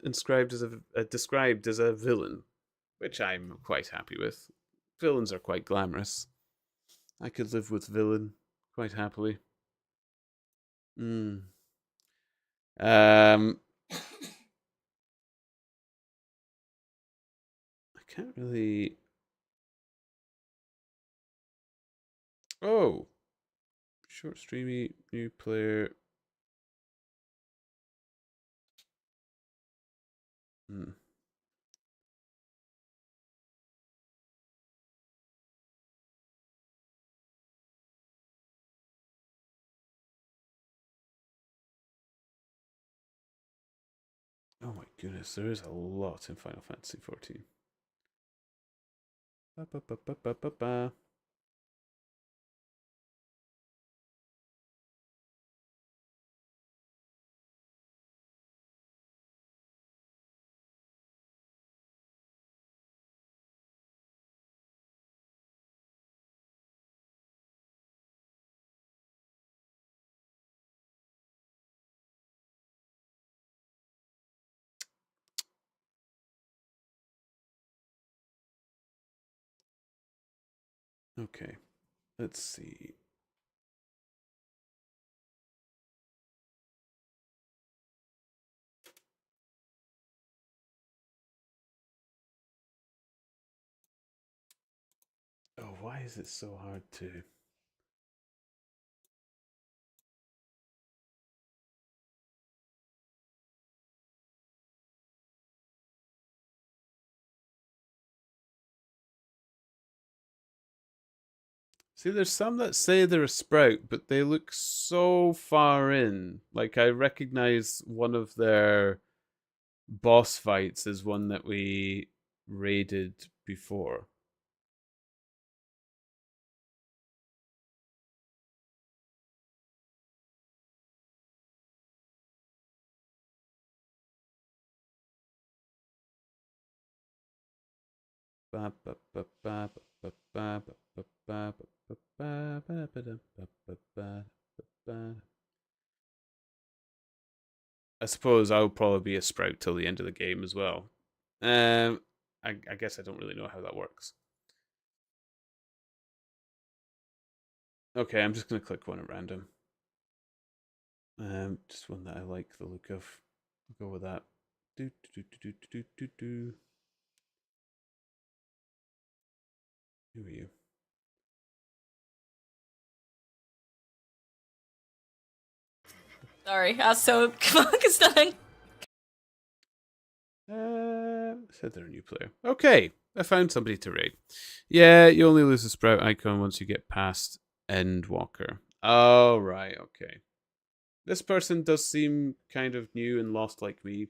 inscribed as described as a villain, which I'm quite happy with. Villains are quite glamorous. I could live with villain quite happily. Mm. I can't really. Oh, short streamy new player. Hmm. Oh my goodness, there is a lot in Final Fantasy 14. Ba, ba, ba, ba, ba, ba, ba. Okay, let's see. Oh, why is it so hard to? See, there's some that say they're a sprout, but they look so far in. Like, I recognize one of their boss fights as one that we raided before. I suppose I'll probably be a sprout till the end of the game as well. I guess I don't really know how that works. Okay, I'm just gonna click one at random. Just one that I like the look of. I'll go with that. Do do do do do do do. Who are you? Sorry, I was so focused on. Said they're a new player. Okay, I found somebody to raid. Yeah, you only lose the sprout icon once you get past Endwalker. Oh, right, okay. This person does seem kind of new and lost like me.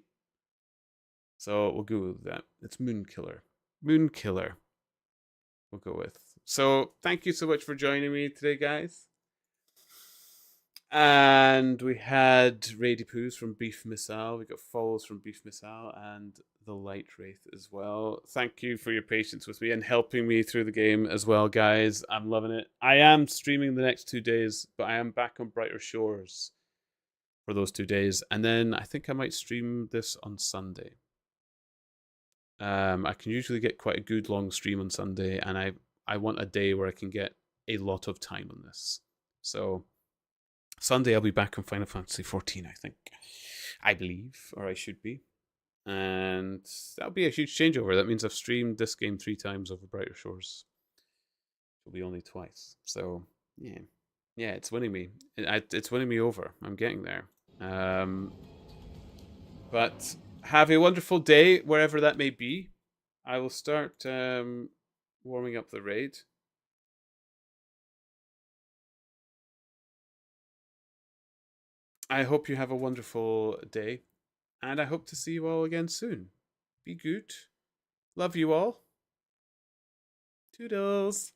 So we'll go with that. It's Moonkiller. Moonkiller. We'll go with. So thank you so much for joining me today, guys. And we had Rady Poos from Beef Missile. We got follows from Beef Missile and the Light Wraith as well. Thank you for your patience with me and helping me through the game as well, guys. I'm loving it. I am streaming the next 2 days, but I am back on Brighter Shores for those 2 days. And then I think I might stream this on Sunday. I can usually get quite a good long stream on Sunday, and I want a day where I can get a lot of time on this. So Sunday I'll be back on Final Fantasy 14, I think. I believe, or I should be. And that'll be a huge changeover. That means I've streamed this game 3 times over Brighter Shores. It'll be only twice. So, yeah. Yeah, it's winning me. It's winning me over. I'm getting there. But have a wonderful day, wherever that may be. I will start warming up the raid. I hope you have a wonderful day, and I hope to see you all again soon. Be good. Love you all. Toodles.